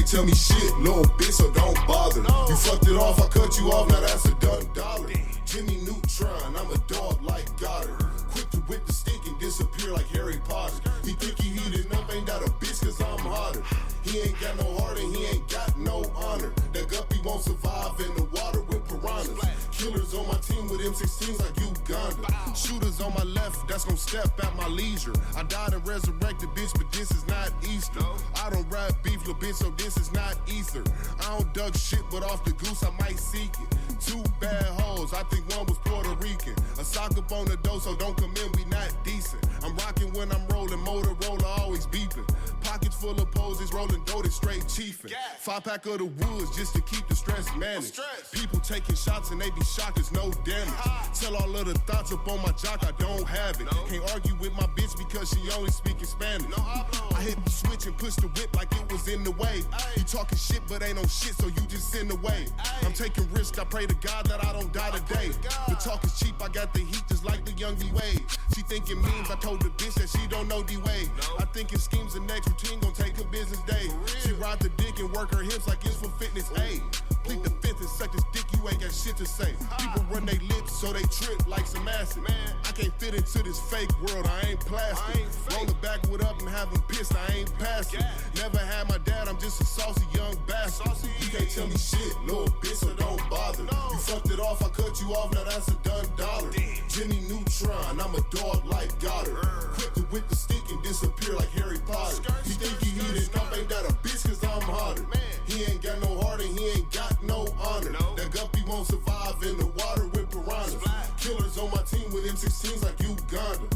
tell me shit, little bitch, so don't bother. You fucked it off, I cut you off, now that's a done dollar. Jimmy Neutron, I'm a dog like Goddard. Quick to whip the stick and disappear like Harry Potter. He think he heated up, ain't that a bitch cause I'm hotter. He ain't got no heart and he ain't got no honor. That guppy won't survive in the water with piranhas. Killers on my team with M16s like Uganda. Shooters on my left, that's gon' step at my leisure. I died and resurrected, bitch, but this is not Easter. I don't rap beef, little bitch, so this is not ether. I don't duck shit, but off the goose I might seek it. Two bad hoes, I think one was Puerto Rican. A sock up on the door, so don't come in, we not decent. I'm rocking when I'm rolling, Motorola always beeping. Pockets full of poses, rolling doted, straight chiefin'. 5-pack of the woods just to keep the stress managed. People taking shots and they be shocked, there's no damage. Tell all of the thoughts up on my jock, I don't have it. Can't argue with my bitch because she only speaking Spanish. I hit the switch and push the whip like it was in the way. You talking shit but ain't no shit, so you just in the way. I'm taking risks, I pray to God that I don't die today. The talk is cheap, I got the heat just like the young D-Wade. She thinking memes, I told the bitch that she don't know D-Wade. I thinking schemes the next routine gon' take a business day. She ride the dick and work her hips like it's for fitness aid. Plead the fifth and suck this dick, you ain't got shit to say. People run they lips so they trip like some acid. I can't fit into this fake world, I ain't plastic. Roll the backwood up and have them pissed, I ain't passing. Never had my dad, I'm just a saucy young bastard. You can't tell me shit, little bitch, so don't bother. You fucked it off, I cut you off, now that's a done dollar. Jimmy Neutron, I'm a dog like Goddard. Quick to whip the stick and disappear like Harry Potter. He think he heated up, ain't that a bitch cause I'm hotter. He ain't got no heart and he ain't got no honor. That guppy won't survive in the water with piranhas. Killers on my team with M16s like Uganda.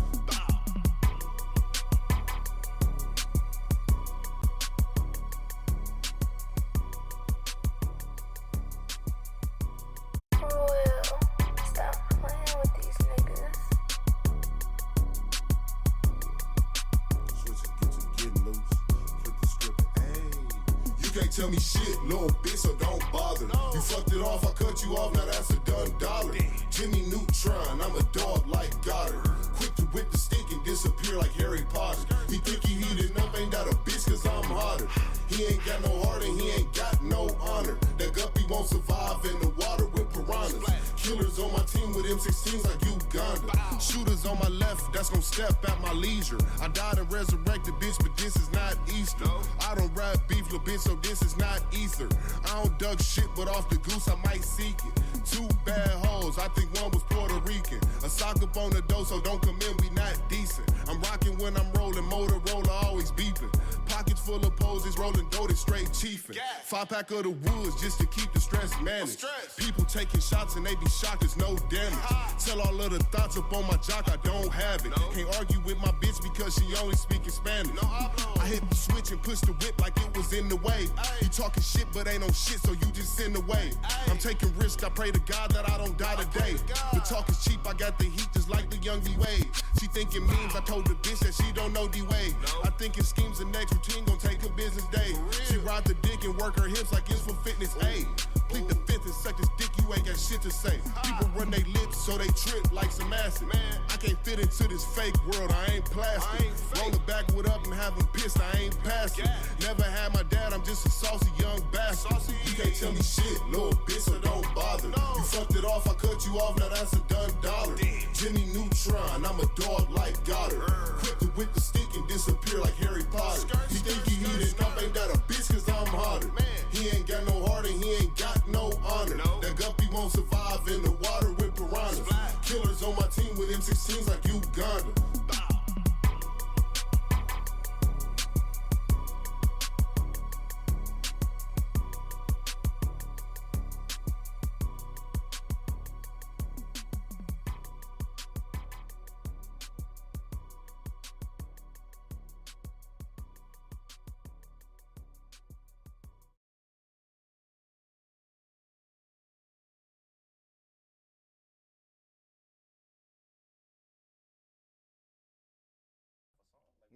Tell me shit, little bitch, so don't bother. You fucked it off, I cut you off, now that's a done dollar. Jimmy Neutron, I'm a dog like Goddard. Quick to whip the stick and disappear like Harry Potter. He think he heated up, ain't that a bitch cause I'm hotter. He ain't got no heart and he ain't got no honor. That guppy won't survive in the water with piranhas. Killers on my team with M16s like Uganda. Shooters on my left, that's gon' step at my leisure. I died and resurrected, bitch, but this is not Easter. I don't rap beef, little bitch, so this is not ether. I don't duck shit, but off the goose I might seek it. Two bad hoes, I think one was Puerto Rican. A sock up on the door, so don't come in, we not decent. I'm rocking when I'm rolling, Motorola always beeping. Pockets full of poses, rolling doted, straight chiefin'. 5-pack of the woods just to keep the stress managed. People taking shots and they be shocked, there's no damage. Tell all of the thoughts up on my jock, I don't have it. Can't argue with my bitch because she only speaking Spanish. I hit the switch and push the whip like it was in the way. You talking shit but ain't no shit, so you just in the way. I'm taking risks, I pray to God that I don't die today. The talk is cheap, I got the heat just like the young D-Wade. She thinking memes, I told the bitch that she don't know D-Wade. I thinking schemes the next routine gon' take a business day. She ride the dick and work her hips like it's for fitness aid. Plead the fifth and suck this dick, you ain't got shit to say. People run they lips so they trip like some acid. I can't fit into this fake world, I ain't plastic. Roll the backwood up and have them pissed, I ain't passing. Never had my dad, I'm just a saucy young bastard. You can't tell me shit, little bitch, so don't bother. You fucked it off, I cut you off, now that's a done dollar. Jimmy Neutron, I'm a dog like Goddard. Quick to whip the stick and disappear like Harry Potter. He think he heated up, ain't that a bitch cause I'm hotter. He ain't got no heart and he ain't got no honor. That guppy won't survive in the water with piranhas. Killers on my team with M16s like Uganda.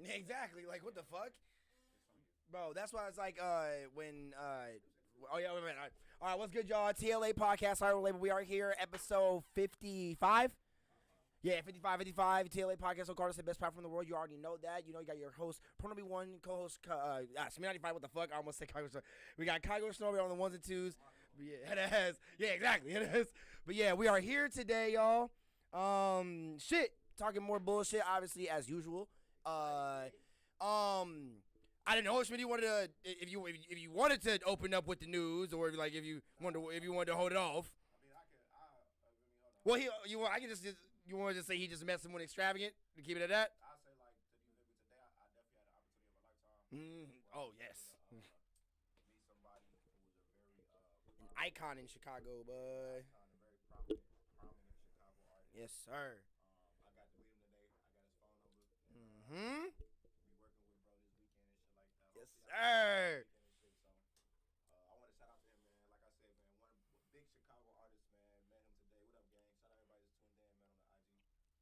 Exactly. Like, what the fuck? Bro, that's why it's like, when, oh, yeah, wait a minute. All right, what's good, y'all? T.L.A Podcast, our label. We are here, episode 55. Yeah, 55, T.L.A Podcast, Local Artisan, best platform in the world. You already know that. You know, you got your host, PROnobi1 and Co-host Smiddy95. What the fuck? I almost said KageWolfShinobi. We got KageWolfShinobi on the ones and twos. But yeah, it has. Yeah, exactly. It is. But yeah, we are here today, y'all. Talking more bullshit, obviously, as usual. I didn't know if Smitty wanted to, if you wanted to open up with the news, or if you wanted to hold it off. Well, I can just you want to just say he just messing with extravagant to keep it at that. I say like today, I definitely had the opportunity of a lifetime. Oh yes. Meet somebody who was a very An icon in Chicago, bud. a very prominent Chicago artist. Yes, sir. I got to meet him today. I got his phone number. Mm-hmm. We working with bro this weekend and shit like that. Yes, sir. So I want to shout out to him, man. Like I said, man, one big Chicago artist, man. Met him today. What up, gang? Shout out everybody that's tuned in, man, on the IG.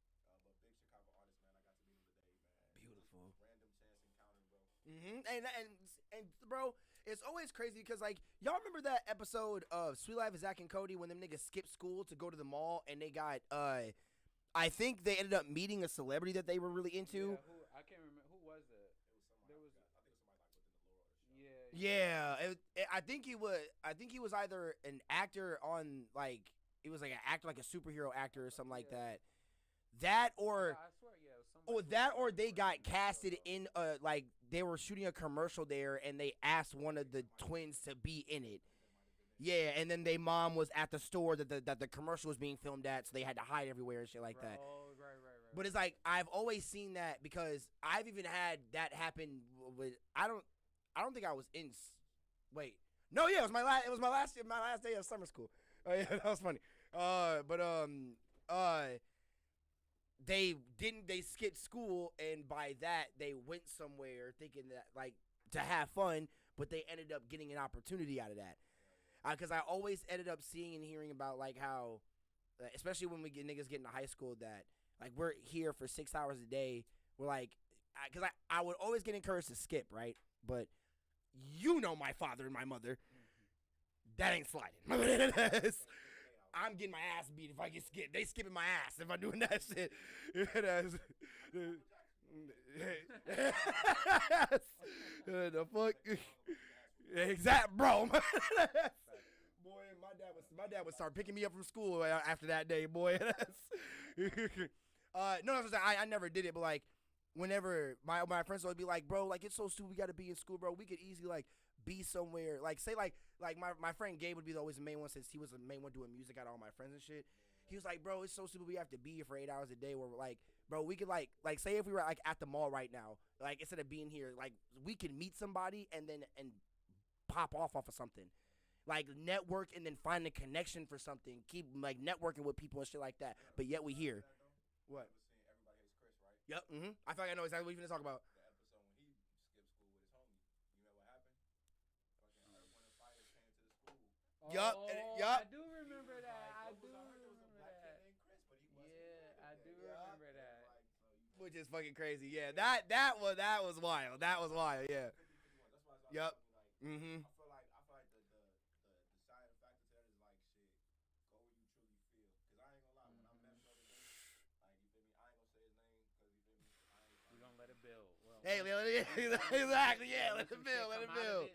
But big Chicago artist, man. I got to meet him today, man. Beautiful. Random chance encounter, bro. And bro, it's always crazy because like y'all remember that episode of Sweet Life of Zach and Cody when them niggas skipped school to go to the mall and they got I think they ended up meeting a celebrity that they were really into. Yeah, I can't remember who was that. It was somebody. I think it was somebody like within the lore of the show. Yeah, I think he was either an actor on like it was like an actor like a superhero actor or something like that. That or I swear, yeah, it was that or they got casted in like they were shooting a commercial there and they asked one of the twins to be in it. Yeah, and then their mom was at the store that the commercial was being filmed at, so they had to hide everywhere and shit like that. Oh, right. But it's like I've always seen that because I've even had that happen with I don't think I was in. Wait, no, yeah, it was my last day of summer school. Oh yeah, that was funny. They skipped school and by that they went somewhere thinking that like to have fun, but they ended up getting an opportunity out of that. Because I always ended up seeing and hearing about like how, especially when we get niggas get into high school, that like we're here for 6 hours a day. We're like, because I would always get encouraged to skip, right? But you know my father and my mother, that ain't sliding. I'm getting my ass beat if I get skipped. They skipping my ass if I'm doing that shit. The fuck? Exact, bro. Boy, my dad would start picking me up from school after that day, boy. No, I never did it, but like whenever my friends would be like, bro, like it's so stupid, we gotta be in school, bro. We could easily like be somewhere, like say like my friend Gabe would be always the main one since he was the main one doing music out of all my friends and shit. He was like, bro, it's so stupid, we have to be here for 8 hours a day. Where we're like, bro, we could like say if we were like at the mall right now, like instead of being here, like we could meet somebody and pop off of something. Like network and then find a connection for something. Keep like networking with people and shit like that. But yet we here. What? Everybody Hates Chris, right? Yep. I feel like I know exactly what you're gonna talk about. The episode when he skipped school with his homie. You know what happened? Fucking Earth, Wind, and Fire came to the school. Yup. I do remember that. I do remember that. Yeah, I do remember that. Which is fucking crazy. Yeah, that was wild. That was wild. Yeah. Yup. I feel like the deciding factor to that is like shit. Go where you truly feel. Cause I ain't gonna lie, when I met bro today, like you feel me, I ain't gonna say his name because you feel me. We're gonna let it build. Well, hey, exactly. Yeah, let it build. Let it build.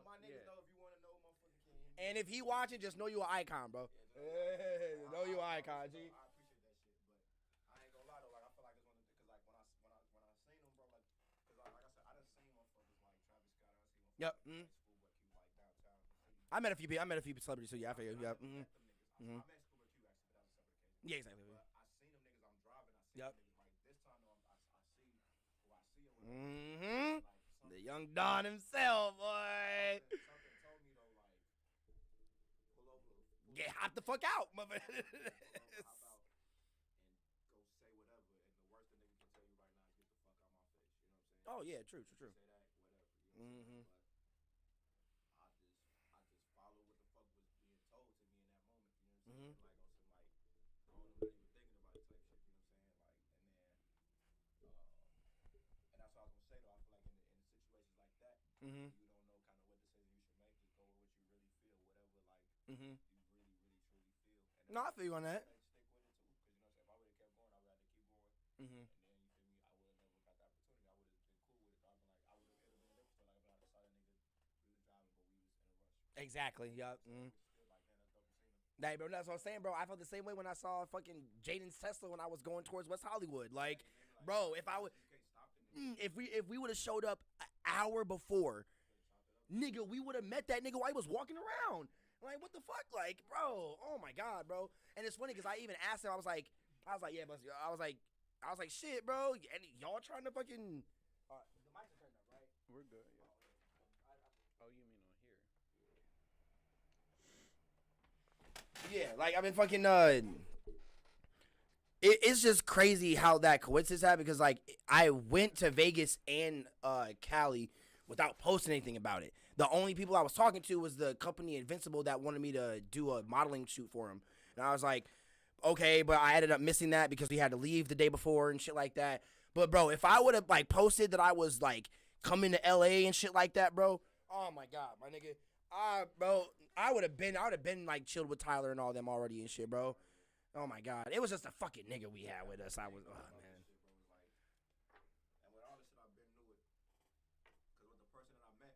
My niggas know if you wanna know, motherfucker can. And if he watching, just know you an icon, bro. Know you an icon, G. I appreciate that shit, but I ain't gonna lie though. Like I feel like it's one of the, cause like when I seen him, bro, like, cause like I said, I done seen motherfuckers like Travis Scott. I done seen motherfuckers. Yep. Like school, but he was like downtown. I met a few celebrities, so yeah, I figure. Yep. I met school, but you actually, but that was a separate occasion. Yeah, exactly. But I seen them niggas. I'm driving. I seen Yep. them niggas. Like this time though, I see who I see. Like The young Don himself, boy. Something told me though, like pull over. Get hop the fuck out, mother. Hop out and go say whatever. And the worst the nigga can tell you right now is get the fuck out my face. You know what I'm saying? Oh yeah, true. Say that, whatever. You know what I'm saying? But I just follow what the fuck was being told to me in that moment. You know what I'm saying? Like on some like I don't know, not even thinking about it type shit. You know what I'm saying? Like and that's what I was gonna say though. I feel like in situations like that, you don't know kind of what decision you should make. Just go with what you really feel, whatever like you really truly feel. And No, I feel you on that. Stick with it too, because you know what I'm saying. If I would have kept going, I would have Exactly. Yup. Nah, bro, that's what I'm saying, bro. I felt the same way when I saw fucking Jaden's Tesla when I was going towards West Hollywood. Like, bro, if I would, if we would have showed up an hour before, nigga, we would have met that nigga while he was walking around. Like, what the fuck, like, bro? Oh my god, bro. And it's funny because I even asked him. I was like, yeah, but I was like, shit, bro. And y'all trying to fucking. The mics are turned up, right? We're good. Yeah. Oh, you mean on here? Yeah, like I've been fucking it's just crazy how that coincidence happened because like I went to Vegas and Cali without posting anything about it. The only people I was talking to was the company Invincible that wanted me to do a modeling shoot for him. And I was like, okay, but I ended up missing that because we had to leave the day before and shit like that. But bro, if I would have like posted that I was like coming to LA and shit like that, bro, oh my god, my nigga. Bro, I would have been like chilled with Tyler and all them already and shit, bro. Oh my god, it was just a fucking nigga we had with us. I was, oh man. And with all the shit I've been through it, because with the person that I met,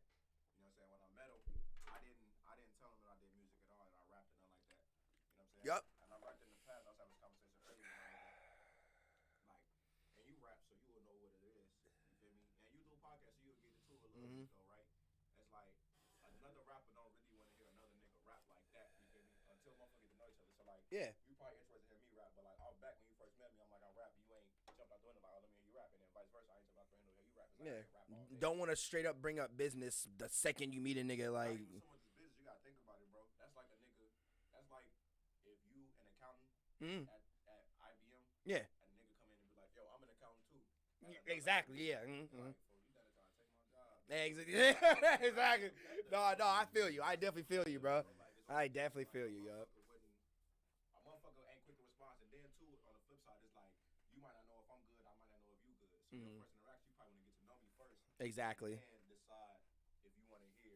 you know what I'm saying, when I met him, I didn't tell him that I did music at all and I rapped and nothing like that. You know what I'm saying? Yup. And I rapped in the past. I was having this conversation earlier with my nigga. Like, and you rap, so you will know what it is. You feel me? And you do podcasts, so you'll get into it a little bit though, right? It's like another rapper don't really want to hear another nigga rap like that. You feel me? Until motherfuckers get to know each other. So like, Yeah. you probably interested to hear me rap, but like, I'm back when you first met me, I'm like, I rap. You ain't jumped out the window like, oh, let me hear you rap, and then vice versa. I ain't jumped out the window to hear you rap. It's like, Yeah. I can't rap all day. Don't want to straight up bring up business the second you meet a nigga Not like. even so much as business, you gotta think about it, bro. That's like a nigga. That's like if you an accountant at IBM. Yeah. And a nigga come in and be like, yo, I'm an accountant too. Exactly. Yeah. Like, bro, you gotta try to take my job. Exactly. No, I feel you. I definitely feel you, bro. I definitely feel you, yo. A motherfucker ain't quick to respond, and then too, on the flip side, it's like you might not know if I'm good, I might not know if you good. So the first interaction, you probably want to get to know me first. Exactly. And decide if you want to hear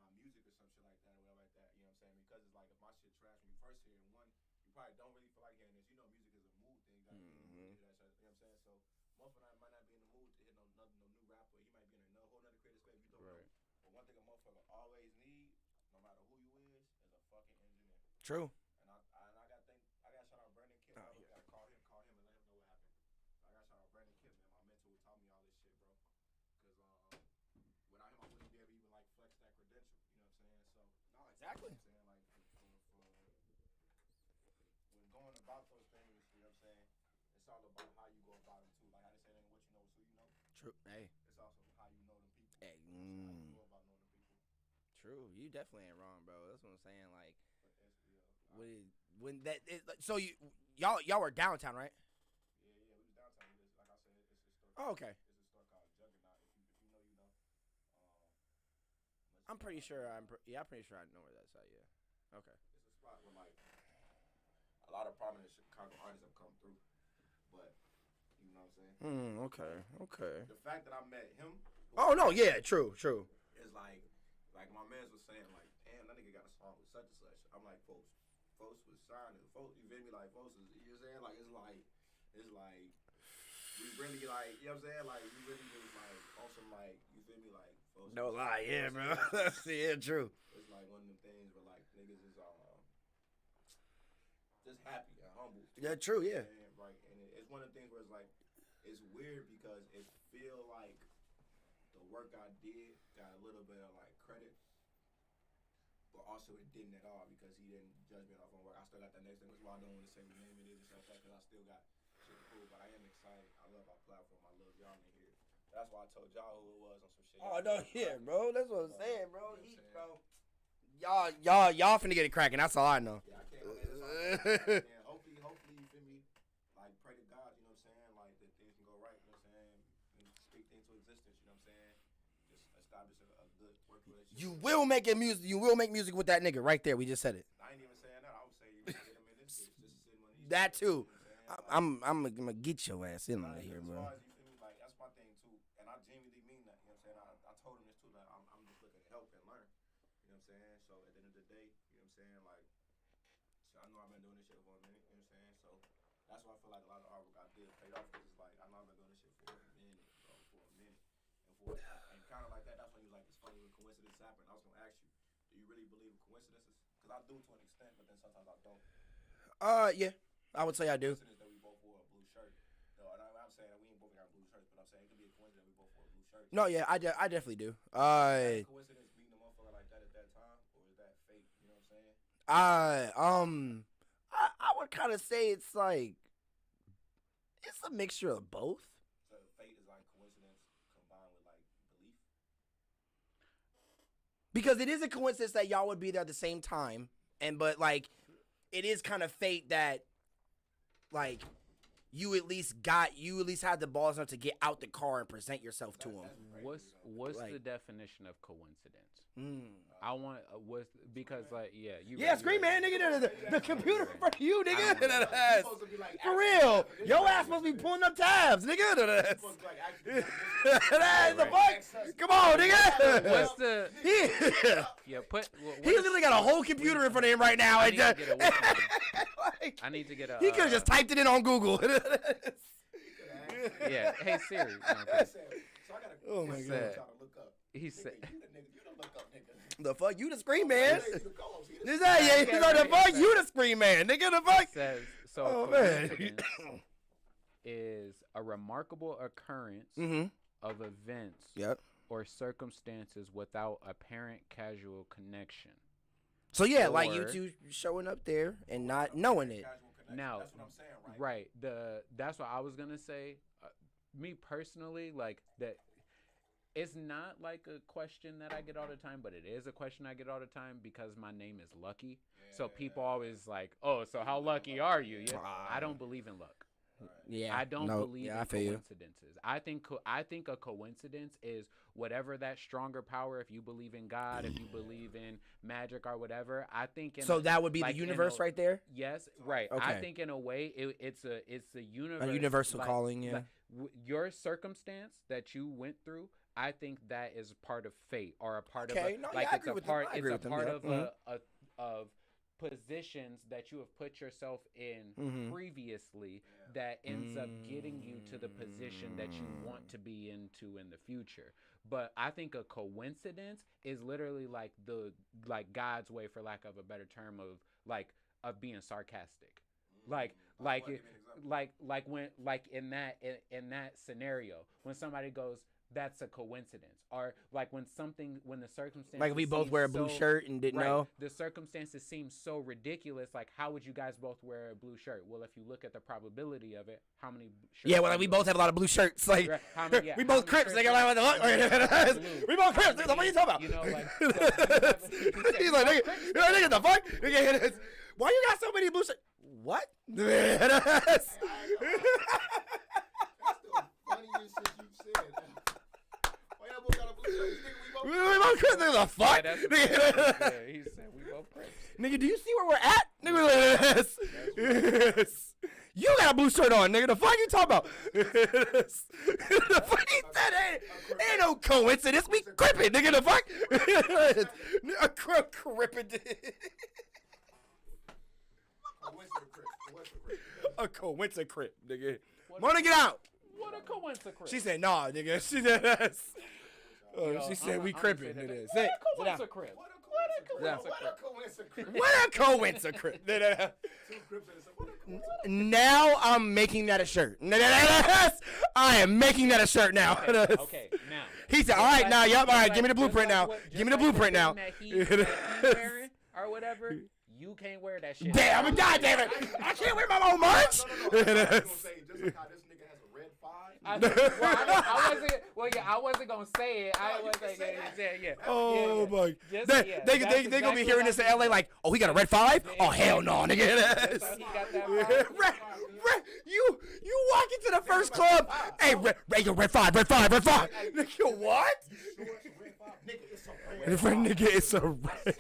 my music or some shit like that or whatever like that. You know what I'm saying? Because it's like if my shit trash when you first hear it, one, you probably don't really feel like hearing this. You know, music is a mood thing. You gotta be in the mood to hear that shit. You know what I'm saying? So motherfucker might not be in the mood to hear no new rapper. He might be in a whole nother creative space. You don't know. But one thing a motherfucker always need, no matter who you is a fucking engineer. True. And I got shout out Brandon Kim. I gotta call him and let him know what happened. I got shout out Brandon Kim, man. My mentor who taught me all this shit, bro. Cause without him I wouldn't be able to even like flex that credential. You know what I'm saying? So No, exactly. You know what I'm saying? Like for when going about those things, you know what I'm saying? It's all about how you go about them too. Like how they say that what you know is who you know. True. Hey. It's also how you know them people. Hey. How you go about knowing them people. True. You definitely ain't wrong, bro. That's what I'm saying. Like, when that so y'all were downtown, right? Yeah, we was downtown. Like I said, it's a store. Oh, okay. It's a store called Juggernaut. If you know, you know. I'm pretty sure I'm pretty sure I know where that's at. Yeah. Okay. It's a spot where like a lot of prominent Chicago artists have come through, but you know what I'm saying. Okay. The fact that I met him. Oh no, yeah, true. It's like my man was saying like, damn, that nigga got a song with such and such. I'm like, folks was signing. Folks, you feel me? Like folks is, you know what I'm saying? Like it's like we really like, you know what I'm saying? Like we really was like on some like, you feel me? Like folks. No lie, yeah, bro. Yeah, true. It's like one of them things where like niggas is just happy and humble. Yeah, true, yeah. Right, and it's one of the things where it's like it's weird because it feel like the work I did got a little bit of like credit, but also it didn't at all because he didn't judge me off on work. I still got that next thing. That's why I don't want to say what name it is and stuff like that because I still got shit to prove. But I am excited. I love our platform. I love y'all in here. That's why I told y'all who it was on some shit. Oh no, yeah, bro. That's what I'm saying, bro. Bro. Y'all finna get it cracking. That's all I know. Yeah, I can't. Man, hopefully, you feel me? Like, pray to God, you know what I'm saying? Like, that things can go right, you know what I'm saying? And speak things to existence, you know what I'm saying? Just establish a good work relationship. You will make music with that nigga right there. We just said it. I ain't even saying that. I would say you get him in this bitch. Just sitting on these. That too. You know what I'm saying? I'm gonna get your ass in on here, As bro. far as, you feel me? Like, that's my thing too. And I genuinely mean that, you know what I'm saying? I told him this too, that I'm just looking to help and learn. You know what I'm saying? So at the end of the day, you know what I'm saying? Like, so I know I've been doing this shit for a minute, you know what I'm saying? So that's why I feel like a lot of artwork I did paid off because it's like I know I've been doing this shit for a minute, bro, for a minute. And kind of like that, that's when he was like, it's funny when coincidence happened. I was gonna ask you, Do you really believe in coincidences? Because I do to an extent, but then sometimes I don't. Yeah, I would say I do. Coincidence that we both wore a blue shirt. No, and I'm saying that we ain't both got blue shirts, but I'm saying it could be a coincidence that we both wore blue shirts. No, yeah, I definitely do. Coincidence meeting a motherfucker like that at that time, or is that fate? You know what I'm saying? I would kind of say it's like it's a mixture of both. So fate is like coincidence combined with like belief. Because it is a coincidence that y'all would be there at the same time, but like it is kind of fate that like you at least had the balls enough to get out the car and present yourself to him. What's Like- the definition of coincidence? Mm. I want because like you Yeah, scream, man, nigga. The computer in front of you, nigga. You're supposed to be like, For real, your ass supposed to be pulling up tabs, nigga. You're supposed to be like, actually, That's the fuck. Come on, nigga. What's the Yeah. yeah put He literally got a whole computer in front of him right now. I And need to get a like, I need to get a he could have just typed it in on Google. yeah. Hey Siri. No, So I gotta Oh my God. trying to look up. he said. You the look up, nigga. The fuck, you the scream man. You the co-host. He the- Is that yeah? He's like the fuck, you the scream man, nigga. The fuck. Says so. Oh man. Coincidence is a remarkable occurrence Mhm. of events Yep. or circumstances without apparent casual connection. So yeah, like you Or- two showing up there and not knowing it. Casual connection. Now, That's what I'm saying, right? That's what I was gonna say. Me personally, like that. It's not like a question that I get all the time, but it is a question I get all the time because my name is Lucky. So people always like, oh, so how lucky are you? Yeah, I don't believe in luck. Yeah, I don't believe yeah, in I feel you. coincidences. I think a coincidence is whatever that stronger power. If you believe in God, if you believe in magic or whatever, I think. So that would be like the in universe right there. Yes, right. I Okay. think in a way it's a universe, A universal like- calling, yeah. like, your circumstance that you went through. I think that is part of fate or a part Okay, of no, like yeah, I it's agree a with part them. I agree it's a with them, part yeah. of of positions that you have put yourself in Mhm. previously that ends up getting you to the position that you want to be into in the future. But I think a coincidence is literally like God's way, for lack of a better term, of being sarcastic. Like in that scenario when somebody goes, that's a coincidence, or like when the circumstances Like we both seem wear a blue so- shirt and didn't right, know. the circumstances seem so ridiculous. Like, how would you guys both wear a blue shirt? Well, if you look at the probability of it, how many shirts? Yeah, well, do like, we you both have a lot of blue shirts. Like Right, how many- yeah, we how both many Crips. shirts Nigga, like, what the fuck? Blue. We both Crips. What are you talking about? You know, like, so you He's like, nigga, the fuck? Nigga, why you got so many blue shirts? What? That's the funniest shit you've said. Why y'all both got a blue shirt? We both Crips. Nigga, the fuck? Yeah, Nigga, yeah, he said we both Crips. nigga, do you see where we're at? Nigga, yes. You got a blue shirt on, nigga. The fuck you talking about? The fuck he said ain't no coincidence. We crippin', nigga. The fuck? A crippin'. A coincidence crip, nigga. Wanna get out? What a coincidence. She said, nah, nigga. She said, she said, we crippin'. What Nigga. a Sit down. coincidence. What a coincidence crip. Now I'm making that a shirt. I am making that a shirt now. Okay, now. He said, all right, now, yup, all right, give me the blueprint now. Give me the blueprint now. That he's wearing or whatever, you can't wear that shit. Damn, God damn it. I can't wear my own merch. I wasn't gonna say it. I wasn't gonna yeah. Oh my! Just- They yeah, they that's they gonna be exactly hearing what this I in LA like, oh, he got a red 5? Oh hell no, nigga! He got that vibe. You walk into the first club, hey, red 5. Nigga, what? Nigga, it's a red.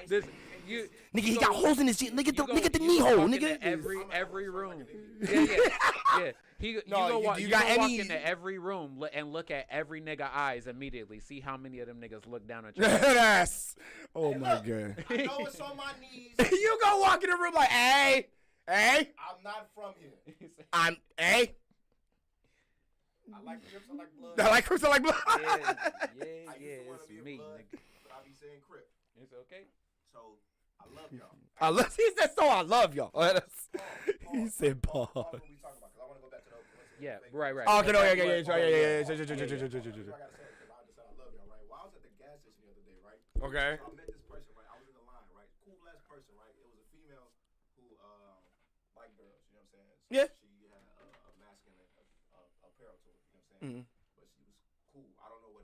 Nigga, he got holes in his jeans. Look at the knee hole, nigga. Every room. Yeah. You go walk into every room and look at every nigga eyes immediately. See how many of them niggas look down at you. Yes. Oh my god. I know it's on my knees. You go walk in the room like, hey. I'm not from here. Hey. I like Crips, I like Blood. I like Crips, I like Blood. I used to want to it's be a me, Blood, nigga. but I be saying Crip. It's okay. So, I love y'all. He said so. I love y'all. He said Paul. pause. What we talking about? Because I want to go back to the Yeah, right. Oh, okay, no, yeah. I gotta say it, because I just said I love y'all, right? Well, I was at the gas station the other day, right? Okay. So I met this person, right? I was in the line, right? Cool ass person, right? It was a female who liked girls, you know what I'm saying? So Yeah. She had a masculine apparel to it, you know what I'm saying? Mm-hmm. But she was cool. I don't know what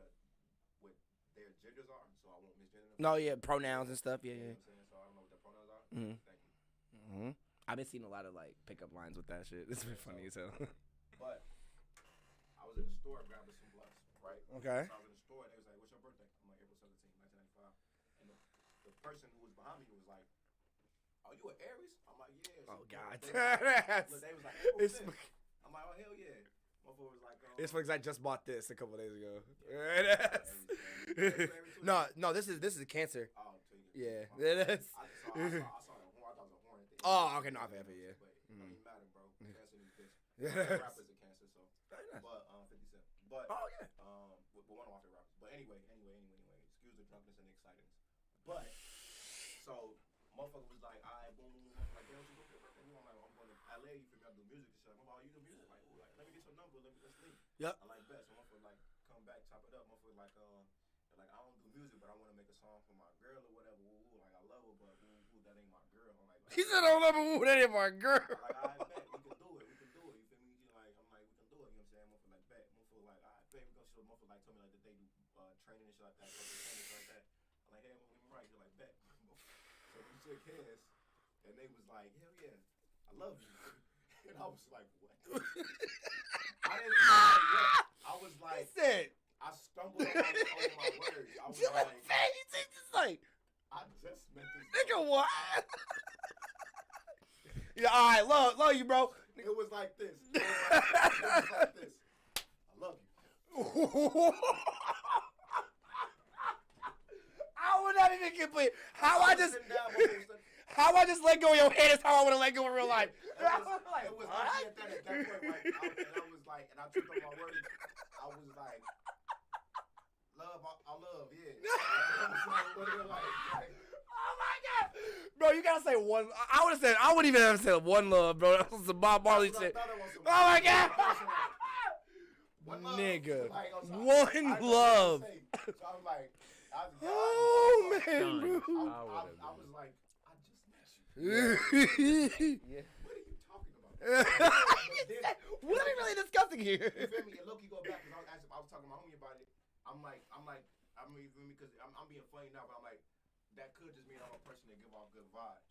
their genders are, so I won't misgender them. No, yeah, pronouns and stuff. Yeah, You know yeah. what I'm saying? So I don't know what their pronouns are. Mhm. Thank you. Mm-hmm. I've been seeing a lot of like pickup lines with that shit. It's been funny as hell. But I was in the store grabbing some blunts, right? Okay. So I was in the store and they was like, "What's your birthday?" I'm like, "April 17, 1995." And the person who was behind me was like, "Oh, you an Aries?" I'm like, "Yeah." Oh God. Look, they was like, "April It's 5th." I'm like, "Oh hell yeah." Motherfucker was like, It's because I just bought this a couple days ago. Aries. No, this is Cancer. Oh, so you- Yeah, I it is. saw the horn. I thought it was a horn thing. Oh, okay, no, okay, yeah. But it don't even matter, bro. Cancer is bitch. Yes. Rappers are Cancer, so. Very nice. But 50 Cent. But Oh yeah. but one of my favorite rappers. But anyway. Excuse the drunkenness and the excitedness. But so motherfucker was like, all right, boom. I'm like, damn, you go to your birthday? I'm like, I'm going to LA. You feel me? I do music and shit. I'm like, you do music? Like, ooh, like, let me get your number. Let's link. Yep. I like that. So motherfucker like come back, chop it up. Motherfucker like they're like, I don't do music, but I want to make a song for my girl or whatever. Ooh, like I love her, but ooh, that ain't my girl. I'm like, He said, "I don't love it. That ain't my girl." I'm like, I bet we can do it. You feel me? Like, I'm like, we can do it. You know what I'm saying? Motherfucker like, bet. Motherfucker like, I bet we go. So motherfucker like told me like that they do training and shit like that. Like that. I'm like, hey, I'm right. You're like, bet. So we shook hands, and they was like, hell yeah, I love you. And I was like, what? I didn't know what. I was He like, said, I stumbled over my words. I was "Just like, like, he's just like, I just met this nigga, what?" Yeah, all right, love you, bro. It was like this. It was like this. I love you. I would not even complete. How I was just sitting down, motherfucker was how I just let go of your hand is how I want to let go in real life. It was actually at that point, like, I was like, and I tripped on my words. I was like, love, I love, yeah. Oh my God, bro! You gotta say one. I would have said. I wouldn't even have said one love, bro. That was some Bob Marley shit. Oh my God, nigga, one love. So I was like, Oh man, bro. I was like, I just met you. Yeah. What are you talking about? What are we really discussing here? You feel me? And look, you go back because I was talking to my homie about it. I'm like, I mean, because I'm being funny now, but I'm like, that could just mean I'm a person that give off good vibes,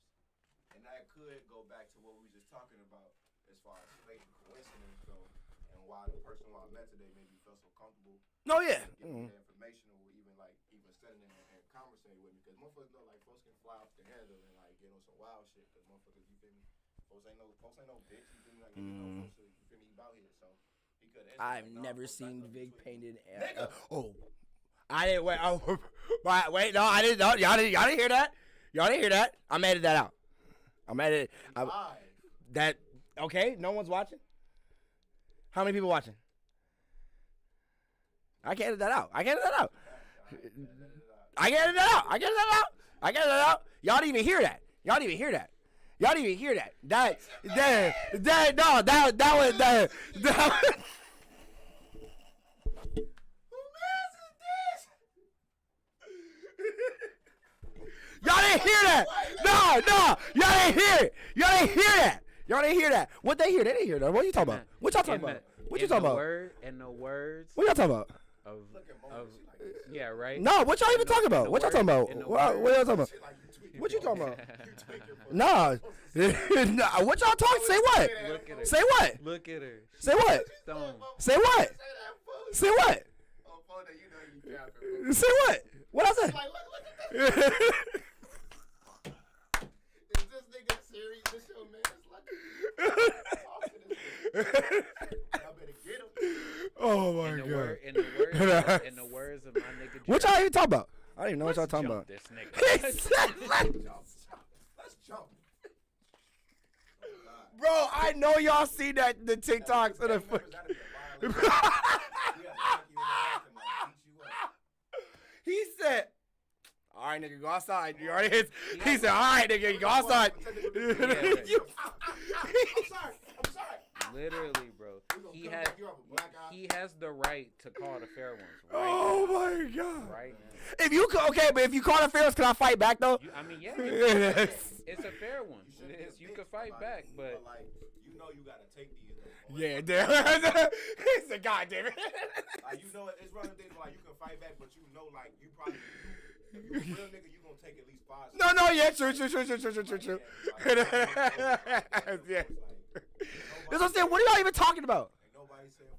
and that could go back to what we were just talking about as far as fate and coincidence go, and why the person who I met today maybe felt so comfortable. No, yeah. Giving me the information or even sitting there and conversating with me, because motherfuckers know like folks can fly off the handle and like get on some wild shit, because motherfuckers, you feel me? Folks ain't no bitch. You feel me? Like folks, you feel me? About here, so he could. I've never seen Vic painted. Nigga. Oh, I didn't wait. Oh, wait, no, I didn't. No, y'all didn't hear that. Y'all didn't hear that. I edited that out. That okay? No one's watching. How many people watching? I can edit that out. I can edit that out. Y'all didn't even hear that. That was. Y'all didn't hear that. No. Y'all didn't hear that. What they hear? They didn't hear that. What are you talking about? What y'all talking about? What you talking about? In the words What y'all talking about? of yeah, right? No, what y'all even talking about? What y'all talking about? What y'all talking about? What you talking about? Nah. What y'all talking? Say what? Look at her. Say what? Look at her. Say what? Stone. Say what? Say what? Say what? What I said? Is this nigga serious? This your man's lucky. Y'all better get him. Oh my In God. the words of my nigga. What y'all even talking about? I don't even know what y'all talking Jump about. this nigga. He said, Let's jump. bro, I know y'all see that the TikToks and the. We have to knock you in the back and like beat you up. He said, all right, nigga, go outside. You already hit. He said, all right, nigga, go outside. I'm sorry. Literally, bro. He has the right to call the fair ones. Right Oh now. my God. Right now. If you but if you call the fair ones, can I fight back though? I mean, yeah. It's a fair one. You could fight back, but like, you know, you gotta take these. Yeah, damn. He said, God damn it. Like, you know, it's one of the things where, like, you can fight back, but you know, like, you probably, if you a real nigga, you gonna take at least 5 seconds. No, yeah, true. Yeah. That's what I'm saying. What are y'all even talking about?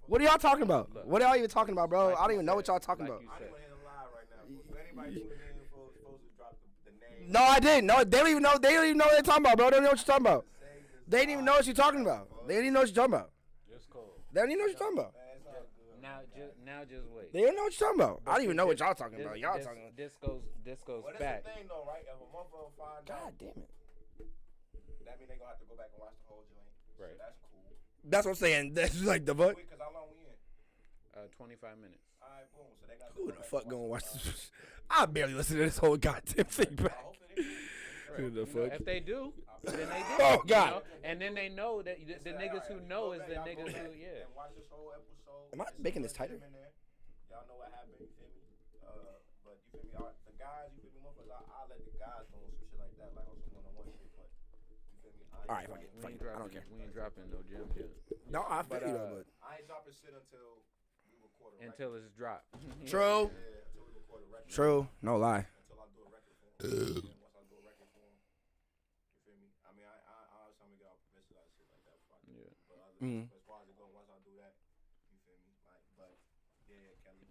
What are y'all talking about? What are y'all even talking about, bro? I don't even know what y'all talking about. I don't want to hit a lie right now. So anybody tuning in, supposed to drop the name. No, I didn't. No, they don't even know. They don't even know what they're talking about, bro. They don't know what you're talking about. They didn't even know what you're talking about. They didn't even know what you're talking about. just cool. They don't even know what you're talking about. Now just wait. They don't know what you're talking about. I don't even know what y'all talking about. Y'all talking about. This goes Well, back. that's the thing, though, right? If a motherfucker find God out, damn it. that means they gonna have to go back and watch the whole joint. Right. So that's cool. That's what I'm saying. That's like the fuck. Wait, cause how long we in? 25 minutes. All right, boom. So they got. Who the fuck gonna watch this? I barely listen to this whole goddamn thing back. Who the fuck? If they do, then they do. Oh, God. You know? And then they know that the niggas who know is the niggas who, yeah. And watch this whole episode. Am I making this tighter? Y'all know what happened. You feel me? But you feel me? The guys, you feel me? Motherfuckers, I'll let the guys know some shit like that, like on some one-on-one shit. But you feel me? All right, fuck it. I don't care. We ain't dropping no gems yet. No, I feel you though, but I ain't dropping shit until we record a record. Until it's dropped. true, Yeah, until we record a record. true, no lie. Until I do a record for him. And once I do a record for him, you feel me? I mean, I always trying to get all permission out of shit like that before I do it. But as far as it goes, once I do that, you feel me? Like, but yeah, Kelly.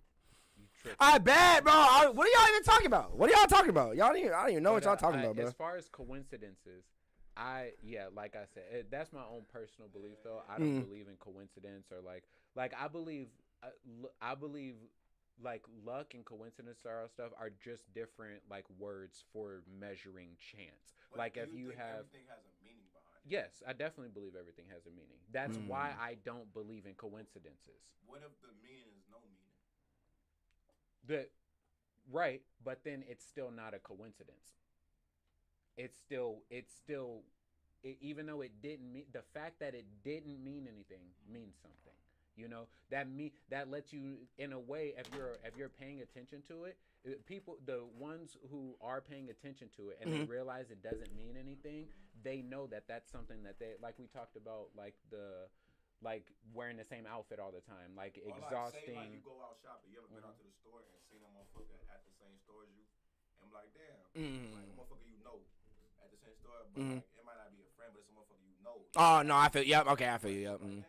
I bet, bro. What are y'all even talking about? What are y'all talking about? I don't even know what y'all talking about, bro. As far as coincidences, like I said, that's my own personal belief though. I don't believe in coincidence or like I believe like luck and coincidence style stuff are just different like words for measuring chance. But like do if you have everything has a meaning behind it. Yes, I definitely believe everything has a meaning. That's why I don't believe in coincidences. What if the meaning is no meaning? Right, but then it's still not a coincidence. It's still even though it didn't mean, the fact that it didn't mean anything means something. You know, that lets you, in a way, if you're paying attention to it, people, the ones who are paying attention to it and they realize it doesn't mean anything, they know that that's something that they, like we talked about, like wearing the same outfit all the time, like or exhausting. Like, say, like you go out shopping, you ever been out to the store and seen a motherfucker at the same store as you, and be like, damn, like a motherfucker you know at the same store, but like, it might not be a friend, but it's a motherfucker you know. Oh no, I feel. Yep. Okay, I feel you. Yep. Like, damn.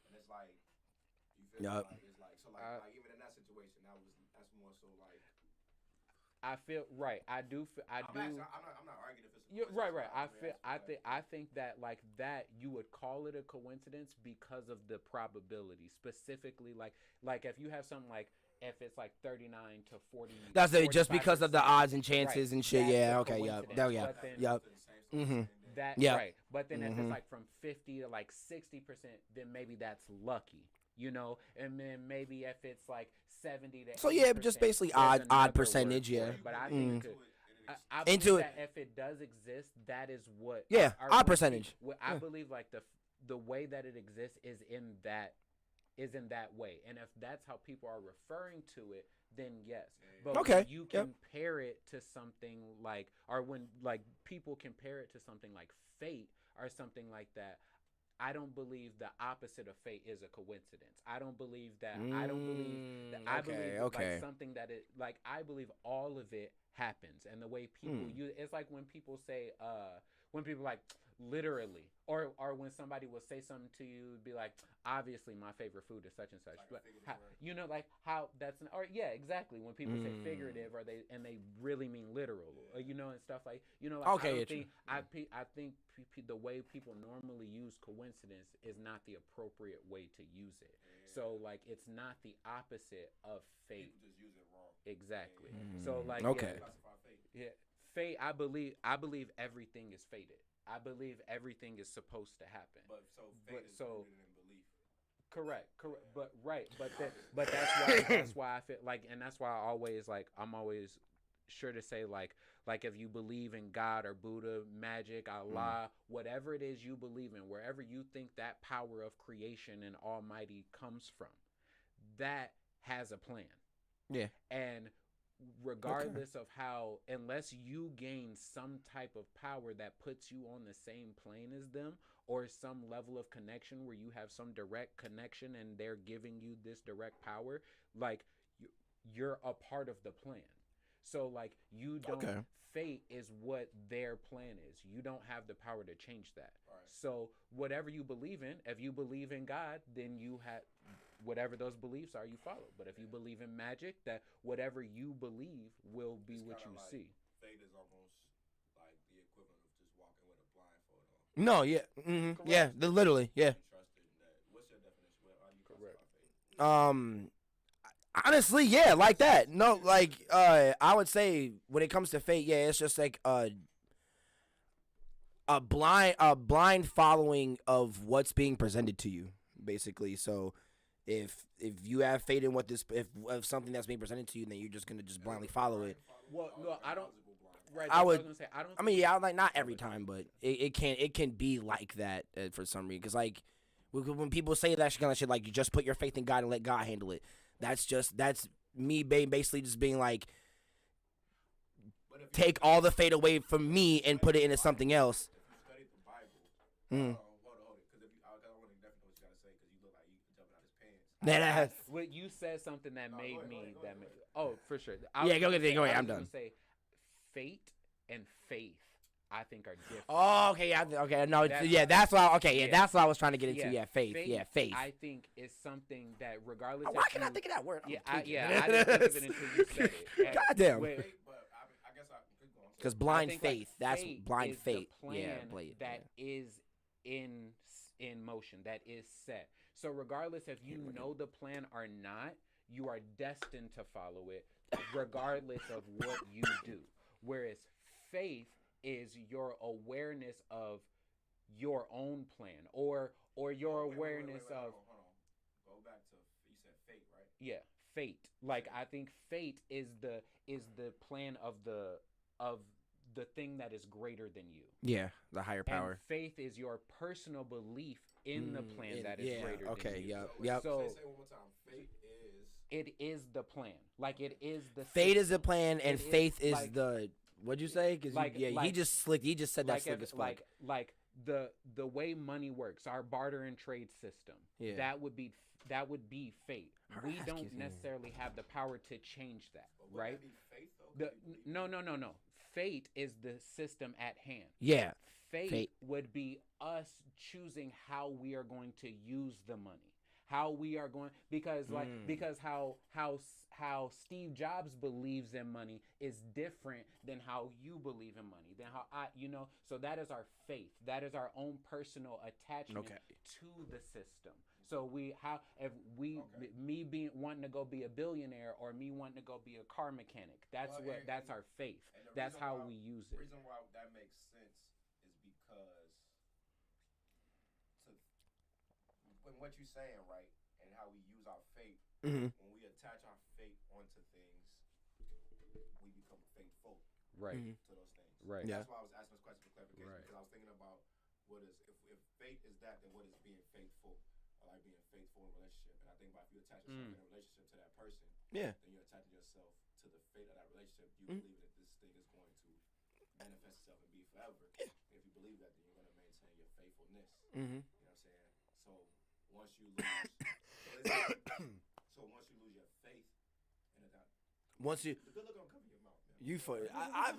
And it's like, you feel me? Yep. Like, it's like, so like even in that situation, that's more so like. I feel right. I do. I'm not arguing if it's. Right. I think that like that you would call it a coincidence because of the probability. Specifically, like if you have something like if it's like 39 to 40. That's it. Just because of the odds and chances and shit. Yeah. Okay. Yep. Yep. That Yep. right. But then if it's like from 50 to like 60%, then maybe that's lucky. You know, and then maybe if it's like 70 to. So yeah, just basically odd percentage. Yeah. But I think. I Into believe it. that if it does exist, that is what. Yeah, our odd percentage. I believe like the way that it exists is in that way, and if that's how people are referring to it, then yes. But okay, when you compare it to something like, or when like people compare it to something like fate or something like that. I don't believe the opposite of fate is a coincidence. I don't believe that. I don't believe that. I believe like something that it like. I believe all of it happens, and the way people use it's like when people say when people like literally or when somebody will say something to you, be like, obviously my favorite food is such and such, like but how, you know, like how that's or yeah, exactly, when people say figurative or they really mean literal, or, you know, and stuff like, you know, like, I think the way people normally use coincidence is not the appropriate way to use it. So like it's not the opposite of fate. People just use it wrong. Exactly. So like fate. I believe everything is fated. I believe everything is supposed to happen. But so fate is rooted in belief. Correct. But that's why I feel like, and that's why I'm always sure to say like if you believe in God or Buddha, magic, Allah, whatever it is you believe in, wherever you think that power of creation and Almighty comes from, that has a plan. Yeah. And regardless of how, unless you gain some type of power that puts you on the same plane as them, or some level of connection where you have some direct connection and they're giving you this direct power, like you're a part of the plan. So like you don't, fate is what their plan is. You don't have the power to change that. Right. So whatever you believe in, if you believe in God, then you have whatever those beliefs are, you follow. But if you believe in magic, that whatever you believe will be what you like see. Fate is almost like the equivalent of just walking with a blindfold on. No, yeah. Mm-hmm. Yeah, literally, yeah. What's your definition? How do you classify fate? Honestly, yeah, like that. No, like I would say when it comes to fate, yeah, it's just like a blind following of what's being presented to you, basically. So if you have faith in what this if something that's being presented to you, then you're just gonna just blindly follow it. Well, no, I don't. Right, I would. I was gonna say, I don't. I mean, yeah, like not every time, but it can be like that for some reason. Because like when people say that kind of shit, like you just put your faith in God and let God handle it. That's me basically just being like, take all the fate away from me and put it into something else. If you studied the Bible, hold it, because I want to definitely know what you gotta say, because you look like you jumping out his pants. Well, you said something that made me that. Oh, for sure. Yeah, go ahead. I'm done. Say, fate and faith, I think, are different. Oh, okay, yeah, okay, no, that's what I was trying to get into. Yeah, faith. I think is something that regardless. Why can't I think of that word? I didn't think of it until you said it. Goddamn. But I guess I could go on. Because blind faith, that's blind is faith. The plan that is in motion, that is set. So regardless if you know the plan or not, you are destined to follow it, regardless of what you do. Whereas faith is your awareness of your own plan, or your awareness of. Hold on. Go back to, you said fate, right? Yeah, fate. Like I think fate is the plan of the thing that is greater than you. Yeah, the higher power. And faith is your personal belief in the plan that is greater than you. Yep. So say one more time. Fate is. It is the plan. Like it is the. Fate is the plan, and faith is the. What'd you say? Because he just slick. He just said that slick as fuck. Like the way money works, our barter and trade system. Yeah. That would be fate. We don't necessarily have the power to change that, right? That be faith, though? No. Fate is the system at hand. Yeah. Fate would be us choosing how we are going to use the money. How we are going, because how Steve Jobs believes in money is different than how you believe in money, than how so that is our faith. That is our own personal attachment to the system. So me wanting to go be a billionaire, or me wanting to go be a car mechanic, that's our faith. That's how we use it. The reason why that makes sense is because when what you're saying, right, and how we use our faith, when we attach our faith onto things, we become faithful, right, to those things. Right. That's why I was asking this question for clarification, right, because I was thinking about what is if faith is that, then what is being faithful, or like being faithful in a relationship. And I think about if you attach yourself in a relationship to that person, then you're attaching yourself to the fate of that relationship. You believe that this thing is going to manifest itself and be forever. And if you believe that, then you're going to maintain your faithfulness. You know what I'm saying? So once you lose, once you lose your faith, and the good look gonna cover your mouth, man. You fucking, I'm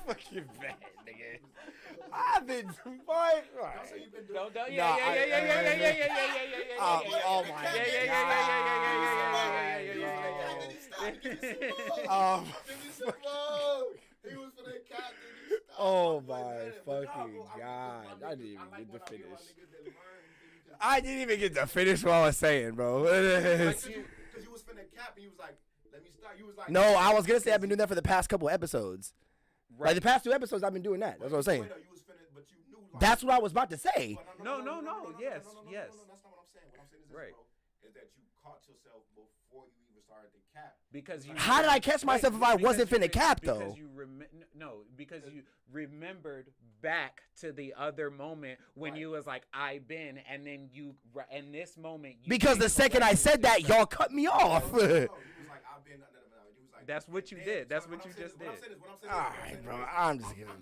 fucking bad, nigga. I've been, boy. Don't say you've been doing. Yeah. Oh my god. He was for that cat. Oh my fucking god. I didn't even get to finish. I didn't even get to finish what I was saying, bro. Because you was finna cap and you was like, let me start. You was like, no, I was gonna say I've been doing that for the past couple episodes. Right. Like the past 2 episodes, I've been doing that. That's what I'm saying. You was finna, but you knew. Like, that's what I was about to say. No. Yes. No, that's not what I'm saying. What I'm saying is this, Right. bro, is that you caught yourself before you even started to cap. Because you. How did I catch myself if I wasn't finna cap though? Because you because you remembered back to the other moment when you was like I been, and then you in this moment. Because the second I said that, y'all cut me off. No, you was like, I've been. You was like, That's what you did. That's what you just did. All right, bro. I'm just giving.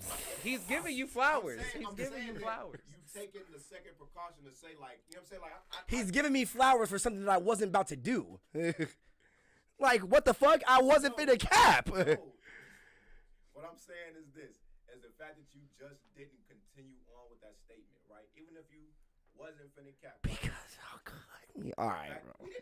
He's giving you flowers. He's I'm giving saying you that flowers. You've taken the second precaution to say, like, you know what I'm saying? Like, He's giving me flowers for something that I wasn't about to do. Like, what the fuck? I wasn't finna cap. No. What I'm saying is this, is the fact that you just didn't continue on with that statement, right? Even if you wasn't finna cap. Because y'all cut me. All right,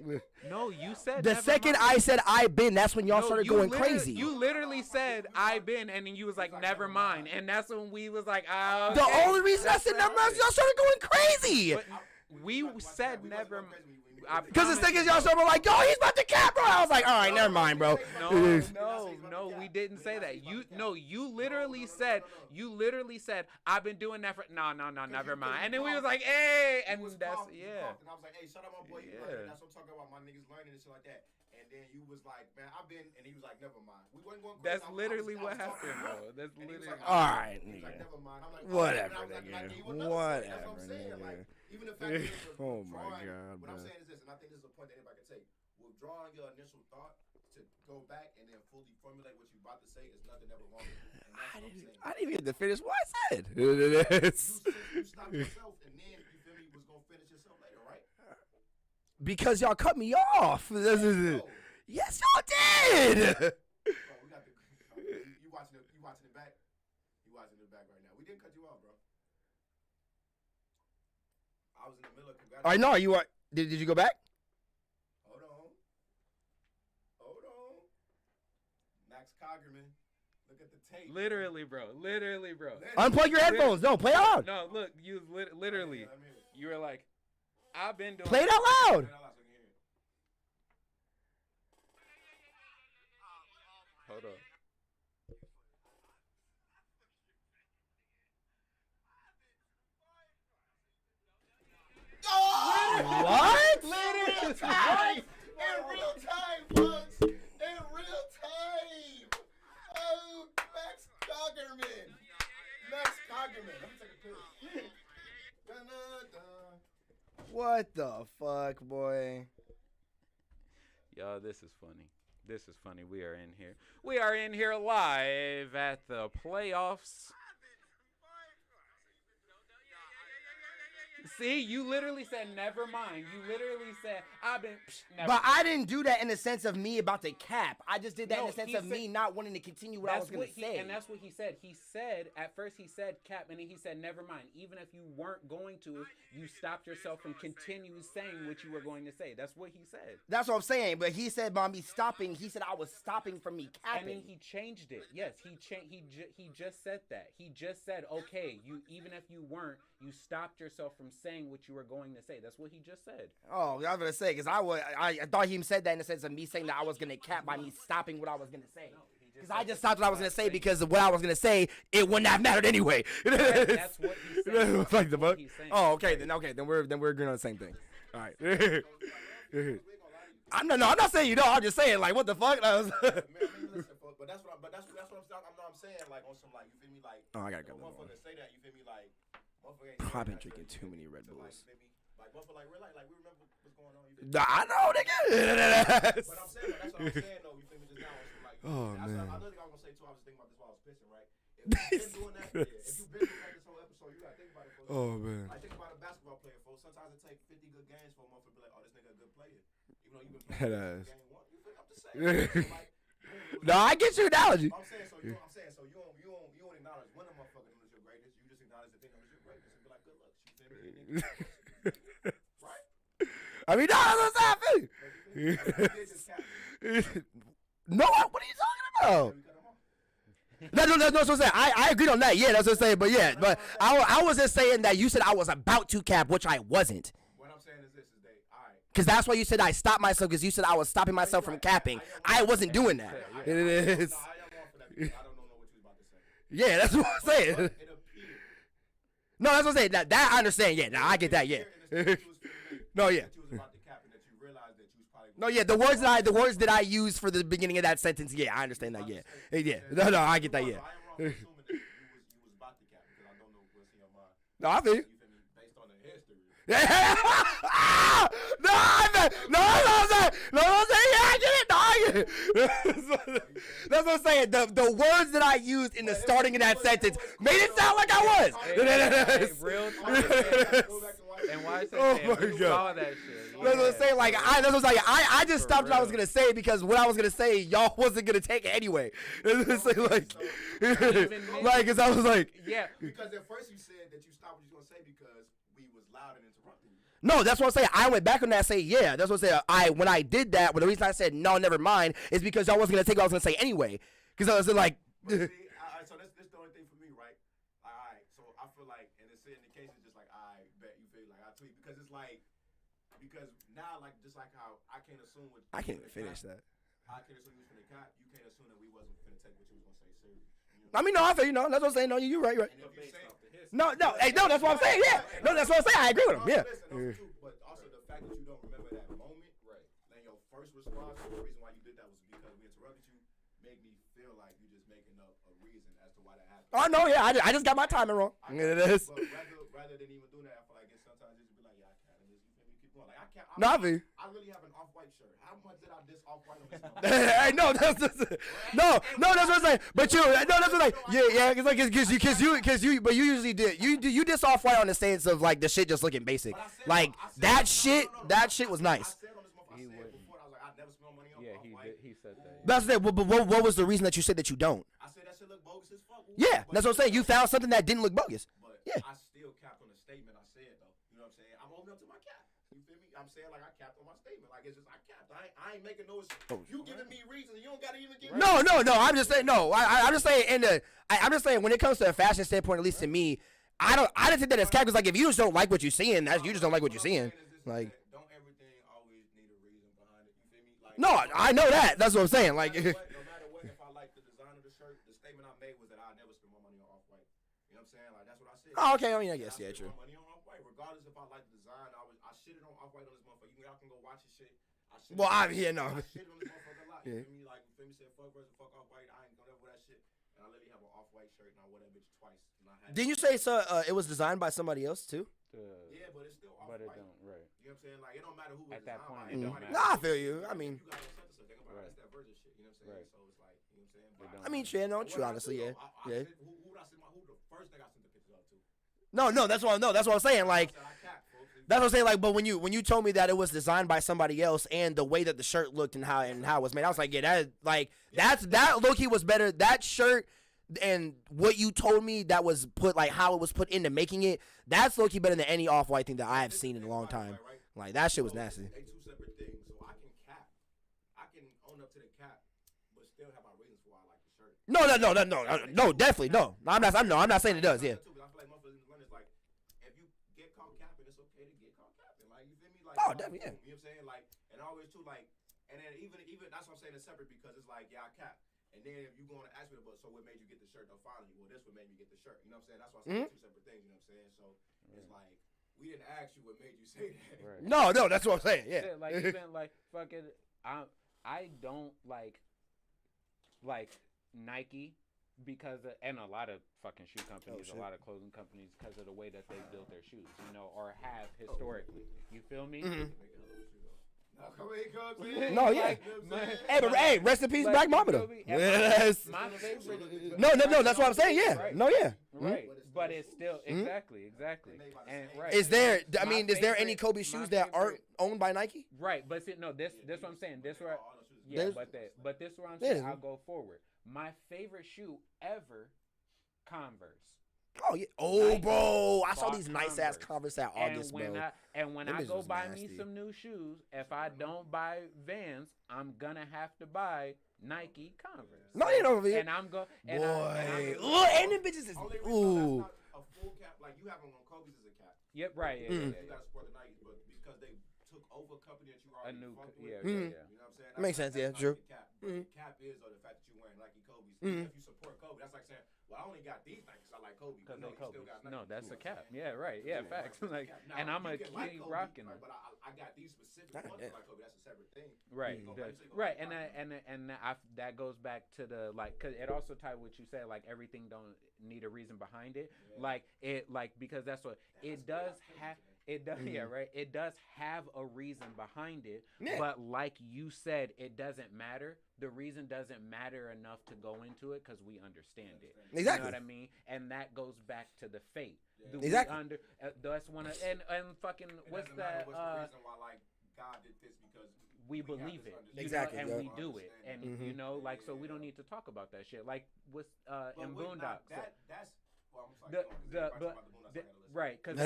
bro. No, you said The never second mind. I said I been, that's when y'all No, started you going literally- crazy. You literally said I been, and then you was like never mind, and that's when we was like, oh. The only reason I said never mind is y'all started going crazy. But we said never. Because the second y'all started like, yo, he's about to cap, bro. I was like, all right, never mind, bro. No, we didn't say that. You literally said I've been doing that for no, never mind. And then we was like, hey, and that's yeah. And I was like, hey, shout out my boy. Yeah. That's what I'm talking about. My niggas learning and shit like that. And then you was like, man, I've been, and he was like, never mind. We wasn't going crazy. That's literally what happened, bro. That's And he was literally. like, All right, he was like, nigga. never mind. I'm like, Whatever, and I was like, nigga. I gave you another thing. That's what I'm Whatever, saying. nigga. Like, even the fact that you're Oh my withdrawing- God, what I'm bro. saying is this, and I think this is a point that anybody can take. Withdrawing your initial thought to go back and then fully formulate what you're about to say is nothing ever wrong with it. And that's what I'm saying. I didn't even get to finish what I said. You stopped yourself, and then you feel me was gonna finish yourself later, right? Because y'all cut me off. Yes, y'all did. Bro, we got the. You watching it? You watching it back? You watching it back right now? We didn't cut you off, bro. I was in the middle of All right, no, you are. Did you go back? Hold on. Max Coggerman, look at the tape. Literally, bro. Unplug your headphones. No, play it out loud. No, look, you literally, Let me hear it. you were like, I've been doing. Play it out loud. Play it out loud so I can hear it. Hold on. What? In real time, folks. In real time. Oh, Max Coggerman. Let me take a pill. What the fuck, boy? Yo, this is funny. We are in here. We are in here live at the playoffs. See, you literally said never mind. You literally said I've been. Never But I didn't do that in the sense of me about to cap. I just did that in No, the sense he of said- me not wanting to continue what I was gonna say. And that's what he said. He said at first he said cap, and then he said never mind. Even if you weren't going to, you stopped yourself from continuing saying what you were going to say. That's what he said. That's what I'm saying. But he said by me stopping, he said I was stopping from me And then capping. he changed it. Yes, he just said that. He just said, okay, you even if you weren't, you stopped yourself from saying what you were going to say. That's what he just said. Oh, I was gonna say because I thought he said that in the sense of me saying that I was gonna cap by me stopping what I was gonna say. Because I just stopped what I was gonna say because of what I was gonna say, it wouldn't have mattered anyway. That's what he's saying. It's like the That's what fuck. he's saying. Oh, okay, then we're agreeing on the same thing. All right. I'm not saying you know. I'm just saying like what the fuck. Man, listen, folks, but that's what I'm saying. Like on some like you feel me like. Oh, I gotta go. Motherfucker say that you feel me like. I've been drinking too many Red Bulls. Like motherfucker like real like we remember what's going on. You feel me? I know, nigga. But I'm saying that's what I'm saying though. You feel me? Just now on some like. Oh, I man. know I was gonna say too. I was thinking about this while I was pissing, right? If you've been doing that, if you've been doing that this whole episode, you gotta think about it. Folks. Oh man. I think about a basketball player, folks. Sometimes it takes 50 good games for a motherfucker to be like, oh, this nigga a good player. Even though you've been playing That game one. You feel me? I'm just saying. So, like, No, I get your analogy. I'm saying so. You don't acknowledge when a motherfucker is your greatest. You just acknowledge the thing that was your greatest and be like, good luck. You feel me? Right? I mean, no, that's what's happening. You did just cap. No, what are you talking about? We cut him off. No, that's what I'm saying. I agreed on that. Yeah, that's what I'm saying. But yeah, but I was just saying that you said I was about to cap, which I wasn't. What I'm saying is this: is they all right. Because that's why you said I stopped myself, because you said I was stopping myself from capping. I wasn't doing that. It is. No, I am on for that. Because I don't know what you was about to say. Yeah, that's what I'm saying. It appeared. No, that's what I'm saying. That I understand. Yeah, nah, I get that. Yeah. No, yeah. That you was about to No, yeah, the words that I use for the beginning of that sentence. Yeah, I understand that. Yeah, yeah. No, I get that. Yeah. I am wrong for assuming that you was about to cap because I don't know what's in your mind. No, I feel you. You feel me? Based on the history. No, I'm saying. Yeah, I get it. No, I get it. That's what I'm saying. The words that I used in the starting of that sentence made it sound like I was. Hey, real talk. And why I said Oh that, my we God. saw that shit. That's what I'm saying. Like that's what I'm saying. I just For stopped what I was real. gonna say because what I was gonna say, y'all wasn't gonna take it anyway. It's like, cause I was like, Yeah. Because at first you said that you stopped what you was gonna say because we was loud and interrupting you. no, that's what I'm saying. I went back on that and say, yeah, that's what I'm saying. When I did that, the reason I said no, never mind, is because y'all wasn't gonna take what I was gonna say anyway. Because I was like, But see, so that's the only thing for me, right? All right, so I feel like, and it's in the case, it's just like, I bet you feel like I tweet because it's like, because now, like, just like how I can't assume what I can't even finish that. I can't assume you was finna cop. You can't assume that we wasn't finna take what you was gonna say serious. You know? I mean, no, I feel you. No, that's what I'm saying. No, you're right. You're right. And if you say, No, hey, no, that's what I'm saying. Yeah, no, that's what I'm saying. I agree with him. Yeah. Listen, those two, but also the fact that you don't remember that moment, right? And your first response, the reason why you did that was because we interrupted you, made me feel like you just making up a reason as to why that happened. Oh no, yeah, I just got my timing wrong. It is. But rather than even do that, I feel like it's sometimes just be like, yeah, I can't. And just, you feel me? Keep going. Like I can't. No, I feel you. I really have an off-white shirt. How much did I diss off-white on this? Hey, no, that's no, that's what I'm saying. But you, no, that's what like, yeah, because you, but you usually did. You diss off white on the stance of like the shit just looking basic. Like that shit was nice. I said on this motherfucker, I said before, I was like, I never spend money on Yeah, off-white. he said that. That's it. But what was the reason that you said that you don't? I said that shit look bogus as fuck. Yeah, But- that's what I'm saying. You found something that didn't look bogus. But Yeah. I still capped on the statement I said though. You know what I'm saying? I'm owning up to my cap. You feel me? I'm saying like I capped on my statement. Like it's just I capped. I ain't making no. You giving me reasons. You don't gotta even give me. No. I'm just saying no. I'm just saying I'm just saying when it comes to a fashion standpoint, at least to me, I didn't think that as cap. Because like if you just don't like what you're seeing, you just don't like what you're seeing. Like don't everything always need a reason behind it. You feel me? Like no, I know that. That's what I'm saying. Like. No matter what, if I like the design of the shirt, the statement I made was that I never spend my money on off-white. You know what I'm saying? Like that's what I said. Oh, okay. I mean, I guess I yeah, spend true. my money on off-white, regardless if I like the design. I shitted on off-white on this motherfucker. Y'all can go watch his shit. I shitted Well, on- yeah, no. I shitted on this motherfucker a lot. Yeah. You feel me? Like, you feel me? Said fuck versus fuck off-white. I ain't gonna wear that shit. And I literally have an off-white shirt and I wore that bitch twice. And I had Didn't you say so? It was designed by somebody else too. Yeah, but it's still But off-white. it don't, right. You know what I'm saying? Like, it don't matter who At it's that designed point, by. it don't Nobody- matter. Nah, I feel you. I mean, you got no sense of stuff. Think about Right. it. That's that virgin shit. You know what I'm saying? Right. So it's like, you know what I'm saying? It But don't I mean, matter. yeah, no, what true. did I Honestly, do, yeah, though? yeah. Who did I send who the first thing I sent the pictures up to? No, that's what I'm saying. Like, I said I capped, folks. that's what I'm saying. Like, but when you told me that it was designed by somebody else and the way that the shirt looked and how it was made, I was like, yeah, that low-key was better. That shirt and what you told me that was put like how it was put into making it. That's low-key better than any off-white thing that I have seen in a long time. Like that shit was nasty. They two separate things. So I can cap. I can own up to the cap, but still have my reasons for why I like the shirt. No, definitely no. I'm not saying it does. Yeah. I feel like motherfuckers in the is like, if you get caught capping, it's okay to get caught capping. Like, you feel me? Like, Oh, definitely, yeah. You know what I'm saying? Like, and always too, like, and then even that's what I'm saying it's separate because it's like, yeah, I cap. And then if you going to ask me about, so what made you get the shirt? No, finally, well, this what made me get the shirt. You know what I'm saying? That's why I said two separate things. You know what I'm saying? So it's like we didn't ask you what made you say that. Right. No, that's what I'm saying. Yeah. Like even like fucking I don't like Nike because and a lot of fucking shoe companies, shit. a lot of clothing companies because of the way that they build their shoes, you know, or have historically. You feel me? No, yeah. Hey, but hey, rest in peace, Like, Black you Mama feel though. me? Yes. My favorite. No, that's what I'm saying. Yeah. Right. No, yeah. Right, but it's still exactly, and right. Is there? I My mean, is there any favorite- Kobe my shoes that aren't favorite- owned by Nike? Right, but see, no, this what I'm saying. This where, yeah, There's- but this where I'm There's- saying I'll go forward. My favorite shoe ever, Converse. Oh yeah. Oh, Nike bro, I saw bought these nice ass Converse at August, and when bro. when Them I bitches go was buy nasty. me some new shoes, if I don't buy Vans, I'm gonna have to buy Nike Converse. No, you don't. And I'm go. And Boy, and them bitches is Only reason ooh. that's not a full cap, like you have them on Kobe's as a cap. Yep, right. Yeah, Mm. yeah, You yeah. gotta support the Nikes, but because they took over a company that you A already new, fucked yeah, with. yeah, Mm. yeah. You know what I'm saying? Makes sense, yeah, not true. the cap. But the cap is the fact that you're wearing Nike Kobe's. Mm. If you support Kobe, that's like saying, well, I only got these because I like Kobe. Because no, they Kobe. Still got No, Nike, that's you a know cap. what I'm saying? Yeah, right. Yeah, facts. Like, Now, and I'm you a can like keep Kobe, rocking right, them. but I got these specific Nah, ones yeah. like Kobe. That's a separate thing. Right, You go that- back, you go right, back, and that goes back to the like, cause it also tied what you said, like everything don't need a reason behind it, Yeah. like it, like because that's what it does have. It does, yeah, Mhm. right. It does have a reason behind it, Yeah. but like you said, it doesn't matter. The reason doesn't matter enough to go into it because we understand it. You Exactly. know what I mean? And that goes back to the fate. Yeah. Do Exactly. we under? That's one of and fucking It what's doesn't matter that? What's the reason why like God did this because We have believe this it, understanding. you Exactly, know, and yeah. we do it, and you Mhm. know, like so we Yeah. don't need to talk about that shit. Like with But in with not Boondocks, that's well, I'm sorry. the go on, 'cause the everybody but talking about the Boondocks, I the, gotta listen. right because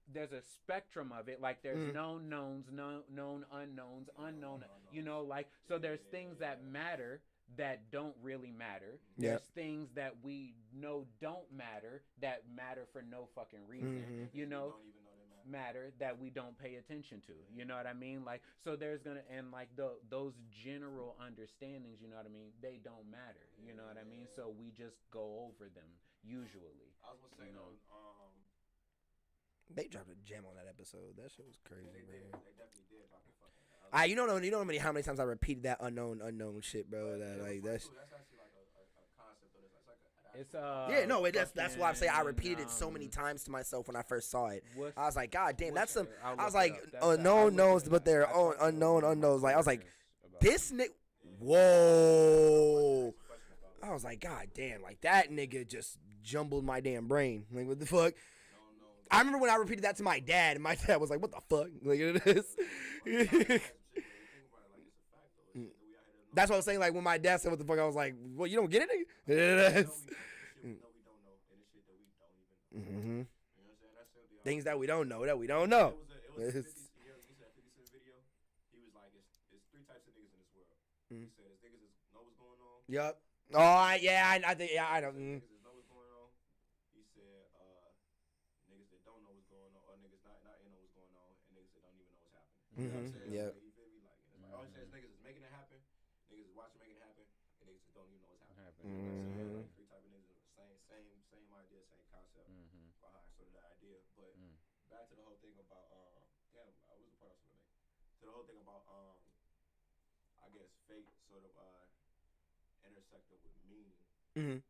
there's a spectrum of it. Like there's known knowns, known unknowns, unknown. You know, like so there's things that matter that don't really matter. Yeah. There's things that we know don't matter that matter for no fucking reason. You know, Don't even know they matter. matter that we don't pay attention to. You know what I mean? Like so there's gonna and like those general understandings, you know what I mean, they don't matter. You know what I mean? So we just go over them usually. I was gonna say You know. They dropped a gem on that episode. That shit was crazy, They bro. did. They definitely did drop the fucking. You know how many times I repeated that unknown shit, bro. That like that's. That's actually like a concept of this. It's like an It's Yeah, no, that's why I'm saying I fucking, repeated it so many times to myself when I first saw it. what's- I was like, God damn, that's some. I'll I was look it like, up. That's- I unknown looked knows, it but up. they're I talked to unknown my unknowns. Like I was like, about this nigga. Whoa. I was like, God damn, like that nigga just jumbled my damn brain. Like, what the fuck? I remember when I repeated that to my dad, and my dad was like, "What the fuck?" Like it is. That's what I was saying. Like when my dad said, "What the fuck?" I was like, "Well, you don't get it, nigga." It is. Mm-hmm. Things that we don't know that we don't know. It was 50 Cent video. He was like, it's three types of niggas in this world. He said, there's niggas that know what's going on. Yup. Oh, yeah, I think, yeah, I don't. Niggas that know what's going on. He said, niggas that don't know what's going on, or niggas not know what's going on, and niggas that don't even know what's happening. You know what I'm saying? Yeah. Like, you feel me? Like, and it's like, all he says, niggas is making it happen, niggas is watching making it happen, and niggas that don't even know what's happening. You know what I'm saying? Like, three type of niggas, same idea, same concept behind sort of the idea. But back to the whole thing about damn, I was a part of something. To the whole thing about I guess fate sort of intersecting with meaning. Mm-hmm. And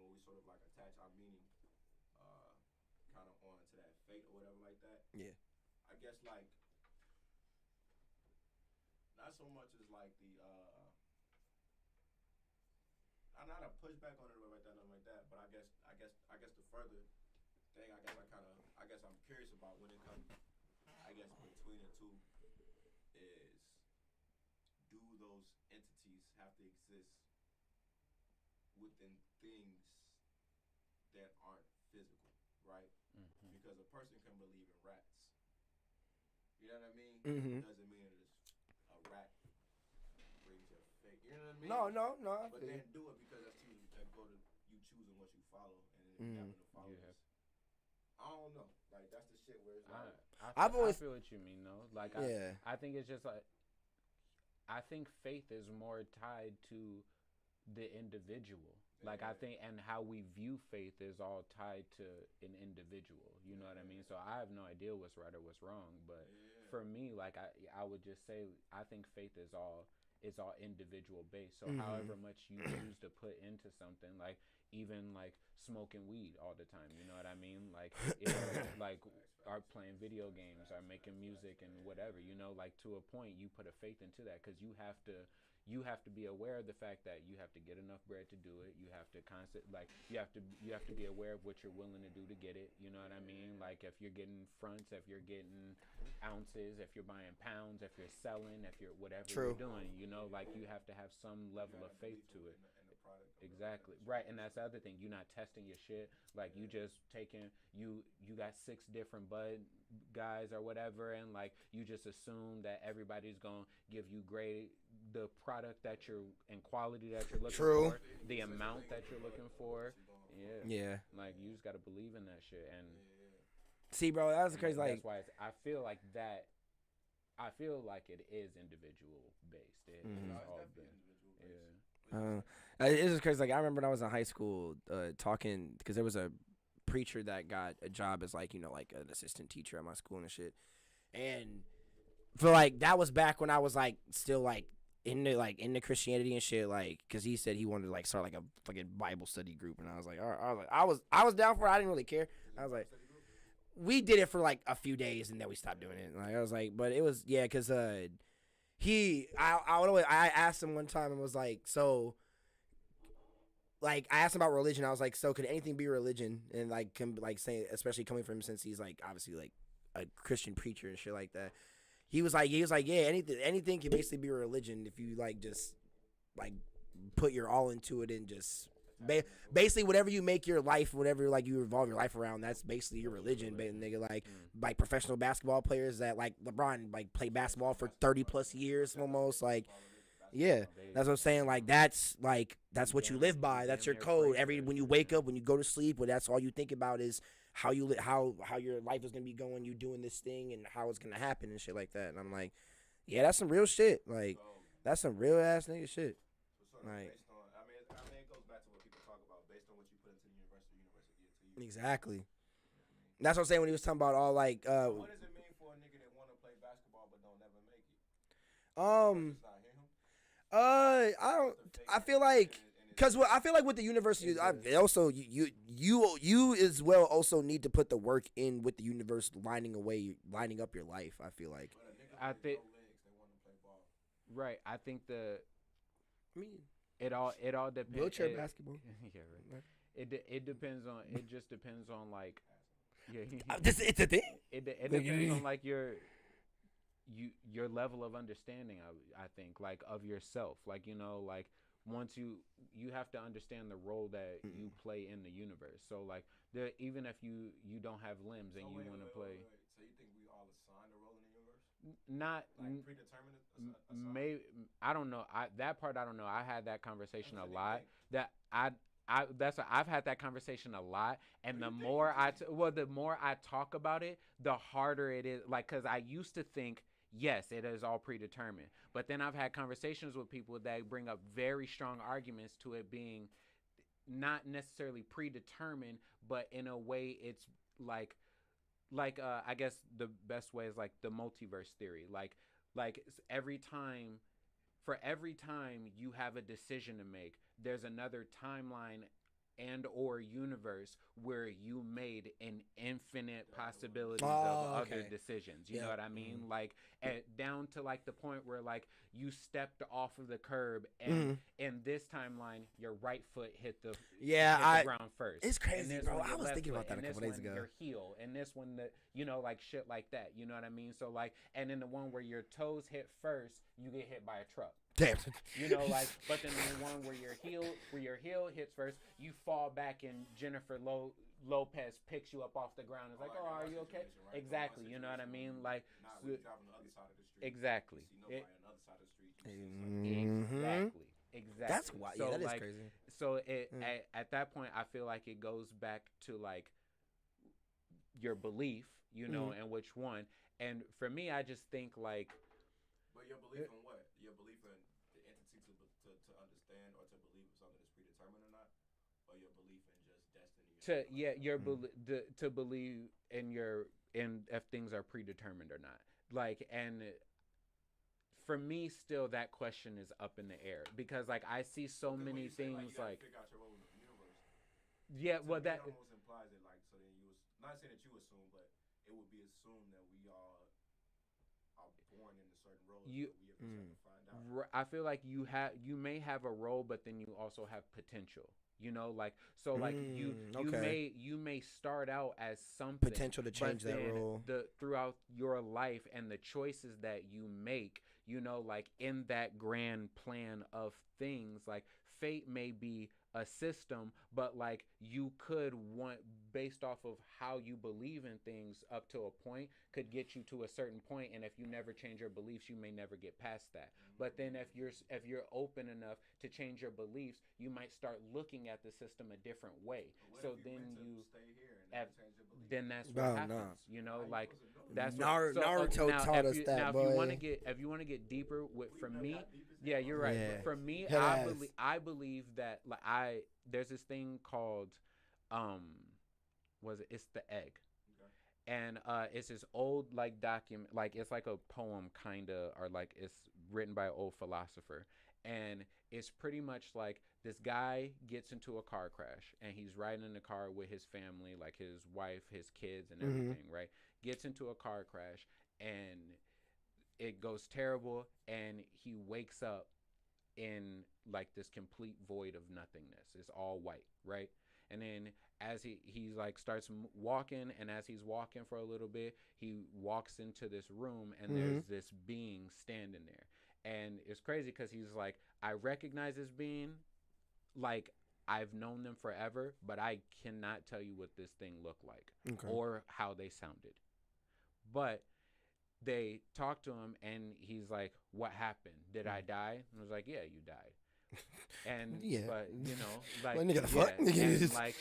when we sort of like attach our meaning kind of onto that fate or whatever like that. Yeah. I guess like not so much as like the I'm not a pushback on it or like that, nothing like that. But I guess the further thing I guess I'm curious about when it comes, I guess between the two is, do those entities have to exist within things that aren't physical, right? Because a person can believe in rats. You know what I mean? Mhm. Doesn't mean that it's a rat brings your fate. You know what I mean? No. But then do it because that's you choosing what you follow, and then you happen to follow this. I don't know. Like that's the shit where it's like I I've always feel what you mean though. Like Yeah. I think it's just like I think faith is more tied to the individual. Like I think and how we view faith is all tied to an individual. You know what I mean? So I have no idea what's right or what's wrong. But for me, like I would just say I think faith is all individual based. So however much you choose to put into something, like even like smoking weed all the time, you know what I mean? Like like are playing video games, are making music and whatever, you know, like to a point you put a faith into that because you have to be aware of the fact that you have to get enough bread to do it. You have to you have to be aware of what you're willing to do to get it. You know what I mean? Like if you're getting fronts, if you're getting ounces, if you're buying pounds, if you're selling, if you're whatever you're doing, you know, like you have to have some level of faith to it. Exactly. Right. And that's the other thing. You're not testing your shit. Like you just taking you got 6 different bud guys or whatever, and like you just assume that everybody's gonna give you the product that you're and quality that you're looking for, the amount that you're looking for. Yeah. Like you just gotta believe in that shit. And see, bro, that's crazy. Like that's why I feel like that. I feel like it is individual based. It is all been. Yeah. It's just crazy. Like I remember when I was in high school, talking because there was a preacher that got a job as like like an assistant teacher at my school and shit, and for like that was back when I was like still like into Christianity and shit, like because he said he wanted to like start like a fucking Bible study group, and I was like, all right, I was down for it. I didn't really care. I was like, we did it for like a few days and then we stopped doing it. Like I was like, but it was because I asked him one time and was like, so. Like I asked him about religion, I was like, "So could anything be religion?" And like, saying, especially coming from him since he's like obviously like a Christian preacher and shit like that. He was like, "Yeah, anything can basically be a religion if you like just like put your all into it and just basically whatever you make your life, whatever like you revolve your life around, that's basically your religion." But nigga, like professional basketball players that like LeBron like play basketball for 30+ years almost like. Yeah, that's what I'm saying. Like that's what you live by. That's your code. When you wake up, when you go to sleep, that's all you think about is how you how your life is gonna be going. You doing this thing and how it's gonna happen and shit like that. And I'm like, yeah, that's some real shit. Like that's some real ass nigga shit. Like, based on, I mean, it goes back to what people talk about based on what you put into the universe to you. Exactly. That's what I'm saying when he was talking about all like. What does it mean for a nigga that want to play basketball but don't never make it? I don't. I feel like I feel like with the university, also you as well also need to put the work in with the universe lining up your life. I feel like. I think. Right. I think it all depends. Wheelchair basketball. Yeah. Right. It depends on. It just depends on like. Yeah. It's a thing. It depends on like your level of understanding, I think, like of yourself, like like once you have to understand the role that you play in the universe. So like even if you don't have limbs and you want to play. Wait. So you think we all assigned a role in the universe? Not like predetermined. Maybe I don't know. That part I don't know. I had that conversation a lot. I've had that conversation a lot, and the more the more I talk about it, the harder it is. Like, cause I used to think. Yes, it is all predetermined. But then I've had conversations with people that bring up very strong arguments to it being not necessarily predetermined, but in a way it's like I guess the best way is like the multiverse theory. Like every time you have a decision to make, there's another timeline and or universe where you made an infinite possibilities of other decisions. You know what I mean? Like down to like the point where like you stepped off of the curb and in this timeline your right foot hit the ground first. It's crazy, bro. I was thinking about that a couple days ago. Your heel, and this one like shit like that. You know what I mean? So like, and then the one where your toes hit first, you get hit by a truck. Damn. But then the one where your heel hits first, you fall back and Jennifer Lopez picks you up off the ground. It's like, oh, are you okay? Right? Exactly. You know what I mean? Like, when you're driving on the other side of the street. Exactly. You see nobody on the other side of the street. Exactly. That's wild. So, yeah, that is like, crazy. So at that point, I feel like it goes back to like your belief, and which one. And for me, I just think like. But your belief in what? Your belief in the entity to understand or to believe if something is predetermined or not, or your belief in just destiny? To believe in if things are predetermined or not. Like, and for me, still that question is up in the air because like I see so many things like. Figure out your role in the universe. Yeah, well that almost implies that like so then you not saying that you assume, but it would be assumed that we all are born in a certain role. I feel like you may have a role, but then you also have potential. Like so, like you may start out as something potential to change that role. Throughout your life and the choices that you make, like in that grand plan of things, like fate may be a system, but like you could want based off of how you believe in things up to a point could get you to a certain point, and if you never change your beliefs, you may never get past that. But then if you're open enough to change your beliefs, you might start looking at the system a different way. So then you stay here and change your beliefs? then that's what happens. That's Naruto now, taught us that, now, boy. if you want to get deeper from me, yeah, you're right. Yeah. But from me, Head ass. I believe that like there's this thing called it's the egg. And it's this old like document, like it's like a poem kinda, or like it's written by an old philosopher, and it's pretty much like this guy gets into a car crash and he's riding in the car with his family, like his wife, his kids, and everything, right? Gets into a car crash and it goes terrible, and he wakes up in like this complete void of nothingness. It's all white, right? And then as he's like starts walking, and as he's walking for a little bit, he walks into this room, and there's this being standing there. And it's crazy because he's like, I recognize this being, like I've known them forever, but I cannot tell you what this thing looked like or how they sounded. But they talked to him, and he's like, what happened? Did I die? And I was like, yeah, you died. And but you know, like, well, nigga, the fuck? And like,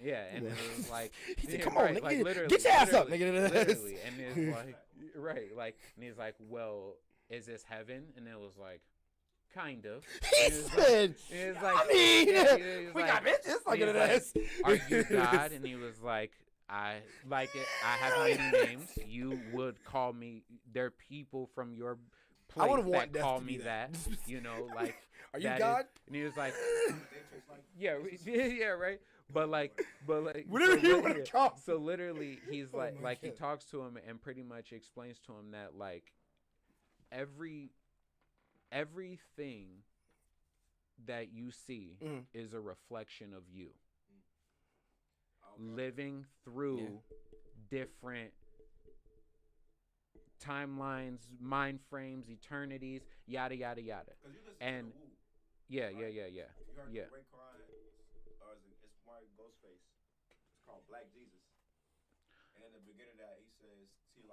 yeah, and it was like, he said, come right, on, like, nigga, literally, get your ass up, literally, nigga. literally. And it's like, right, like, and he's like, well, is this heaven? And it was like, kind of. He said, I mean, we got bitches like this. Are you God? And he was like, I have many names. You would call me. There are people from your place that call me that. You know, like, are you God? And he was like, yeah, right. But whatever you want to call. So literally, he's like he talks to him and pretty much explains to him that like everything that you see is a reflection of you living through different timelines, mind frames, eternities, yada yada yada. And yeah. You heard the Ray Cry, or it's Mark Ghostface. It's called Black Jesus. And in the beginning of that, he says, see,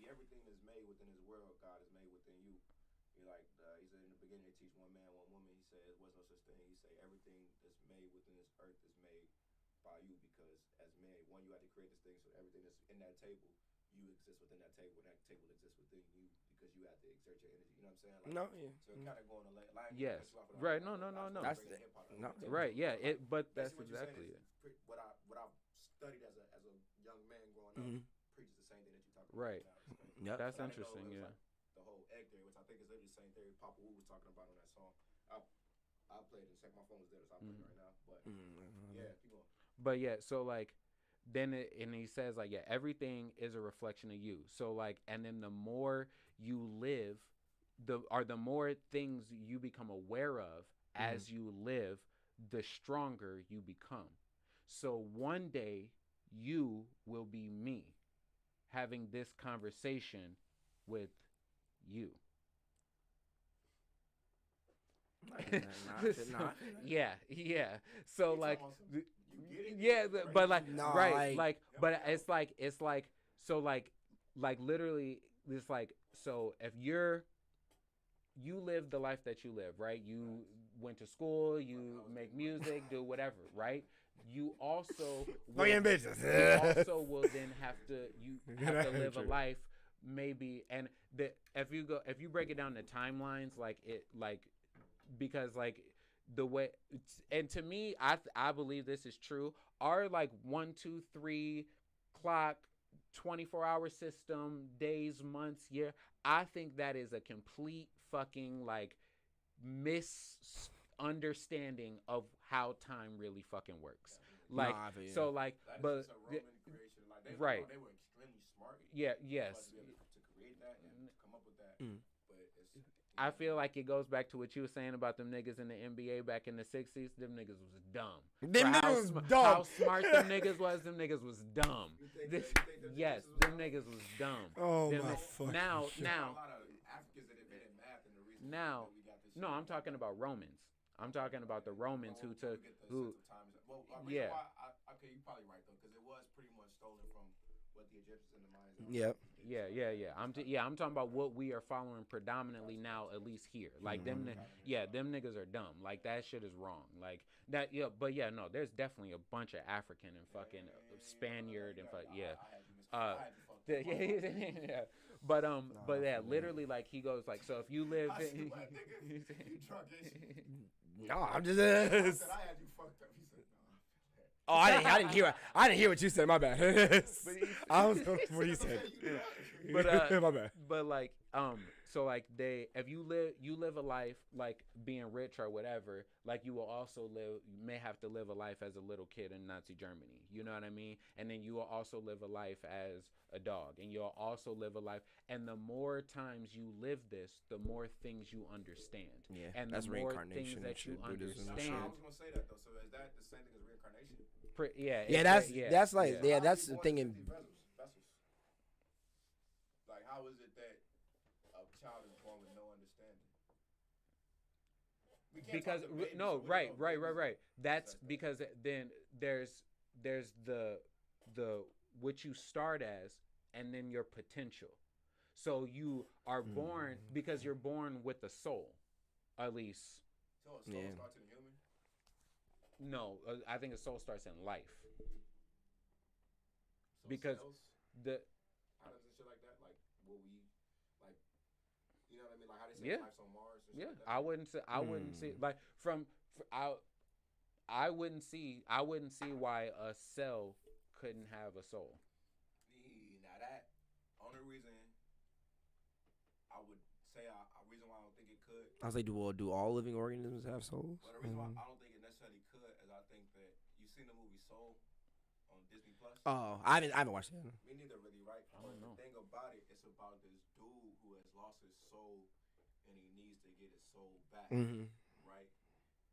everything that's made within this world, God is made within you. He said in the beginning, they teach one man, one woman. He said, there's no such thing. He said, everything that's made within this earth is made by you, because as man, one, you had to create this thing, so everything that's in that table, you exist within that table, and that table exists within you because you have to exert your energy. You know what I'm saying? Like, no, yeah. So it kind of going to yes, right. No. That's right. Yeah. But that's exactly it. What I've studied as a young man growing up preaches the same thing that you talk about. Right. Yep. That's interesting. Yeah. Like the whole egg theory, which I think is literally the same theory Papa Wu was talking about on that song. I played it. My phone was dead, so I'm playing right now. But yeah, keep going. But yeah, so like then and he says like, yeah, everything is a reflection of you. So like, and then the more you live, the more things you become aware of as you live, the stronger you become. So one day you will be me having this conversation with you. Yeah. So like, yeah, but like, right, like, but it's like, so like literally, it's like, so if you live the life that you live, right? You went to school, you make music, do whatever, right? You also will, you also will then have to live a life, maybe, and if you break it down to timelines, because like the way, and to me, I believe this is true. Our like 1, 2, 3 clock 24-hour system, days, months, year, I think that is a complete fucking like misunderstanding of how time really fucking works. Like, so like, but creation. Like they, right, they were extremely smart. Yeah, yes. To create that and come up with that, but it's. I feel like it goes back to what you were saying about them niggas in the NBA back in the 60s. Them niggas was dumb. How smart them niggas was dumb. Yes, them niggas was dumb. Oh my fuck. Now, a lot of Africans that invented math, and the reason now, we got this. No, I'm talking about Romans. I'm talking about the Romans who took who. Yeah. Okay, you're probably right though, because it was pretty much stolen from what the Egyptians and the Mayans. Yep. Yeah. I'm talking about what we are following predominantly now, at least here. Like them niggas are dumb. Like that shit is wrong. Like that. Yeah, but yeah, no, there's definitely a bunch of African and fucking Spaniard and Yeah. But yeah, literally, like he goes like, so if you live, I said, what, nigga? You drunk, ain't you? No, I'm just. I said, I had you fucked up. He said, no. Oh, I didn't hear. I didn't hear what you said. My bad. I was going for what you said. But my bad. But like so like if you live a life like being rich or whatever, like you may have to live a life as a little kid in Nazi Germany, you know what I mean? And then you will also live a life as a dog, and you'll also live a life, and the more times you live this, the more things you understand. Yeah, and that's the more reincarnation things that you Buddhism. understand. I was gonna say that though. So is that the same thing as reincarnation? That's like that's the thing in. Vessels. Like, how is it that a child is born with no understanding? We can't Because talk to babies, no, so we right. don't know. That's because then there's the what you start as, and then your potential. So you are born because you're born with a soul, at least. So a soul starts in human? No, I think a soul starts in life. So Because cells, the atoms and shit like that, like will we, like, you know what I mean? Like how they say life's on Mars and shit like that? I wouldn't say like I wouldn't see why a cell couldn't have a soul. Now that only reason I would say a reason why I don't think it could. I was like, do all living organisms have souls? Well, the reason why I don't think it necessarily could is I think that you seen the movie Soul on Disney Plus. Oh, I haven't watched it. Me neither, really, right? I don't know. The thing about it, it's about this dude who has lost his soul and he needs to get his soul back, right?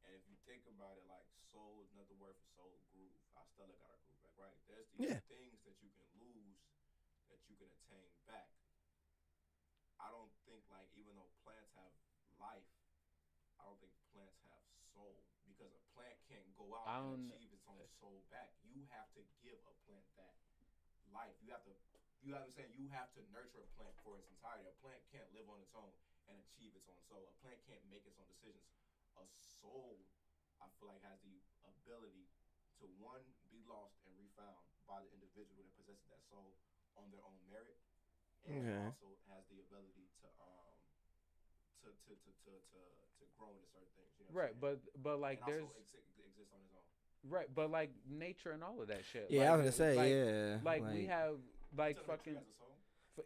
And if you think about it, like soul is another word for soul, groove. I still got a groove back, right? There's these things that you can lose that you can attain back. I don't think, like, even though plants have life, I don't think plants have soul, because a plant can't go out and achieve its own soul back. You have to give a plant that life. You have to, you know what I'm saying? You have to nurture a plant for its entirety. A plant can't live on its own and achieve its own soul. A plant can't make its own decisions. A soul, I feel like, has the ability to, one, be lost and refound by the individual that possesses that soul on their own merit, and also has the ability to grow into certain things. You know what I'm saying? but like and there's also exist on his own. right, but like nature and all of that shit. Yeah, like, I was gonna say, like we have like fucking.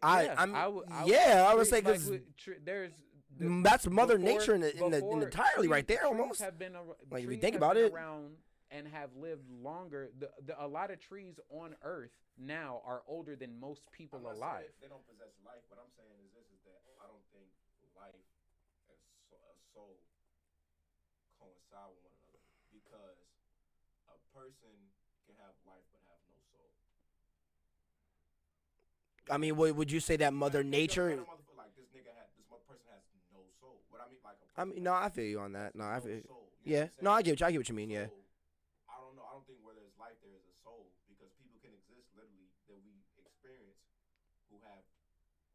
I would say because there's that's Mother Nature in entirely right there almost. Have been like if you think about it, around and have lived longer. A lot of trees on Earth now are older than most people alive. They don't possess life. What I'm saying is this: is that I don't think life and a soul coincide with one another, because a person can have life but have no soul. I mean, would you say that Mother Nature? Like this person has no soul. What I mean, like a person, I mean, no, I feel you on that. No, I feel. Soul, yeah, no, I get what you mean. Yeah. I don't know. I don't think where there's life there is a soul, because people can exist literally that we experience who have,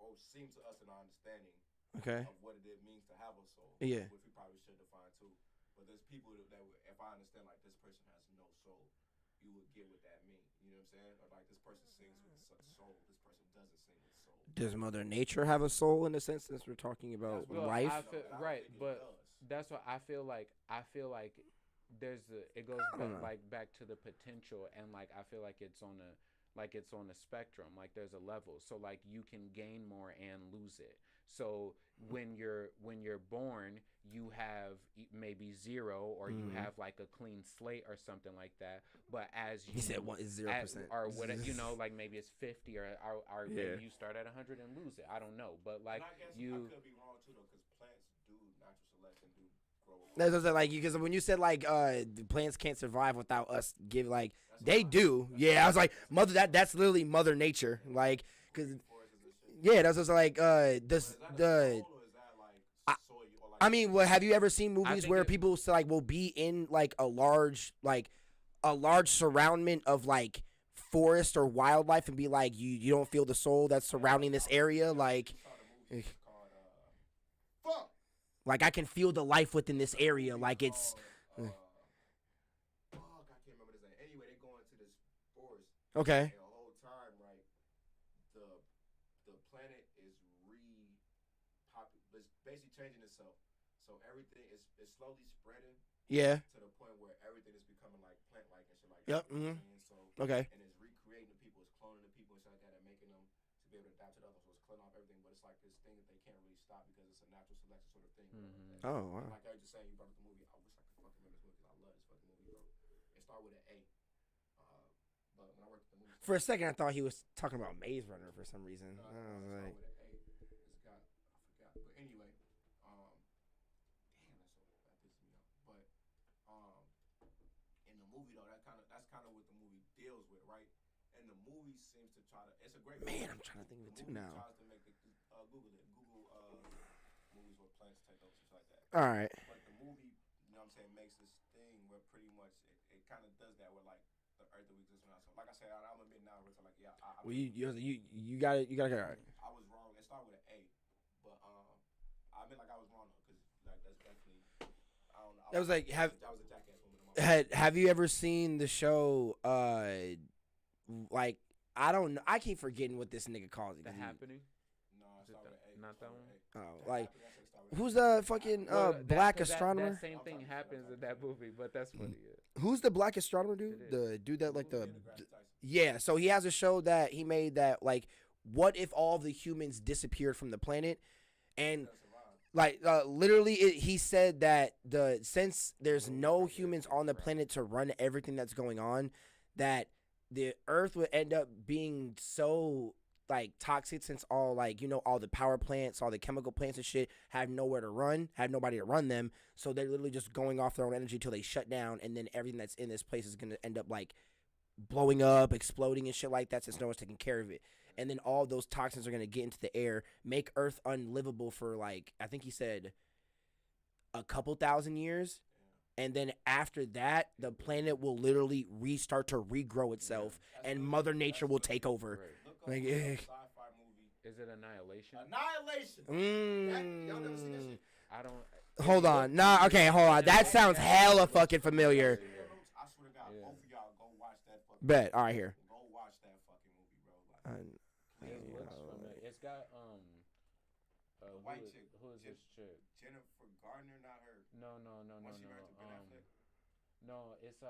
or seem to us in our understanding of what it means to have a soul. Yeah. Which we probably should define too. But there's people that if I understand, like, this person has no soul, you would get what that means. You know what I'm saying? Or like, this person sings with such soul, this person doesn't sing with soul. Does Mother Nature have a soul in a sense, since we're talking about life? Right, but that's what I feel like. I feel like it goes back to the potential, and like I feel like it's on a spectrum. Like there's a level, so like you can gain more and lose it. So when you're born, you have maybe 0, or you have like a clean slate or something like that. But as you, he said 0%, or whatever, you know, like maybe it's 50, or maybe you start at 100 and lose it. I don't know, but like I guess you. I could be wrong too, though, because plants do natural selection, do grow. That's what I'm saying, like, because when you said like the plants can't survive without us they do. Yeah, I was like, that's literally Mother Nature, like, because that's what's like I mean, have you ever seen movies where people will be in like a large surroundment of like forest or wildlife and be like, you don't feel the soul that's surrounding this area, like like I can feel the life within this area, like it's I can't remember his name. Anyway, they go into this forest. okay. And the whole time, right, the changing itself. So everything is slowly spreading. Yeah. To the point where everything is becoming like plant-like and shit like Yep. that. Mm-hmm. So Okay. and it's recreating the people, it's cloning the people and shit like that, and making them to be able to adapt to the others. So it's cloning off everything, but it's like this thing that they can't really stop because it's a natural selection sort of thing. Mm-hmm. Oh, wow. And like I was just saying, you brought up the movie. I wish I could fucking remember this movie because I love this fucking movie, bro. It started with an A. But when I worked at the movie, For a second, I thought he was talking about Maze Runner for some reason. I was like, with an A. It's got I forgot. But anyway, damn, that pissed me off. But in the movie though, that's kind of what the movie deals with, right? And the movie seems to try to. It's a great movie. man, I'm trying to think of it The too movie now. tries to make Google movies where plants take over, stuff like that. All right. But the movie, you know what I'm saying, makes this thing where pretty much it kind of does that with like the earth that we exist on. So like I said, I'm admit now, it's like yeah, Well, you got it. You got it. All right. I was wrong. It started with an A, but I admit like I was wrong because like that's definitely I don't know. That was like that was a jackass moment. In my have you ever seen the show? Like I don't know. I keep forgetting what this nigga calls it. The Happening. No, it Is it started with A. not that one? Oh, like who's the fucking Well, black that astronomer? That same thing happens in that movie, but that's funny. Yeah. Who's the black astronomer dude? It is. The dude that like the Tyson. yeah. So he has a show that he made that like, what if all the humans disappeared from the planet, and like literally he said that since there's no humans on the planet to run everything that's going on, that the Earth would end up being so like toxic since all like all the power plants, all the chemical plants and shit have nowhere to run, have nobody to run them, so they're literally just going off their own energy till they shut down, and then everything that's in this place is gonna end up like blowing up, exploding and shit like that since no one's taking care of it. And then all those toxins are gonna get into the air, make Earth unlivable for like I think he said a couple thousand years. And then after that, the planet will literally restart to regrow itself, and Mother Nature will take over. Right. Like, sci-fi movie. Is it Annihilation? Y'all never seen that shit? I don't. hold on. Nah, okay, hold on. That sounds hella fucking familiar. I swear to God, Yeah. both of y'all go watch that fucking Bet. All right, here. Go watch that fucking movie, bro. Like, It looks familiar. It's got the white chick. Who is this chick? Jennifer Garner, not her. No. Was she married to Ben Affleck? No, it's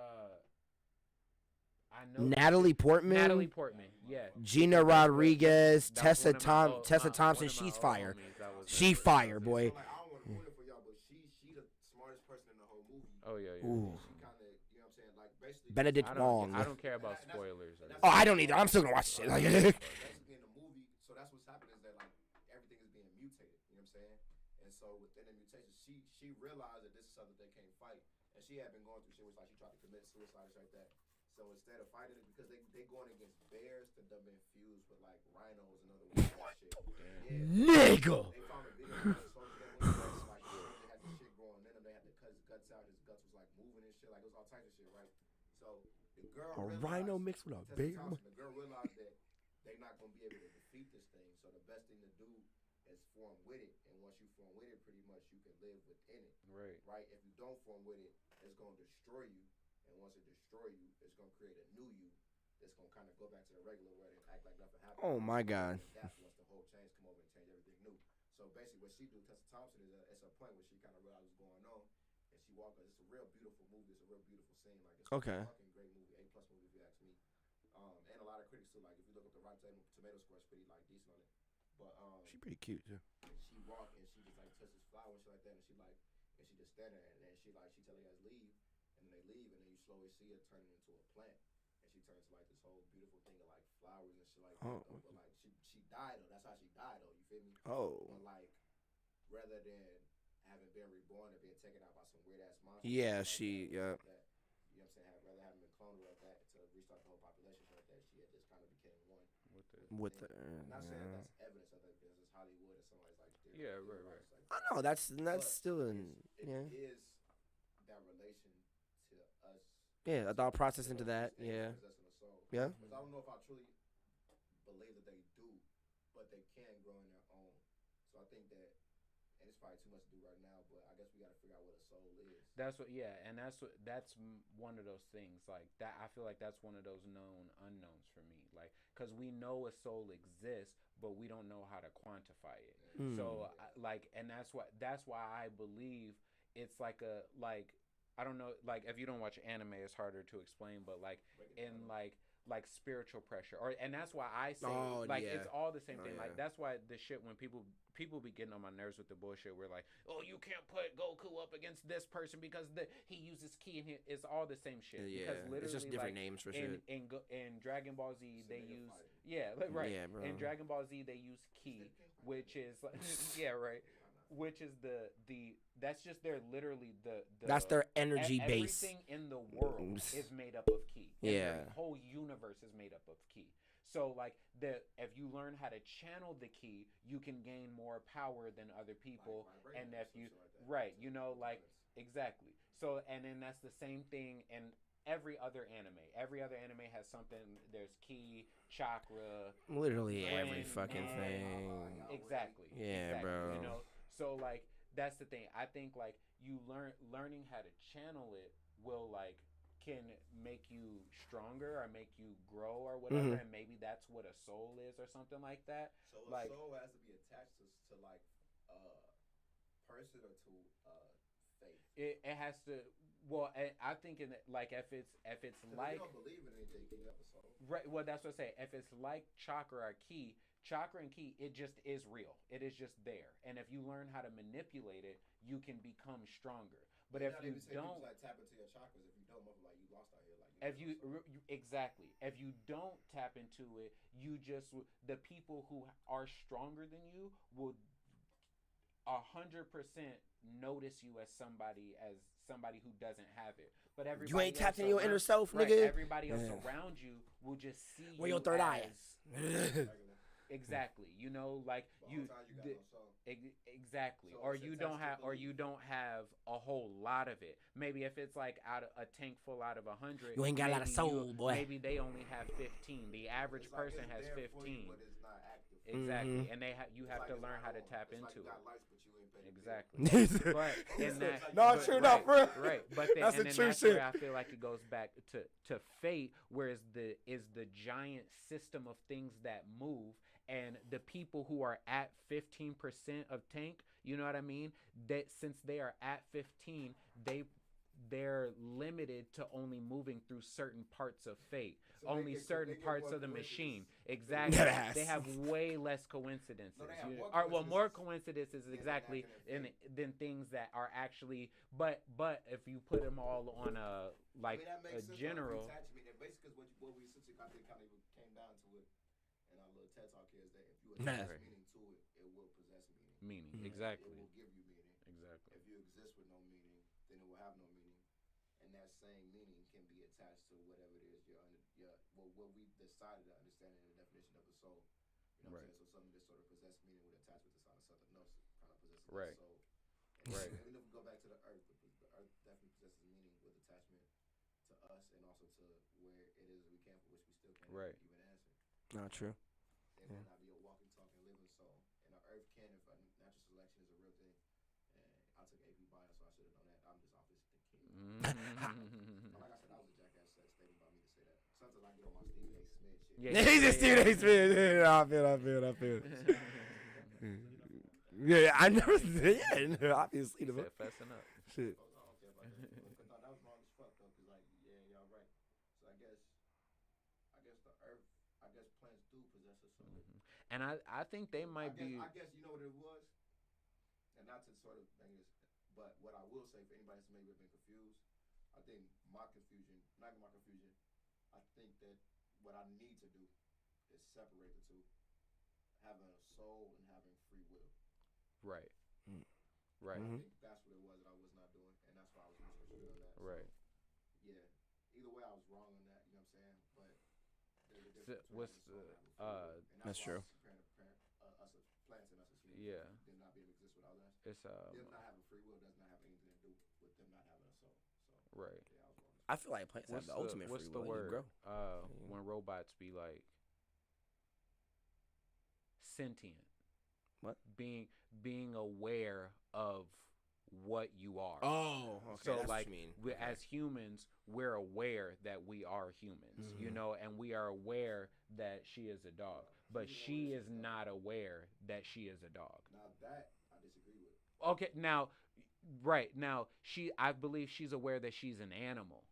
I know Natalie Portman, Natalie Portman. Yeah. Gina Rodriguez, That was Tessa one of my old- Tessa my- Thompson. one of my She's old fire. homies. That was She her. fire, boy. So, like, I don't want to ruin it for y'all, but she the smartest person in the whole movie. Oh yeah. Ooh. She kind of, you know what I'm saying, like basically. Benedict Wong. I don't care about spoilers. Oh, I don't either. I'm still gonna watch this shit. Like, Basically in the movie, so that's what's happening is that like everything is being mutated. You know what I'm saying? And so within the mutation, she realized that this is something they can't fight, and she had been going through shit where like she tried to commit suicide and shit like that. So instead of fighting it, because they going against bears that done been fused with like rhinos and other weird shit. Yeah. nigga. They found a video of the soldier that went to like they had the shit growing in him. They had to cut his guts out. His guts was like moving and shit. Like it was all types of shit, right? So the girl A realized, rhino mixed with a Tessa bear. Thompson, the girl realized that they're not gonna be able to defeat this thing. So the best thing to do is form with it. And once you form with it, pretty much you can live within it. Right. Right? If you don't form with it, it's gonna destroy you. And once it destroy you, it's gonna create a new you. It's gonna kind of go back to the regular way and act like nothing happened. Oh my God. That's once the whole change come over and change everything new. So basically, what she do, Tessa Thompson, is it's a point where she kind of realized what's going on, and she walked. It's a real beautiful movie. It's a real beautiful scene. Like it's Okay. a fucking great movie, A+ movie if you ask me. And a lot of critics too. Like if you look up the Rotten Tomato score, it's pretty like decent on it. But She pretty cute too. she walked and she just like touches flower and shit like that, and she just stand there and then she tell her guys leave, and then they leave, and then you slowly see her turning into a plant, and she turns to like this whole beautiful thing of like flowers and shit like that. Oh. But like she died though. That's how she died though. You feel me? Oh. But like rather than having been reborn and being taken out by some weird ass monster. Yeah, like she. that, Yeah. like that, you know what I'm saying? Rather having been cloned like that to restart the whole population like that, she had just kind of became one. With the. I'm not saying that's evidence of that because it's Hollywood and somebody's like. Yeah, right. I know that's still an yeah. It is that relation to us. Yeah, a thought process into that. Yeah. Yeah. Because I don't know if I truly believe that they do, but they can grow in their own. So I think that, and it's probably too much to do right now, but I guess we got to figure out what a soul is. That's one of those things like that. I feel like that's one of those known unknowns for me, like because we know a soul exists, but we don't know how to quantify it. So and that's why I believe it's like I don't know, like if you don't watch anime, it's harder to explain, but like in like spiritual pressure, and that's why I say it's all the same thing. Like that's why the shit when people be getting on my nerves with the bullshit. We're like, oh, you can't put Goku up against this person because he uses ki, and it's all the same shit. Because literally, it's just different names for shit. In Dragon Ball Z, they use bro. In Dragon Ball Z, they use ki, which is which is the that's just their literally the that's their energy base. Everything in the world is made up of ki. Yeah, the whole universe is made up of ki. So like if you learn how to channel the ki, you can gain more power than other people. And if you exactly. So and then that's the same thing in every other anime. Every other anime has something. There's ki, chakra, literally every fucking thing. Exactly. Yeah, exactly. bro. You know, so like that's the thing. I think like you learning how to channel it will can make you stronger or make you grow or whatever, and maybe that's what a soul is or something like that. So a soul has to be attached to like person or to faith. It has to. Well, I think like if it's like if you don't believe in anything, can you have a soul? Right. Well, that's what I say. If it's like chakra or ki, chakra and ki, it just is real. It is just there. And if you learn how to manipulate it, you can become stronger. But if you don't, like tap into your chakras. If you don't, like you lost out here. Like exactly. If you don't tap into it, the people who are stronger than you will 100% notice you as somebody who doesn't have it. But everybody you ain't tapped into your inner self, right, nigga. Everybody else around you will just see where you your third eye is. Exactly. You know, like exactly. So or you don't have a whole lot of it. Maybe if it's like a tank full out of 100, you ain't got a lot of soul, boy. Maybe they only have 15. The average person has 15. But it's not active. Exactly. And you have to learn how to tap into it. Lights, but you ain't paying exactly. But in that, true enough, bro. Right. But then, that's and the then true that's shit. where I feel like it goes back to fate, whereas the giant system of things that move, and the people who are at 15% of tank, you know what I mean? That since they are at 15, they're limited to only moving through certain parts of fate, so only certain parts of the machine. Exactly. Yes. They have way less coincidences. More coincidences exactly than things that are actually. But if you put them all on a general. Basically, what we essentially kind of came down to it in our little TED talk here is that if you attach meaning to it, it will possess meaning. Exactly. It will give you meaning. Exactly. If you exist with no meaning, then it will have no meaning, and that same meaning can be attached to whatever it is what we decided to understand in the definition of a soul. You know what I'm saying? So something that sort of possess meaning with attachment to something else kind of possesses the soul. And even if we go back to the earth, the earth definitely possesses meaning with attachment to us and also to where it is we can, for which we still can't even answer. Not true. It may not be a walking, talking, living soul. And the earth can, if natural selection is a real thing. And I took AP bio, so I should have known that. I'm just off this kid. Like I said, that was a jackass statement by me to say that. Sometimes I get on my Stephen A. Smith shit. He's a Stephen A. Smith. I feel. Yeah, I never said. Yeah, obviously. He said fessing up. Shit. That was wrong as fuck though, cause like y'all right. So I guess the earth, plants do possess a soul. And I think they might be. I guess you know what it was, and not to sort of bang this, but what I will say for anybody that's maybe been confused, I think I think that what I need to do is separate the two, having a soul and having free will. Right. Right. I think that's what it was that I was not doing, and that's why I was researching on that. Right. So, yeah. Either way, I was wrong on that. You know what I'm saying? But there's a difference. That's true. Us as plants and us as humans. Yeah. Them not being exist without us. It's them not having free will does not have anything to do with them not having a soul. So right. Yeah, I was wrong. I feel like plants have the ultimate free will. What's the word? Grow. When robots be like sentient. What? Being aware of what you are. Oh, okay. So that's like what you mean. as humans, we're aware that we are humans, you know, and we are aware that she is a dog, but she is not aware that she is a dog. Now that I disagree with. Okay, now, right now, I believe she's aware that she's an animal.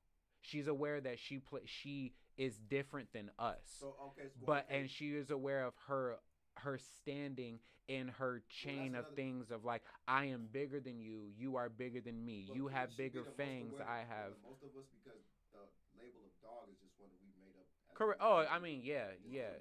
She's aware that she is different than us. So okay, and she is aware of her standing in her chain of things of like, I am bigger than you. You are bigger than me. But you have she bigger be the most fangs. aware I have. most of us, because the label of dog is just one that we made up. Correct. Oh, I mean, yeah. Yeah.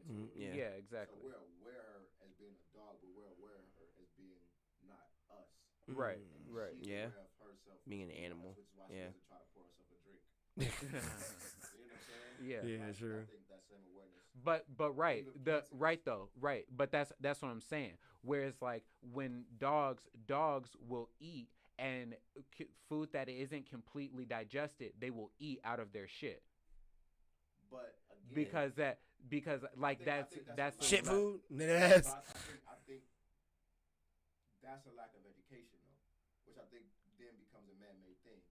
Exactly. So we're aware of her as being a dog, but we're aware of her as being not us. Right. And Right. she's Yeah. aware of herself Being an as animal. Which is why Yeah. she doesn't try to pour herself a drink. You know what I'm saying? Yeah. Yeah, sure. I think that same awareness. But right, but that's what I'm saying. Whereas like when dogs will eat, and food that isn't completely digested, they will eat out of their shit. But again, because I think that's Shit like, food. I think that's a lack of education, though, which I think then becomes a man-made thing.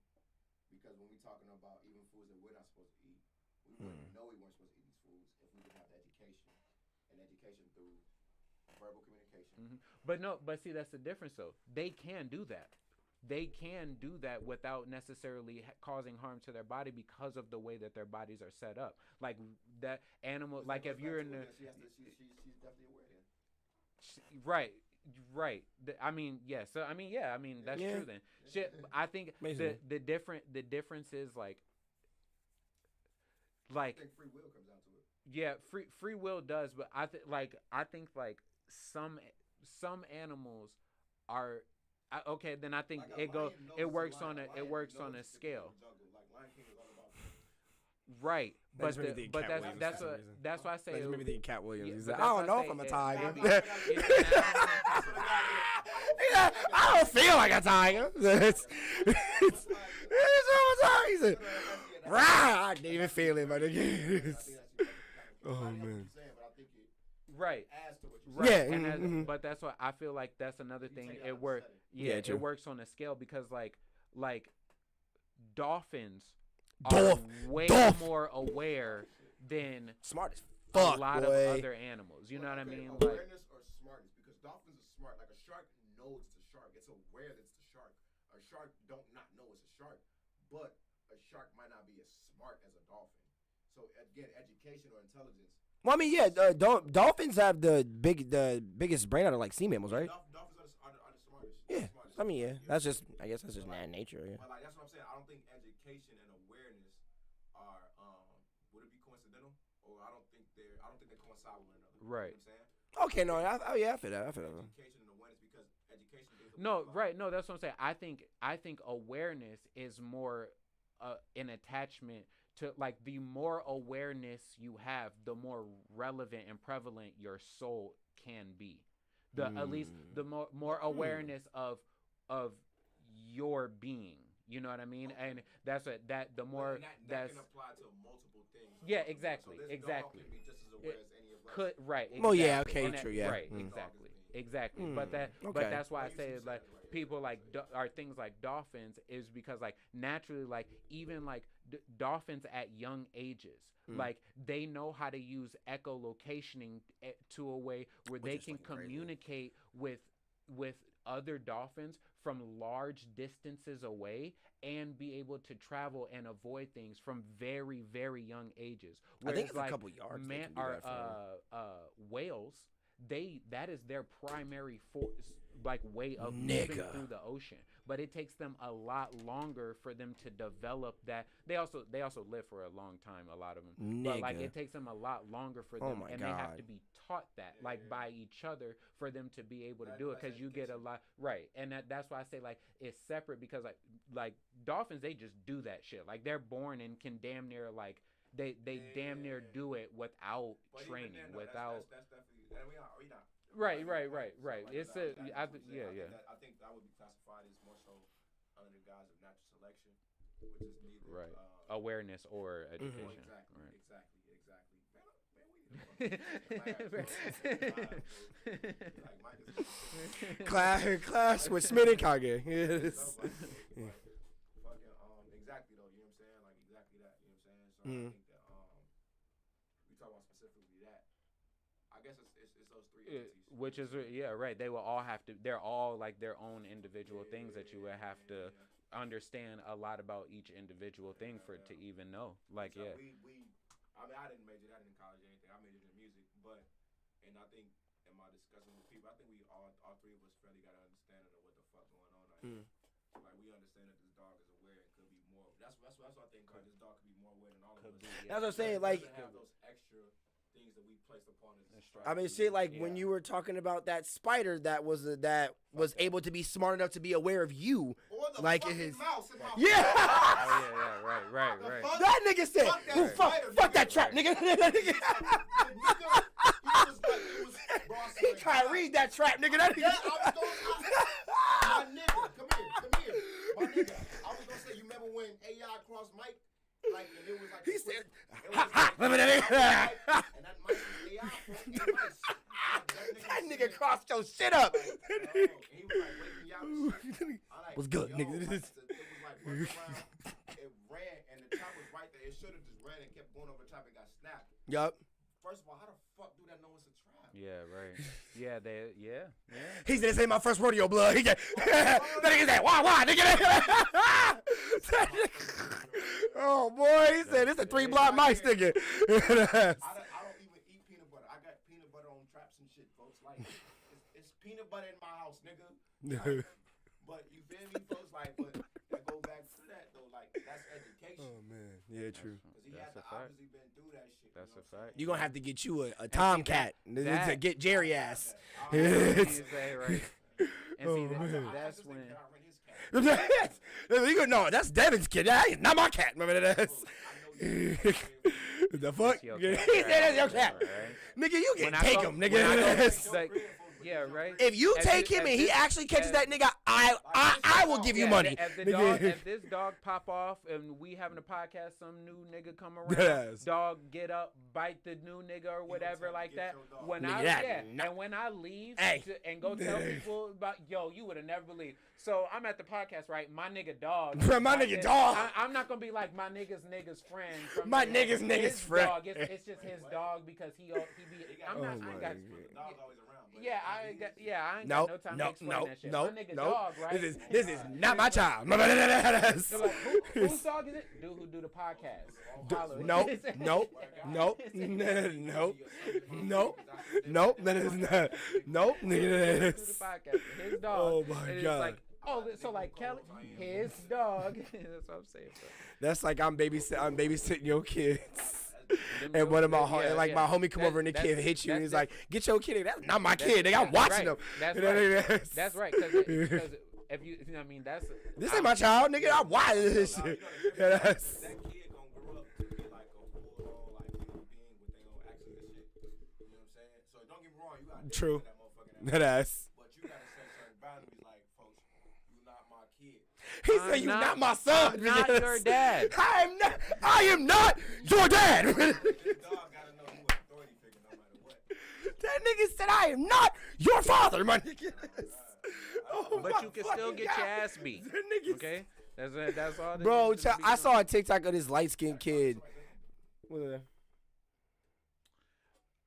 Because when we're talking about even foods that we're not supposed to eat, we wouldn't know we weren't supposed to eat these foods if we didn't have the education, and education through verbal communication. But see, that's the difference though. They can do that. They can do that without necessarily causing harm to their body because of the way that their bodies are set up. Like that animal, like if you're in the she's definitely aware then. right. I mean, yes. So I mean, yeah. I mean, that's true then. Shit. I think the difference is like I think free will comes down to it. yeah, free will does, but I think some animals are. Okay, then I think Like it works on a scale. Like Lion King is all about Right, That just but made me think Cat Williams for some reason. that's why I say That just made me think Cat Williams. Yeah, He's but like, that's I why don't know say if I'm a it- tiger. it's I don't feel like a tiger. It's a tiger. He said, rah! I didn't even feel it, but again. Oh, man. right. Adds to what you're Right. Yeah, And but that's why I feel like that's another thing. take it out It of works. the setting. Yeah, Yeah, true. it works on a scale because like dolphins Dolph- are way Dolph- more aware than Smart as fuck, a lot boy. of other animals. You know what I mean? Like, Awareness or smartness? Because dolphins are smart. Like a shark knows it's a shark. It's aware that it's a shark. A shark don't not know it's a shark, but a shark might not be as smart as a dolphin. So again, education or intelligence. Well, I mean, yeah, dolphins have the biggest brain out of like sea mammals, right? Dolphins are the smartest. Yeah. Smartest. I mean, yeah, that's just nature. Yeah. But like that's what I'm saying. I don't think education and awareness are would it be coincidental? Or I don't think they coincide with one another. Right. You know what I'm saying? Okay, no, I feel that. Education and awareness, because education gives a no, lot. right? No, that's what I'm saying. I think awareness is more an attachment to like the more awareness you have, the more relevant and prevalent your soul can be. At least the more awareness of your being. You know what I mean? Okay. And that's what the more that that's can apply to multiple things. Yeah, So exactly, this exactly. dog can be just as aware as any of us. could right. Well, yeah, exactly. okay, And that- true, yeah. Right, Mm. exactly. But okay. that's why I Well, you say said like it right. people like are things like dolphins is because like naturally like even like dolphins at young ages like they know how to use echolocationing to a way where they is can fucking crazy. communicate with other dolphins from large distances away and be able to travel and avoid things from very very young ages. I think Whereas, it's like, a couple yards. They can do that for. whales, that is their primary way of moving Nigga. through the ocean. But it takes them a lot longer for them to develop that. They also live for a long time, a lot of them. But like Nigga. it takes them a lot longer for Oh them, my and they have God. to be taught that like by each other for them to be able to do it, That's because you get a lot right, and that's why I say like it's separate, because like dolphins, they just do that shit. Like they're born and can damn near like they damn near do it without But even training, then, no, without that's definitely, and we not. right. So, like, It's I yeah. I think that would be classified as more so under the guise of natural selection, which is neither Right. Awareness or education. Exactly. Right. Man, we need to Class with Smiddy Kage. Yes. Exactly though, you know what I'm saying? Like exactly that, you know what I'm saying? So I think that we talk about specifically that. I guess it's those three entities. Which is right. They will all have to. They're all like their own individual things that you would have to understand a lot about each individual thing for it to even know. Like so I mean, I didn't major that in college or anything. I majored in music, and I think in my discussion with people, I think we all three of us fairly got an understanding of what the fuck going on out here. Like we understand that this dog is aware and could be more. That's what I think. This dog could be more aware than all of us. That's what I'm saying. Like, have those extra things that we placed upon his. I mean, shit. Like when you were talking about that spider that was able to be smart enough to be aware of you. Or the like fucking his mouse in my yeah. Right. That nigga said, fuck that trap, nigga. He tried to read that trap, nigga. That nigga. My nigga, come here. My nigga, I was gonna say, you remember when AI crossed Mike? Like, and it was like, He said, and that Mike was AI. That nigga crossed your shit up. He was like, waking me out. What's good, nigga? It was like running around. It ran, and the trap was right there. It should have just ran and kept going over the trap and got snapped. Yup. First of all, how the fuck do that know it's a trap? Yeah, right. Yeah. He said, "This ain't my first rodeo, blood." He said, "That nigga said, why, nigga?" Oh boy, he said, "It's a 3-block mice, nigga." I don't even eat peanut butter. I got peanut butter on traps and shit, folks. Like, it's peanut butter in my house, nigga. Like, but you feel me, folks? Like, but I go back to that though. Like, that's education. Oh man, yeah, true. Because he had to obviously been through that shit. That's a fact. You gonna have to get you a tomcat to get Jerry ass. Right. And see, that's when. No, that's Devin's kid. That is not my cat. Remember that? The fuck? He said that's your cat. Nigga, you can take him, nigga. Yeah, right. If you take him and he actually catches that nigga, I will give you money. If this dog pop off and we having a podcast, some new nigga come around, dog get up, bite the new nigga or whatever like that. When I leave and go tell people about, yo, you would have never believed. So I'm at the podcast, right? My nigga dog. My nigga dog. I'm not gonna be like my nigga's friend. My nigga's friend. Dog. It's just his dog because he be. I'm not. I ain't got. Yeah, I ain't got no time to explain that shit. My nigga dog, right? This is not my child. They're like, whose dog is it? Dude who do the podcast. Nope. That is not. Nope. His dog. Oh my god. Like, so like Kelly, his dog. That's what I'm saying. Bro. That's like I'm babysitting your kids. And one of my my homie come over and the kid hit you and he's like, "Get your kid." That's not my kid. I'm watching them. That's right. That's right. Because if you know what I mean, this ain't my child, nigga. I'm watching this shit. That kid gonna grow up to be like a full-on like human being with their own access and shit. You know what I'm saying? So don't get me wrong, you gotta True. that motherfucking That ass. But you gotta set certain boundaries, like, folks, you not my kid. He said, "You not my son. I'm not your dad. I am not your dad." This dog gotta know who an authority figure no matter what. That nigga said, "I am not your father, my nigga." But you can still get your ass beat. Okay? That's all. Bro, I saw a TikTok of this light-skinned kid.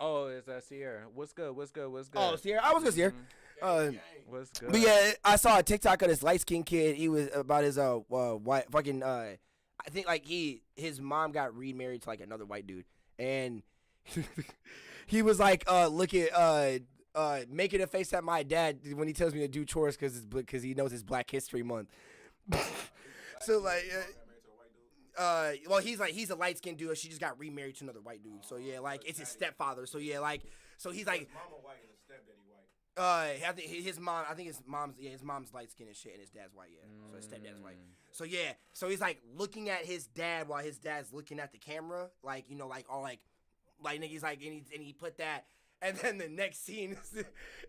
Oh, is that Sierra? What's good? Oh, Sierra. I was good, Sierra. What's good? But yeah, I saw a TikTok of this light-skinned kid. He was about his white fucking I think like his mom got remarried to like another white dude, and he was like making a face at my dad when he tells me to do chores because he knows it's Black History Month. So like. Well, he's a light-skinned dude. She just got remarried to another white dude. So yeah, like it's his stepfather. So yeah, like so he's like. His mama white and his stepdaddy white. I think his mom's light-skinned and shit, and his dad's white. Yeah, so his stepdad's white. So yeah, so he's like looking at his dad while his dad's looking at the camera, like like all like niggas like and he put that. And then the next scene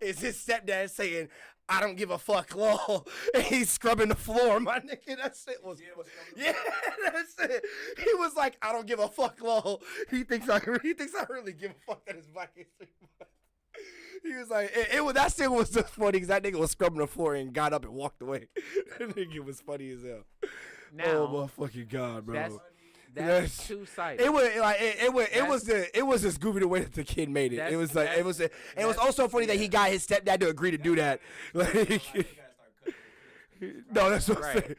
is his stepdad saying, "I don't give a fuck, lol." And he's scrubbing the floor, my nigga. That shit was, yeah, that's it. He was like, "I don't give a fuck, lol." He thinks I really give a fuck that it's Black History Month. He was like, that shit was just funny because that nigga was scrubbing the floor and got up and walked away. That nigga was funny as hell. Now, oh my fucking god, bro. That's two-sided. It was just goofy the way that the kid made it. It was also funny that he got his stepdad to agree to do that. Like, no, that's what I'm saying.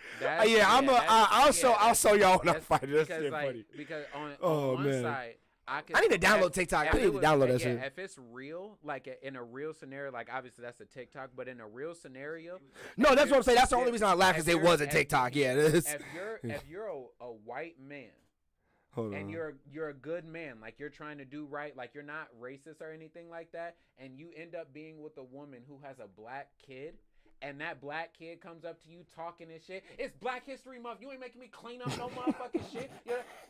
I'll show y'all when I find it. That's shit funny. Because on one side, I need to download TikTok. I need to download that shit. If it's real, like in a real scenario, like obviously that's a TikTok, but in a real scenario, no, that's what I'm saying. That's the only reason I laugh because it was a TikTok. Yeah, if you're a white man. And you're a good man, like you're trying to do right, like you're not racist or anything like that, and you end up being with a woman who has a black kid, and that black kid comes up to you talking and shit. It's Black History Month. You ain't making me clean up no motherfucking shit.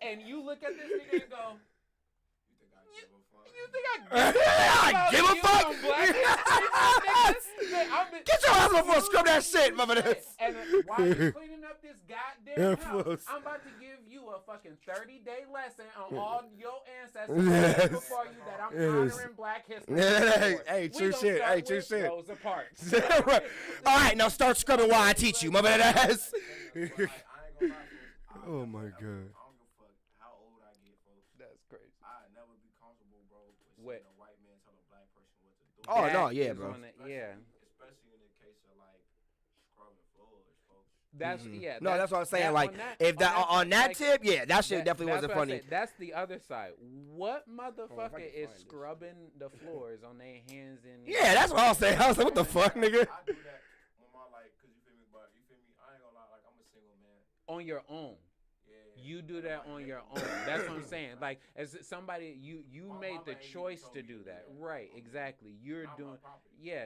And you look at this nigga and go, you think I give a fuck? Get your ass before scrub that shit, mother. And while you cleaning up this goddamn house, I'm about to give you a fucking 30-day lesson on all your ancestors before you that I'm honoring Black History. Hey, true shit. Hey, true shit. Rosa Parks. All right, now start scrubbing while I teach you, mother ass. Oh my god. What? A white man tell a black person what to do. Oh no, yeah, bro. Especially in the case of like scrubbing floors, folks. That's No, that's what I'm saying. Like, if on that tip, yeah, that shit definitely wasn't funny. That's the other side. What motherfucker is scrubbing the floors on their hands and? Yeah, that's what I was saying. I was like, what the fuck, nigga? I do that when my cause you feel me, but you feel me. I ain't gonna lie, like I'm a single man. On your own. You do that on your own. That's what I'm saying. Like, as somebody, you made the choice to do that. Right, exactly. You're doing,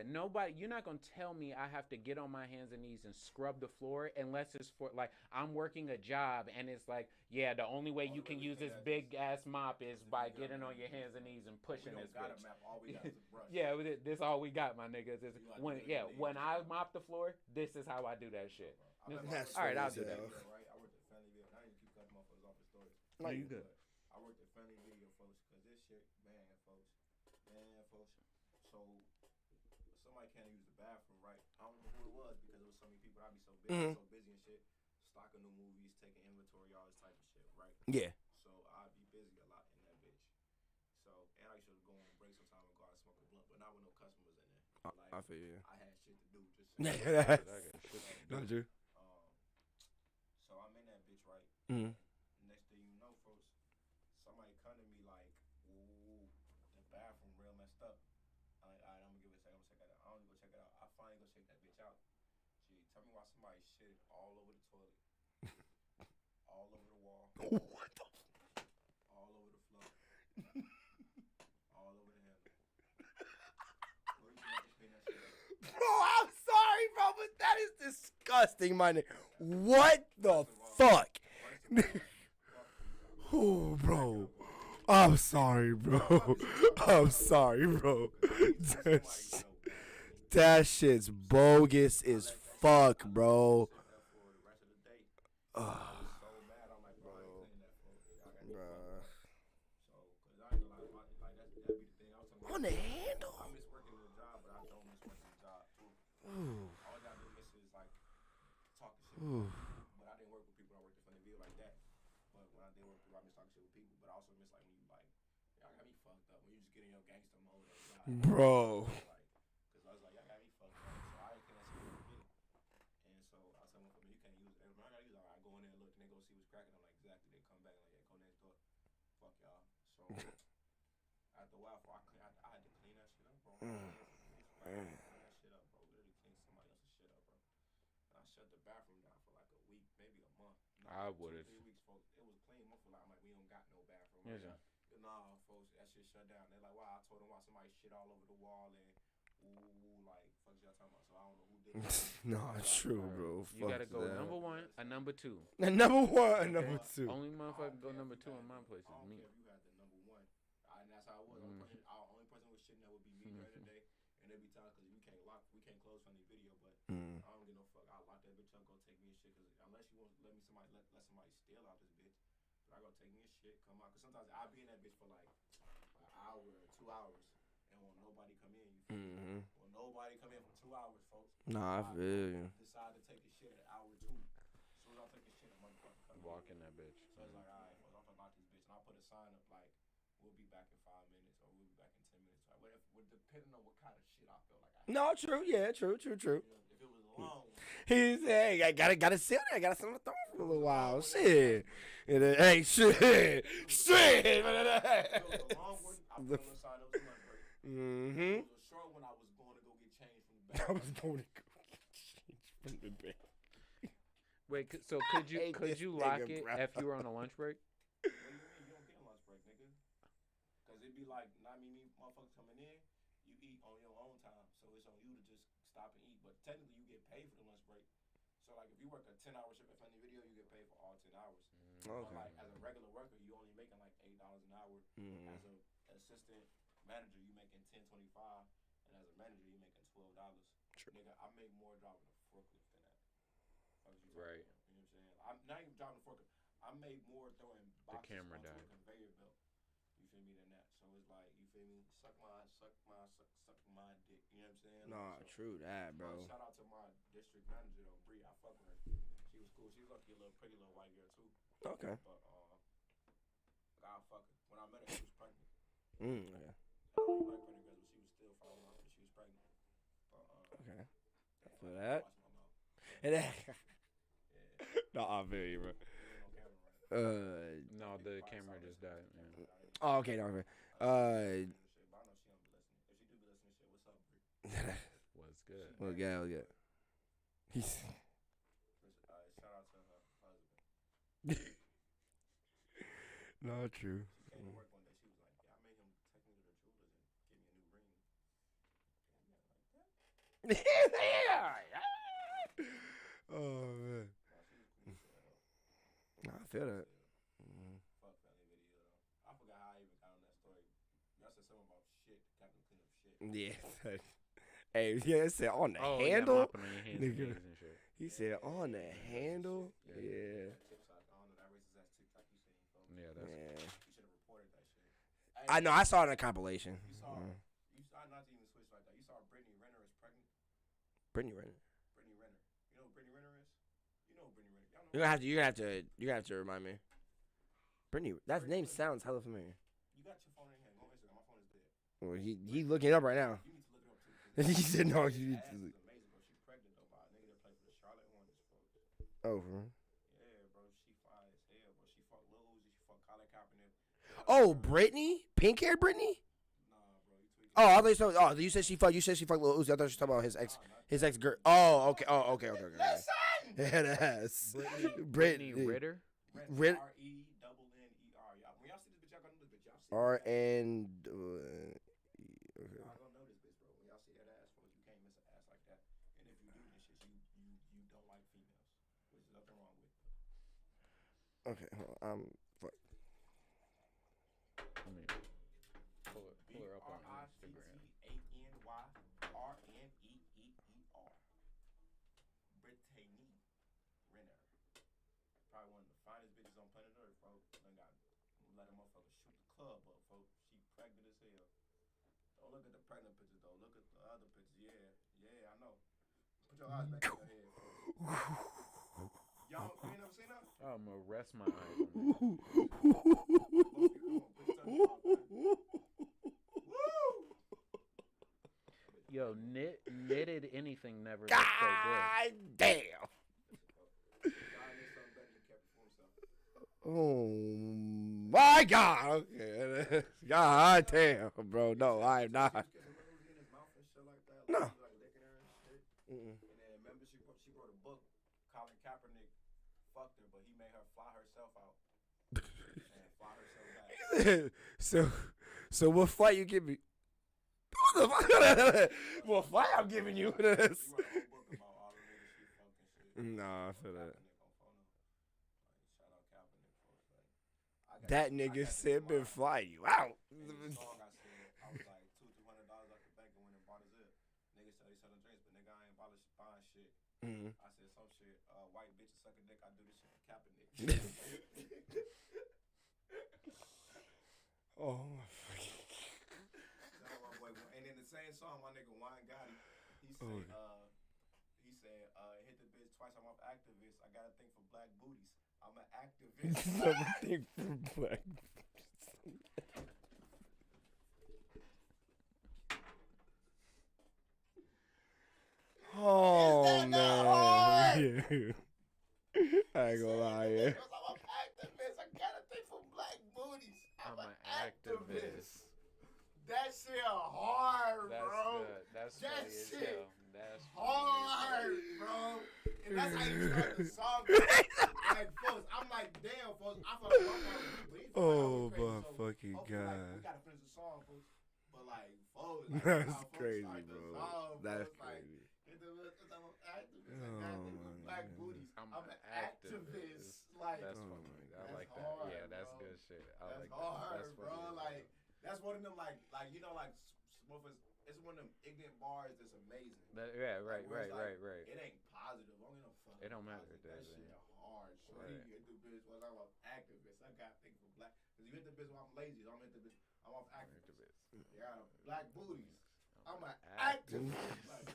nobody, you're not going to tell me I have to get on my hands and knees and scrub the floor unless it's for, like, I'm working a job and it's like, the only way you can use this big-ass mop is by getting on your hands and knees and pushing this bitch. This all we got, my niggas. When I mop the floor, this is how I do that shit. All right, I'll do that. No, you good. I worked at Family Video, folks, because this shit, man, folks. So somebody can't use the bathroom, right? I don't know who it was because there was so many people. I'd be so busy, and shit, stocking new movies, taking inventory, all this type of shit, right? Yeah. So I'd be busy a lot in that bitch. So and I used to go on break sometime and go out and smoke a blunt, but not with no customers in there. Like, I feel you. I had shit to do. Just don't you? So I'm in that bitch, right? Mm-hmm. Somebody shit all over the toilet, all over the wall, what the all over the floor, all over the handle. Bro, I'm sorry, bro, but that is disgusting, my nigga. What the fuck? Oh, bro. I'm sorry, bro. I'm sorry, bro. That shit's bogus as fuck, bro. On the handle. I miss working the job, but I don't miss working the job too. All I do miss is like talking shit. But I didn't work with people. I worked at Funny Video like that. But when I did work with people, I miss talking shit with people. But I also miss like when you like, y'all got me fucked up. When you just get in your gangster mode. Bro. Because I was like, y'all got me fucked up. So I can't see what you get. And so I told my you can't use it. When I gotta use it, I go in there and look and they go see what's cracking. I'm like, exactly. They come back and like, go next door. Fuck y'all. So after a while, I had to clean that shit up, bro. Clean that shit up, bro. Literally clean somebody else's shit up, bro. And I shut the bathroom down for like a week, maybe a month. I would have. 2 3 weeks, folks. It was clean. I'm like, we don't got no bathroom. Yeah. Nah, folks, that shit shut down. They're like, wow, I told them why somebody shit all over the wall and like, fuck y'all talking about. So I don't know who did it. No, it's true, bro. You gotta go number one or number two. Number one or number two. Only motherfucker go number two in my place is me. And that's how it was. The only person who was shitting there there be times because we can't close Funny Video, but Mm. I don't give no fuck. I'll lock that bitch up, go take me a shit, because unless you want to let somebody steal out this bitch, but I go take me a shit, come out, because sometimes I'll be in that bitch for like an hour or 2 hours, and won't nobody come in, you feel me? Won't nobody come in for 2 hours, folks. Nah, I feel you. Decide to take a shit at hour 2. As soon as I take a shit, a motherfucker come Walk in. in that bitch. So it's like, alright, folks, I'm gonna lock this bitch, and I'll put a sign up like, we'll be back in 5 minutes, or we'll be back in 10 minutes. Like, depending on what kind of shit I feel like I had. No, true. Yeah, true. You know, if it was long, He said, "Hey, gotta sit there. Gotta sit on the throne for a little while. Shit. And then, hey, shit. if it was a long one, I put on the sign up to lunch break. Mm-hmm. If it was a short one, I was going to go get changed from the back. I was going to go get changed from the bed. Wait, so could you hate this lock nigga, it bro. if you were on a lunch break? What do you mean? You don't get a lunch break, nigga. Because it'd be like, not me motherfuckers coming in, you eat on your own time. So it's on you to just stop and eat. But technically, you get paid for the lunch break. So, like, if you work a 10-hour shift at Funny Video, you get paid for all 10 hours. But, like, as a regular worker, you only making, like, $8 an hour. As an assistant manager, you making $10.25. And as a manager, you making $12. True. Nigga, I make more driving a forklift than that. Fuck you talking Right. about, you know what I'm saying? I'm not even driving a forklift. I made more throwing boxes camera onto a died. conveyor belt. You feel me? Than that. So it's like, you feel me? Suck my dick. You know what I'm saying? Nah, So, true that, bro. shout out to my district manager though, Bree. I fuck with her. She was cool. She was lucky, a little pretty little white girl too. Okay. But I fuck her. When I met her, she was pregnant. Okay. I don't really like pregnant girls, but she was still following up, and she was pregnant. But Okay. I damn, feel I that. watched my mouth. And then, Yeah. no, I feel you, bro. There ain't no camera, right? No, the camera just died. Yeah. Oh, okay, no, okay. But I know she don't be listening. If she do be listening, shit, what's up, Bree? Was good. Well, yeah. He's. Shout out to her husband. Not true. She came to work one day. She was like, "Yeah, I made him take me to the jewelers and give me a new ring." And Oh man. nah, I she was cool as hell. feel that. Fuck Family Video though. I forgot how I even got on that story. Y'all said something about shit. Captain Clean Up shit. Yeah. Hey, yeah, it said on the Oh, handle. yeah, mopping on your hands Nigga. and knees and shit. He said on the handle. Yeah. Yeah. TikTok. I don't know that racist ass TikTok you seen, folks. Yeah, that's Yeah. You should have reported that shit. I know. I saw it in a compilation. You saw. You saw not to even switch like that. You saw Brittany Renner is pregnant. Brittany Renner. Brittany Renner. You know who Brittany Renner is? You know who Brittany Renner. Y'all know. You're gonna have to remind me. Brittany. That name sounds hella familiar. You got your phone in here. Go on Instagram. My phone is dead. Well, he looking it up right now. You need to look it up too. He said no. You need Ass to. is amazing, bro. She pregnant though by a nigga that played for the Charlotte Hornets, folks. Oh, for real? Yeah, bro. She fly as hell, bro. She fucked Lil Uzi. She fucked Colin Kaepernick. Oh, Brittany, pink haired Brittany. Nah, bro. You tweaking. Oh, I thought you said. Oh, you said she fucked. You said she fucked Lil Uzi. I thought you were talking about his ex girl. Oh, okay. Oh, okay. Listen. Yeah, that's Brittany Ritter. Rit- R-E-double-N-E-R. Y'all, when y'all see this bitch, y'all gonna know this bitch. Y'all see R that. N. Okay. Y'all gonna know this bitch, bro. When y'all see that ass, folks, you can't miss an ass like that. And if you do this shit, you don't like females, which is nothing wrong with. Okay. Hold on. Fuck. I mean, pull her up on Instagram. B-R-I-T-T-A-N-Y-R-N-E-E-E-R. Brittany Renner. Probably one of the finest bitches on planet Earth, folks. Done got let a motherfucker shoot the club up, folks. She pregnant as hell. Don't look at the pregnant pictures though. Look at the other pictures. Yeah, I know. Put your eyes back in your head, folks. Y'all, you ain't never seen that? I'm gonna rest my eyes on that. Yo, knitted anything never looks so God damn. Oh my God. Okay. God damn, bro. No, I am not. No. And then remember she wrote a book. Colin Kaepernick fucked her, but he made her fly herself out and fly herself back. So what flight you give me? What flight I'm giving you? She wrote a whole book about all the niggas she fucking shit. Nah, I feel that. Shout out Kaepernick, folks. That nigga said been flying you out. And the song I said, I was like $200-$300 out the bank and went and bought his it. Mhm. I said some shit. White bitches sucking dick. I do this shit for Kaepernick. Oh my fucking. And in the same song, my nigga Wine Gotti, he said, hit the bitch twice. I'm off activist. I got a thing for black booties. I'm an activist. Something for black. Oh man. I ain't gonna lie, yeah. I'm an activist. I got a thing for black booties. I'm an activist. That shit hard, That's bro. good. That's That funny as shit hell. That's hard, bro. And that's how you start the song. Like, folks, I'm like, damn, folks. I feel like I'm like, Oh my fucking like, god. we gotta finish the song, folks. But like, folks, like, That's how folks crazy, start the bro. song, That's folks, like, crazy. I'm an activist. I Oh, got things my with black God. booties. I'm I'm an activist. Like, That's Oh funny. my I God. like That's that. hard, Yeah, that's bro. good shit. I that's like hard, that. That's bro. funny. Like, that's one of them, like you know, like, it's one of them ignorant bars that's amazing. Yeah, right, Like, where right, it's right, like, right. It ain't positive. I don't give no fuck. It don't matter, That does it? shit hard. Shorty, Right. you hit the bitch while I'm an activist. I got things for black. Cause you hit the bitch while I'm lazy. I'm hit the bitch. I'm off activist. You got them black booties. I'm an activist. Like,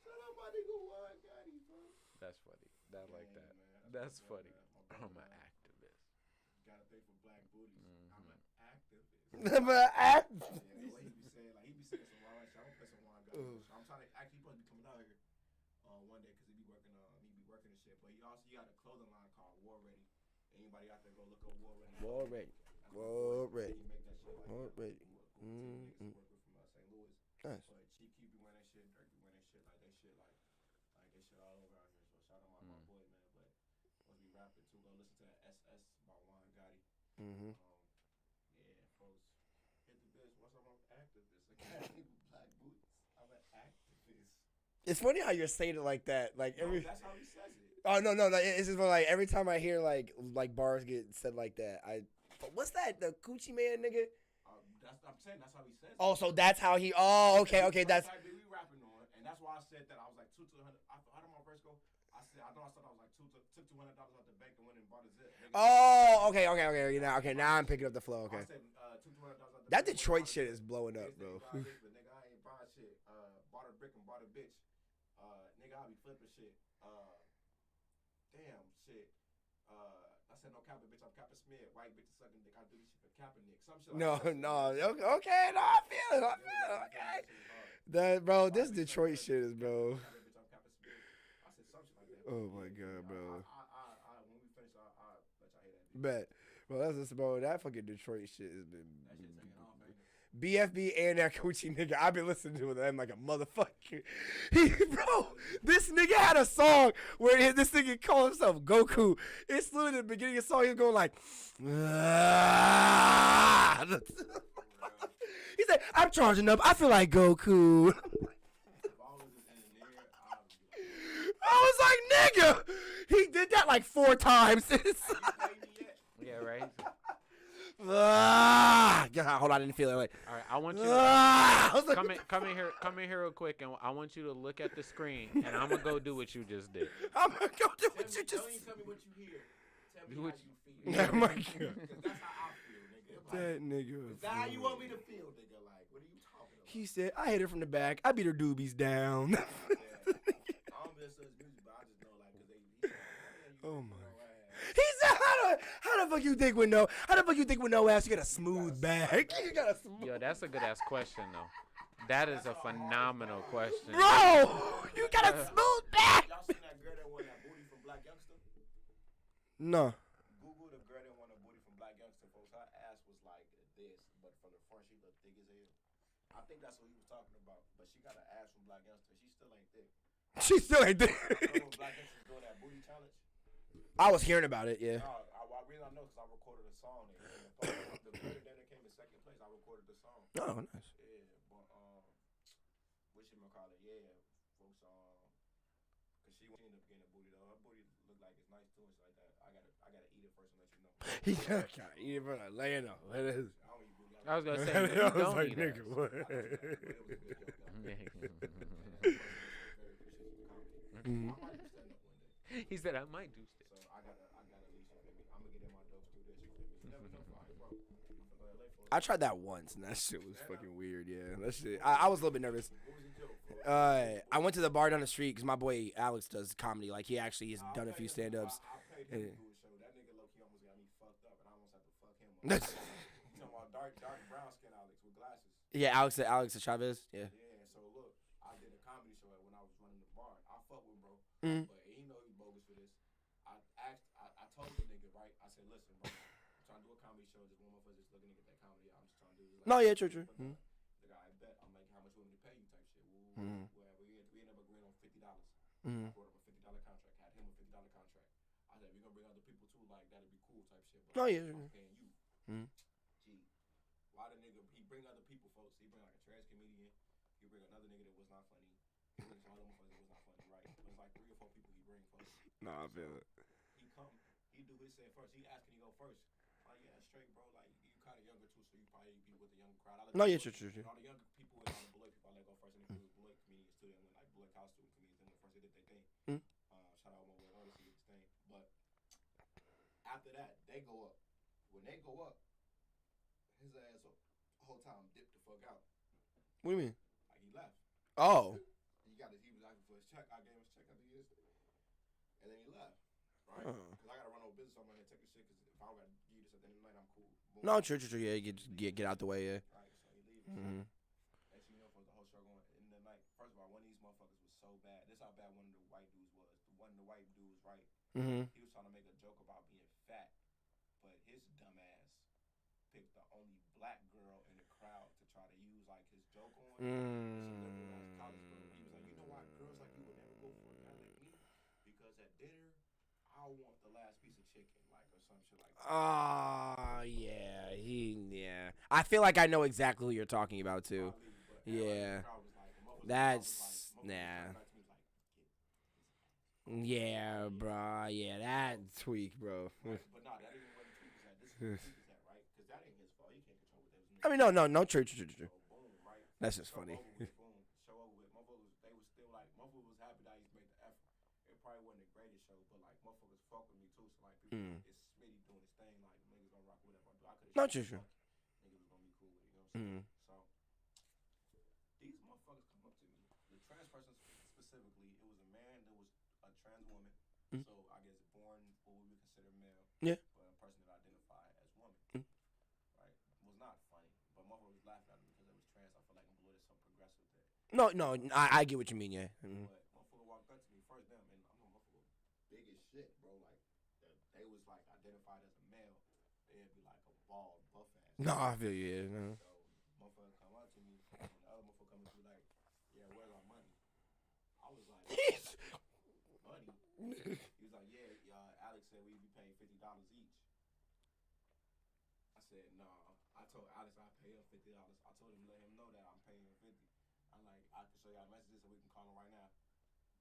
shout out my nigga Juan Gotti, bro. That's funny. I like Yeah, that. man. That's my funny. brother, man. I'm an activist. Got a thing for black booties. I'm an activist. I'm an act. Yeah, the way he be saying, like, he be saying some wild shit. I'm gonna play some Juan Gotti. So I'm trying to actually supposed to be coming out here one day because he be working and shit. But he got a clothing line called War Ready. Anybody out there go look up War Ready? War Ready. That's my War boy. Ready. He make that shit like War that. Ready. Cool team niggas who work with from St. Louis. Nice. But Chief keep you wearing that shit, Dirk be wearing that shit, like they shit all over out here. So shout out my boy, man. But once we rapping too, go listen to that SS by Juan Gotti. Mm-hmm. Yeah, folks. Hit the bitch. What's up? I'm an activist. I got people black boots. I'm an activist. It's funny how you're saying it like that. Like No, every. that's how he says it. Oh no. It's just like every time I hear like bars get said like that, what's that? The Coochie Man nigga. I'm saying that's how he says it. Oh, so that's how he. Oh, okay. That's. Like, we rapping on, and that's why I said that I was like $200. How did my verse go? I said I was like took $200 out the bank and went and bought a zip. Nigga. Oh, okay. Now I'm picking up the flow. Okay. I said took $200 out the That bank. Detroit shit is blowing up, bro. But nigga, I ain't buying shit. Bought a brick and bought a bitch. Nigga, I be flipping shit. Damn shit. I said no Kappa bitch. I'm Kappa Smith. White bitch sucking dick. I do this shit for Kaepernick. Some shit. No. Like that. Okay. No, I feel it. Okay. That, bro. This Detroit shit is, bro. I said some shit like that. Oh my god, bro. When we finish, I'll let y'all hear that. Bet. Well, that's just, bro. That fucking Detroit shit has been. That shit taking off, ain't it? BFB and that Coochie nigga, I've been listening to them like a motherfucker. Bro, this nigga had a song where this nigga called himself Goku. It's literally the beginning of the song. He was going like, ah. He said, "I'm charging up. I feel like Goku." If I was in the air, I was like, nigga, he did that like 4 times. you paid me yet? Yeah, right. Yeah, hold on, I didn't feel it. Like, All right, I want you. I was like, Come in here real quick, and I want you to look at the screen, and I'm gonna go do what you just did. I'm gonna go do what you just. Don't even tell me what you hear. Tell me Do how what you feel. Oh my god. Because that's how I feel, nigga. Like, That nigga. is that how you want me to feel, nigga? Like, what are you talking about? He said, "I hit her from the back. I beat her doobies down." Yeah. I don't listen to his music, but I just know, like, because Oh my. He said, "How the fuck you think with no? How the fuck you think with no ass? You got a smooth back. You got a smooth." Yo, that's a good ass question though. That is a phenomenal question. Bro, you got a smooth back. Y'all seen that girl that won that booty from Black Youngster? No. Google the girl that won the booty from Black Youngster, folks. Her ass was like this, but from the front she looked thick as hell. I think that's what he was talking about. But she got an ass from Black Youngster. She still ain't thick. She still ain't there. Remember when Black Youngster was doing that booty challenge? I was hearing about it. Yeah. No, I really don't know because I recorded a song. And the girl that came in second place, I recorded the song. Oh, nice. Yeah, but what you gonna call it? Yeah, folks. Cause she ended up getting a booty though. Her booty look like it's nice too and shit like that. I gotta eat it first and let you know. He gotta eat it from the laying up. I don't eat booty. I I was gonna say, I you was don't like, eat nigga, ass. what? But it was a good joke, though. Yeah. Very appreciative of comedy. Mhm. I might do stand-up one day. He said I might do So I gotta at least, you feel me? I'm gonna get in my jokes through this, you feel me? You never know, bro. I'm finna go to LA for I tried that once, and that shit was fucking weird. Yeah, that shit. I was a little bit nervous. What was your joke, bro? I went to the bar down the street because my boy Alex does comedy. Like he actually has done a few stand-ups. I paid him to do a show. That nigga low-key almost got me fucked up, and I almost had to fuck him up. You talking about dark brown skin Alex with glasses. Yeah, Alex Chavez. Yeah. Yeah, so look, I did a comedy show when I was running the bar. I fuck with bro, Mhm. but he know he bogus for this. I told the nigga, right? I said, listen, bro, I'm trying to do a comedy show. Just one motherfucker just looking to get that comedy out. I'm just trying to do this. No, yeah, true. The guy, I bet. I'm like, how much you want me to pay you type shit. Mhm. Well, we ended up agreeing on $50. Mhm. I brought up a $50 contract. Had him a $50 contract. I said, we're gonna bring other people too. Like that'd be cool type shit. But Oh, yeah, I'm sure. paying you. Mhm. Gee, why the nigga? He bring other people, folks. He bring like a trash comedian. He bring another nigga that was not funny. He bring some other motherfuckers that was not funny, right? It was like 3 or 4 people he bring, folks. Nah, I feel it. He come, he do his set first. He asking he go first. Like, yeah, straight, bro. Like, you kind of younger too, so you probably be with the younger crowd. I let No, the yeah, Beloit- true. All the younger people and all the Beloit people, I let go first. And if it was Beloit comedians too, and when like Beloit costume comedians, then went first. They did their thing. Mm. Shout out my boy Otis, he did his thing. But after that, they go up. When they go up, his ass the whole time dipped the fuck out. What do you mean? Like he left. Oh. He was asking for his check. I gave him his check. I think he is. And then he left. Right? Oh. Because I got to run over business. So I'm going to take this shit. Because if I don't got to give you this at the end of the night, I'm cool. Boom. No, true. Yeah, get out the way. Yeah. Right. So he leaves. Mhm. Next thing you know, for the whole show going in the night. First of all, one of these motherfuckers was so bad. This how bad one of the white dudes was. The white dude was right. Mhm. He was trying to make a joke about being fat. But his dumb ass picked the only black girl in the crowd to try to use like his joke on. It's a liberal ass college girl. He was like, you know why girls like you would never go for a guy like me? Because at dinner, I want the last piece of chicken, like or some shit like that. Yeah. Yeah. I feel like I know exactly who you're talking about too. But Yeah. everybody in the crowd was like, the motherfuckers That's was like, nah. back to me like, Yeah, bro. Yeah, that tweak, bro. but nah, that ain't what the tweet was at. This is what the tweet was at, right? Because that ain't his fault. He can't control what they was. I mean, no, true. So boom, right? That's just Show funny. over with, boom. Show over with. Motherfuckers, they was still like, motherfuckers was happy that I used to make the effort. It probably wasn't the greatest show, but like motherfuckers fuck with me too. So like people, Mm. it's Smitty doing his thing. Like niggas gonna rock with whatever I do. I could've No, shot true. the fuck. Niggas was gonna be cool with it. You know what I'm saying? Mm. So these motherfuckers come up to me. The trans person specifically, it was a man that was a trans woman. Mm. So I guess born what we would consider male. Yeah. But a person that identified as woman. Mm. Right? Was not funny. But motherfuckers was laughing at him because it was trans. I feel like in Blue there's some progressive there. No, I get what you mean. Yeah. Mhm. But motherfucker walked up to me first them, and I'm a motherfucker big as shit, bro. Like they was like identified as a male. They'd be like a bald, buff ass. No, I feel you. Yeah. No. So motherfucker come up to me, and the other motherfucker come to me like, yeah, where's our money? I was like, money? He was like, yeah, Alex said we'd be paying $50 each. I said, nah. I told Alex I'd pay him $50. I told him let him know that I'm paying him 50. I'm like, I can show y'all messages so we can call him right now.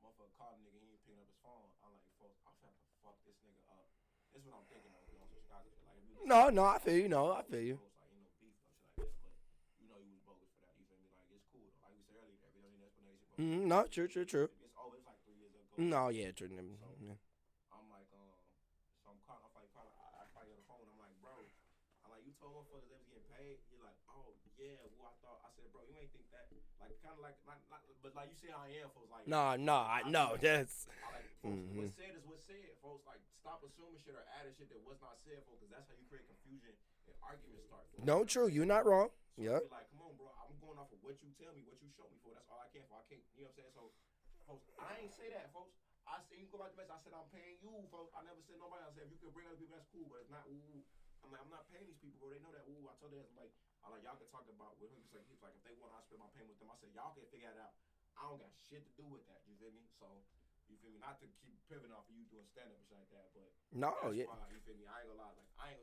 Motherfucker called the nigga, he ain't picking up his phone. I'm like, folks, I'm trying to fuck this nigga up. This is what I'm thinking of, on some Chicago shit. Like, if you No, I feel you. No, I feel you. Folks, like, ain't no beef, no shit like that. But you know you was bogus for that. You feel me? Like, it's cool though. Like we said earlier, every don't need an explanation. But No, true. It's over. It's like 3 years ago. No, yeah, true. Yeah. I'm like, so I'm calling. I call you on the phone. I'm like, bro. I'm like, you told motherfuckers they was getting paid. You're like, oh yeah. Well, I thought. I said, bro, you ain't think that. Like, kind of like, not, but like you see how I am, folks. Like, No, I know. That's. I like, folks, what's said is what's said, folks. Like, stop assuming shit or adding shit that was not said, folks, because that's how you create confusion and arguments start. Folks. No, true. You're not wrong. So Yep. be like, come on, bro. I'm going off of what you tell me, what you show me for. That's all I can for. I can't, you know what I'm saying? So, folks, I ain't say that, folks. I said, you go back to the message. I said, I'm paying you, folks. I never said nobody. I said, if you can bring other people, that's cool, but it's not, ooh. I'm like, I'm not paying these people, bro. They know that, ooh. I told them, I'm like, y'all can talk about with him. He's like, if they want, I'll split my payment with them. I said, y'all can figure that out. I don't got shit to do with that. You feel me? So, you feel me? Not to keep pivoting off of you doing stand-up and shit like that, but No, that's yeah. why, you feel me? I ain't gonna lie. Like,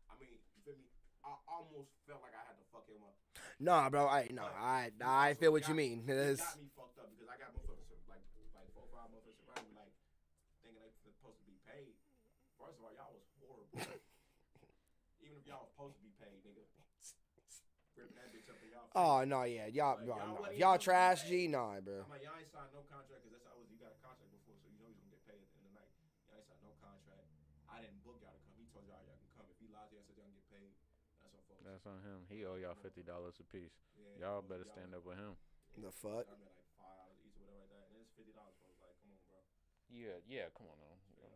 I mean, you feel me? I almost felt like I had to fuck him up. No, bro. I feel what you mean. It It's- got me fucked up because I got motherfuckers like 4 or 5 motherfuckers around me like thinking they supposed to be paid. First of all, y'all was horrible. Even if y'all was supposed to be paid, nigga. ripping that bitch up in y'all. Oh no, yeah, y'all, Like, no, y'all no. wasn't If even y'all gonna trash, pay. G, nah, bro. I'm like, y'all ain't signed no contract because that's how you got a contract before, so you know he's gonna get paid at the end of the night. Y'all ain't signed no contract. I didn't book y'all to come. He told y'all can come. If he lied to y'all, said y'all can get paid. That's on folks. That's on him. He owe y'all $50 a piece. Yeah, Y'all folks, better stand up with him. The fuck? I mean, like $5 each or whatever like that, and it's $50, folks. Like, come on, bro. Yeah, come on now. $50,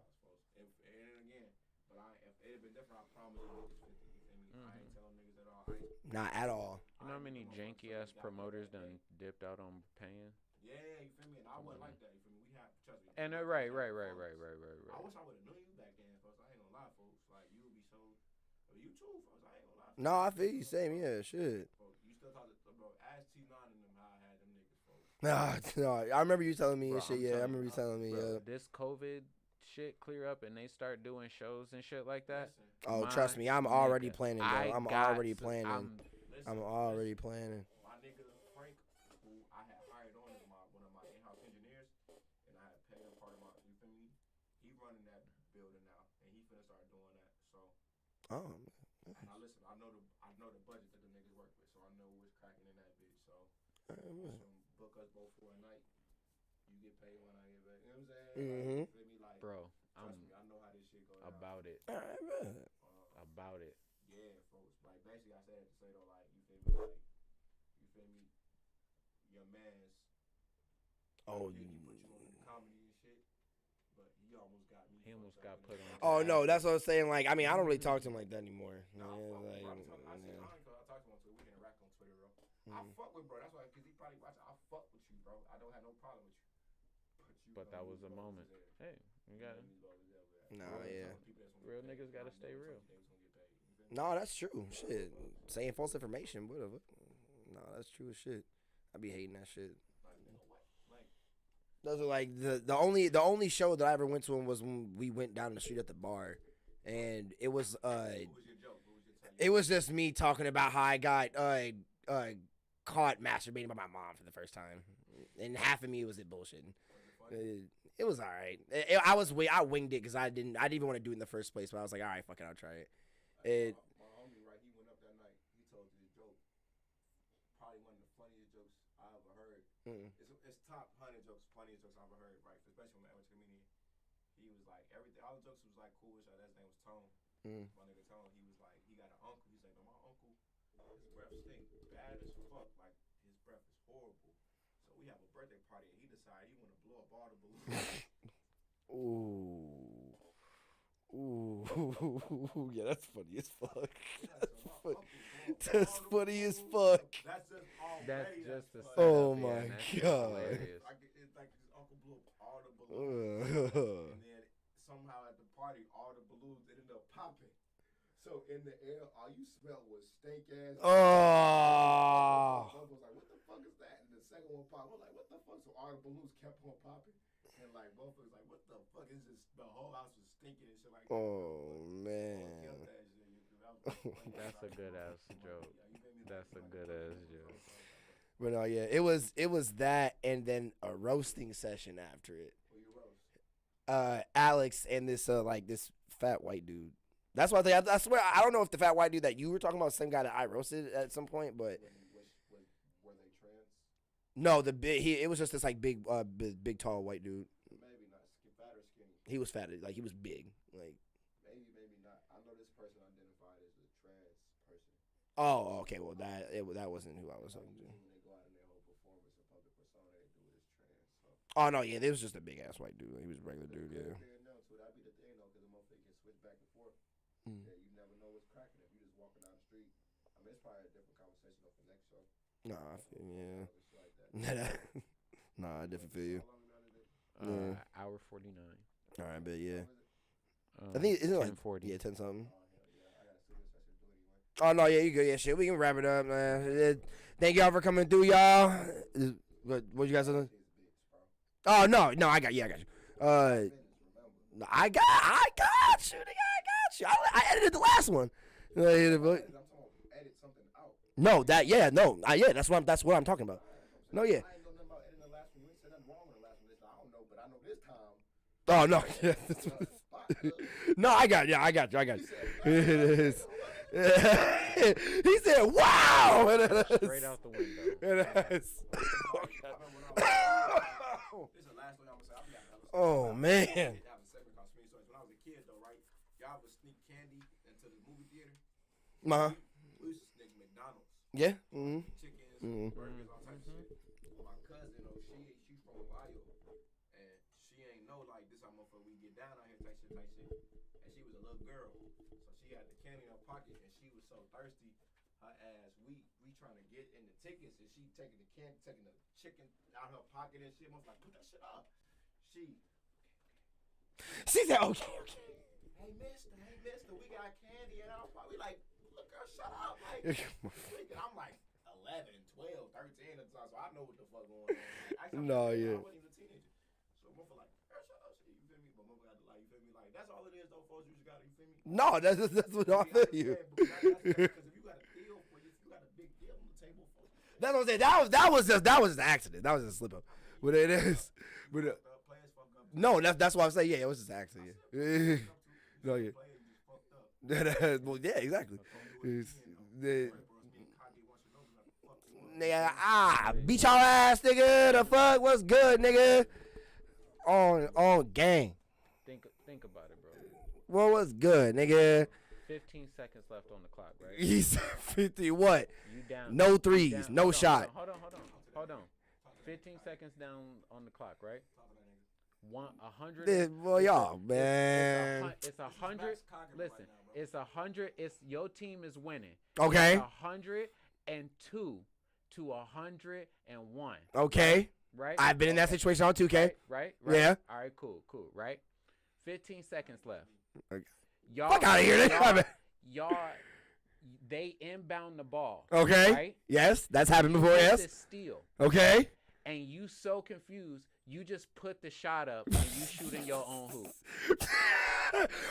folks. And again, but if it had been different, I promise you niggas 50. You feel me? I ain't telling niggas at all. Not at all. You know how many janky ass promoters done dipped out on paying? Yeah, you feel me? And I wasn't like that. You feel me? We have trust me. And right. I wish I would have known you back then, folks. I ain't gonna lie, folks. Like you would be so. You too, folks. I ain't gonna lie. No, I feel you. Same, yeah, shit. Folks, you still talk to bro? Ask T9 and them how I had them niggas, folks. No, I remember you telling me Bro, and shit. I'm Yeah, I telling remember you telling me. Bro, Yeah. this COVID shit clear up and they start doing shows and shit like that. Listen, Oh, trust me, I'm already nigga, planning, bro. I'm already planning. listen, I'm already planning. My nigga Frank, who I had hired on as one of my in-house engineers, and I had paid him part of my. You feel me? He running that building now, and he finna start doing that. So. Oh, And I listen. I know the budget that the niggas work with, so I know what's cracking in that bitch. So. man. Book us both for a night. You get paid when I get back. You know what I'm saying? Mhm. Like, you feel me? Like, Bro, I'm trust me, I know how this shit goes. about it. All right, man. About it. Yeah, folks. Like basically, I said it to say though, like you feel me? Like you feel me? Your man's. Oh, he put you on the comedy and shit, but he almost got me. He almost got put on. Oh no, that's what I'm saying. Like, I mean, I don't really talk to him like that anymore. No, Yeah, I like, fuck with bro. I yeah. talked to him too. We interact on Twitter, bro. I fuck with bro. That's why, cause he probably watch. I fuck with you, bro. I don't have no problem with you. But that was a moment. Hey, you got it. Nah, yeah. Real niggas gotta stay real. No, that's true. Shit, saying false information, whatever. No, that's true as shit. I be hating that shit. Those are like the only show that I ever went to him was when we went down the street at the bar, and it was it was just me talking about how I got caught masturbating by my mom for the first time, and half of me was it bullshitting. It was all right. I winged it because I didn't even want to do it in the first place, but I was like, all right, fuck it, I'll try it. My homie, right? He went up that night. He told you the joke. Probably one of the funniest jokes I ever heard. It's top 100 jokes, funniest jokes I ever heard, right? Especially when I went to comedian. He was like everything. All the jokes was like cool. His name was Tone. My nigga Tone. He was like, he got an uncle. He's like, no, my uncle, his breath stink bad as fuck. Like his breath is horrible. So we have a birthday party, and he decided he want to blow up all the balloons. Ooh, yeah, that's funny as fuck. That's funny as fuck. That's just already. That's just the setup. Oh yeah, my and that shit's God. hilarious. It's like his uncle blew up all the balloons, and then somehow at the party, all the balloons ended up popping. So in the air, all you smelled was stank ass. Oh. I was like, what the fuck is that? And the second one popped. I was like, what the fuck? So all the balloons kept on popping. And like, motherfuckers like, what the fuck is this? The whole house was stinking and shit like that. Oh man. That's a good ass joke. That's a good ass joke. But no, yeah, it was that, and then a roasting session after it. Alex and this this fat white dude. That's why I swear I don't know if the fat white dude that you were talking about is the same guy that I roasted at some point, but Were they trans? no, it was just this like big tall white dude. Maybe not. Fat or skinny? He was fat, like he was big, like. Maybe not. I know this person identified as a trans person. Oh, okay. Well, that wasn't who I was talking to. When they go out in their whole performance or public persona, they do it as trans. So. Oh no, yeah, there was just a big ass white dude. He was a regular dude, yeah. So that'd be the thing though, because the motherfucker can switch back and forth. Yeah, you never know what's cracking if you just walking down the street. I mean, it's probably a different conversation off the next show. Nah, I feel, yeah. Like that. Nah, I definitely feel you. How long we done it? Hour 49. All right, but yeah. Um, I think isn't it like 10:40. 10 something. Oh, hell yeah. I got to do this. I should do it anyway. Oh no, yeah, you good. Yeah, shit. We can wrap it up, man. Thank y'all for coming through, y'all. What you guys doing? Oh no, I got you. No, I got you. Nigga, I got you. I edited the last one. I'm talking about edit something out. No, that's what I'm talking about. No, yeah. I ain't know nothing about editing the last one. You ain't said nothing wrong with the last one. I don't know, but I know this time. Oh no. No, I got you. He said, "Wow!" Straight out the window. Oh man. When I was a kid, though, right? Y'all would sneak candy into the movie theater. We used to sneak McDonald's. Yeah. Chickens, burgers, all types of shit. My cousin, though, she from Ohio, and she ain't know like this how motherfucker we get down out here type shit. And she was a little girl, so she had the candy in her pocket, and she was so thirsty. Her ass, we trying to get in the tickets, and she taking the candy, taking the chicken out her pocket and shit. I was like, put that shit up. She said, "Okay." Hey, mister, we got candy in our pocket. We like, look, girl, shut up. Like, I'm like 11, 12, 13 at the time, so I know what the fuck going on. No, yeah. I wasn't even a teenager. So motherfucker like, girl, shut up, shit, you feel me? But motherfucker got to like, you feel me? Like, that's all it is, though, folks. You just got to, you feel me? No, that's what I feel you. Because if you got a deal for you, if you got a big deal on the table, folks. That's what I'm saying. That was just an accident. That was just a slip up. But it is. But no, that's why I'm saying. Yeah, it was just an accident. Yeah. No, yeah. Well, yeah, exactly. Nigga, beat y'all ass, nigga. The fuck, what's good, nigga? On gang. Think about it, bro. Well, what's good, nigga? 15 seconds left on the clock, right? He said 50 what? You down. No threes, no shot. Hold on. 15 seconds down on the clock, right? 100. Well, y'all, man. It's 100. Listen, it's 100. It's your team is winning. Okay. It's 102 to 101. Okay. Right. I've been in that situation on 2K. Right. Yeah. All right. Cool. Right. 15 seconds left. Okay. Y'all. Fuck out of here. Y'all. They inbound the ball. Okay. Right. Yes, that's happened before. You Yes. get the steal. Okay. And you so confused, you just put the shot up and you shoot in your own hoop.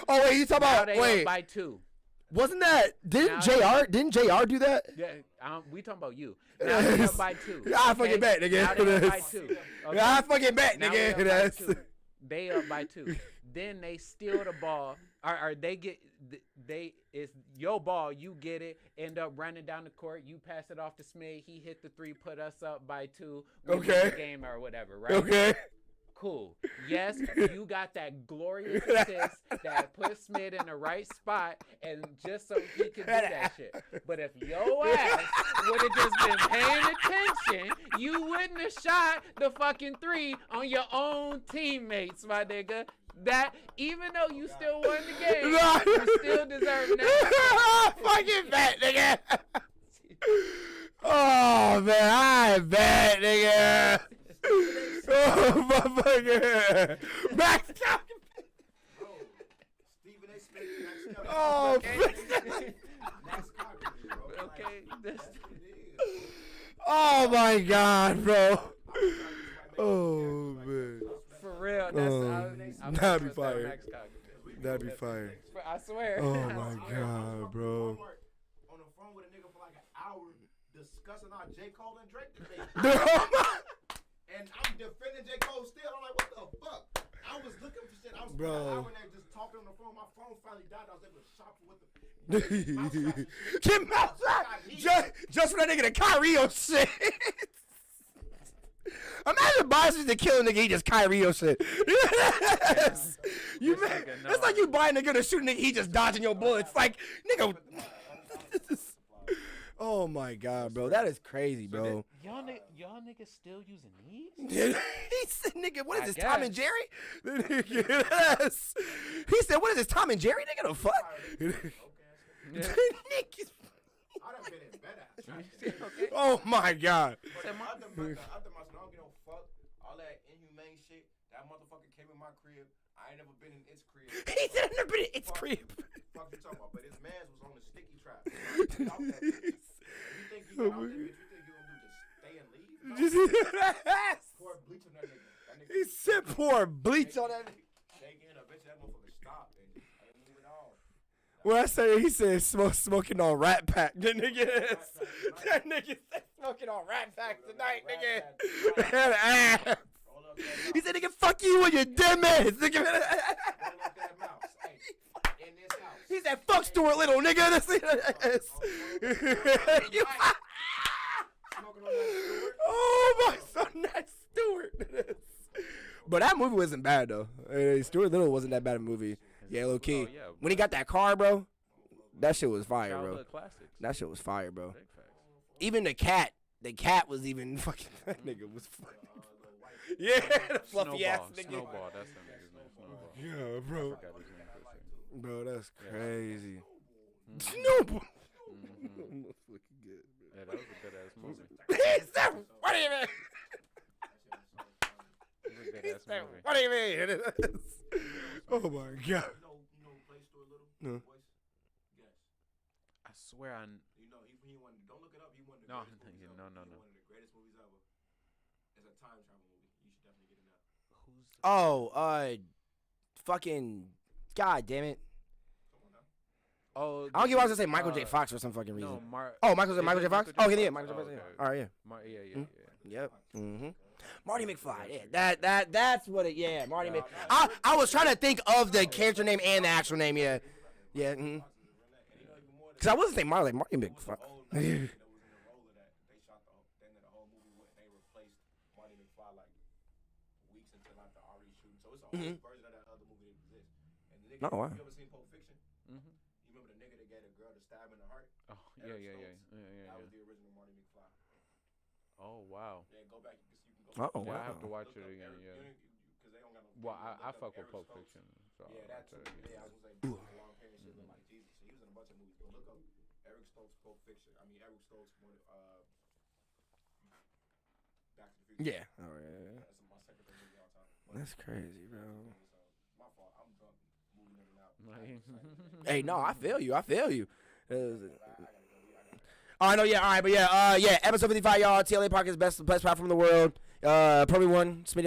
Oh wait, you talking Now about they wait? up by 2. Wasn't that didn't JR do that? Yeah, we talking about you. Now they up by 2. I fucking bet, nigga. Now they up by 2. Okay? I fucking bet, Now nigga. they up by That's 2. They up by 2. Then they steal the ball, or it's your ball. You get it. End up running down the court. You pass it off to Smith. He hit the 3, put us up by 2. We win the game or whatever, right? Okay. Cool. Yes, you got that glorious assist that put Smith in the right spot, and just so he could do that shit. But if your ass would have just been paying attention, you wouldn't have shot the fucking 3 on your own teammates, my nigga. That even though you still won the game, you still deserve that. Fucking bet, nigga. Oh man, I bet, nigga. Oh motherfucker. Max. Oh. Okay. Oh my God, bro. Oh man. For real, that'd be fire. That'd be fire. I swear. Oh my God, bro. On the phone with a nigga for like an hour discussing our J. Cole and Drake debate. And I'm defending J. Cole still. I'm like, what the fuck? I was looking for shit. I was an hour there just talking on the phone. My phone finally died. I was able to shop with the Get mouse out. Just for that nigga to Kyrie shit. Imagine buying to kill a nigga, he just Kyrie shit. Yes. It's like you buying a nigga to shoot a nigga, he just dodging your bullets. Like, nigga. Oh my God, bro. That is crazy, bro. Y'all niggas still using these? He said, nigga, what is this, Tom and Jerry? Yes. He said, what is this, Tom and Jerry, nigga? The fuck? Oh my God. All that inhumane shit, that motherfucker came in my crib. I ain't never been in its crib. He said, I've never been in its crib. Fuck you talking about? But his man was on the sticky trap. You think he got out that bitch? You think you gonna do just stay and leave? Pour bleach on that nigga. He said pour bleach on that nigga. Shaking a bitch, that motherfucker stopped and I didn't move it all. Well, I say he said smoking on Rat Pack. That nigga said smoking on Rat Pack tonight, nigga. He said, nigga, fuck you and your dead man. He said, Man, fuck Stuart Little, nigga. You- Oh my son, that's Stuart. But that movie wasn't bad though. Stuart Little wasn't that bad a movie. Yeah, low key. yeah, When he got that car, bro, that shit was fire, bro. Childhood classics. That shit was fire, bro. Big facts. Even the cat was even fucking. That nigga was funny. Yeah, the fluffy ass nigga. Snowball, that's that nigga's name. Snowball. Yeah, bro. Forgot his name for a second. Bro, that's crazy. Mhm. Snowball. Mhm. Yeah, that was a good ass movie. He said, what do you mean? It was a good ass movie. What do you mean? Oh my god. You know Play Store Little? No. Voice? Yes. I swear I. You know, he wanted, don't look it up, he wanted the No, greatest movies ever. no. He's one of the greatest movies ever. It's a time travel movie. You should definitely get it now. Who's? Fucking, god damn it. Come on now. Oh, I don't get why I was gonna say Michael J. Fox for some fucking reason. No, Oh, Michael J. J. Fox? Fox? Oh, yeah, Oh, Michael J. Fox. okay. All right, yeah. Yeah. Yep. Mm-hmm. Marty McFly. Yeah, that's what it. Yeah, Marty Mc. I was trying to think of the character name and the actual name. Yeah. Yeah. Mm-hmm. Cause I wasn't saying Marty McFly. Old man that was in the role of that. They shot the end of the whole movie with, they replaced Marty McFly like weeks until after already shooting. So it's a whole version of that other movie that exists. And the nigga, Oh, wow. you ever seen Pulp Fiction? Mhm. You remember the nigga that gave a girl the stab in the heart? Oh, yeah. That was the original Marty McFly. Oh, wow. Yeah, go back. You can go. Oh, Yeah, I wow. have to watch Look it up again. Eric- Yeah. Because they don't got no. Well, look I up fuck with Eric Pulp Stokes. Fiction. So Yeah, I'll that's tell you. yeah. I was gonna say long hair and shit look like Jesus. So he was in a bunch of movies. But look up Eric Stokes' Pulp Fiction. I mean Eric Stokes' Back to the Future. Yeah. Oh yeah. That's my second favorite movie of all time. That's crazy, bro. My fault. I'm drunk. Movie nigga now. Hey, no, I feel you. I gotta go. Oh, I know, yeah, all right, but yeah, episode 55, y'all. T.L.A Podcast, best platform in the world. PROnobi1, Smiddy95.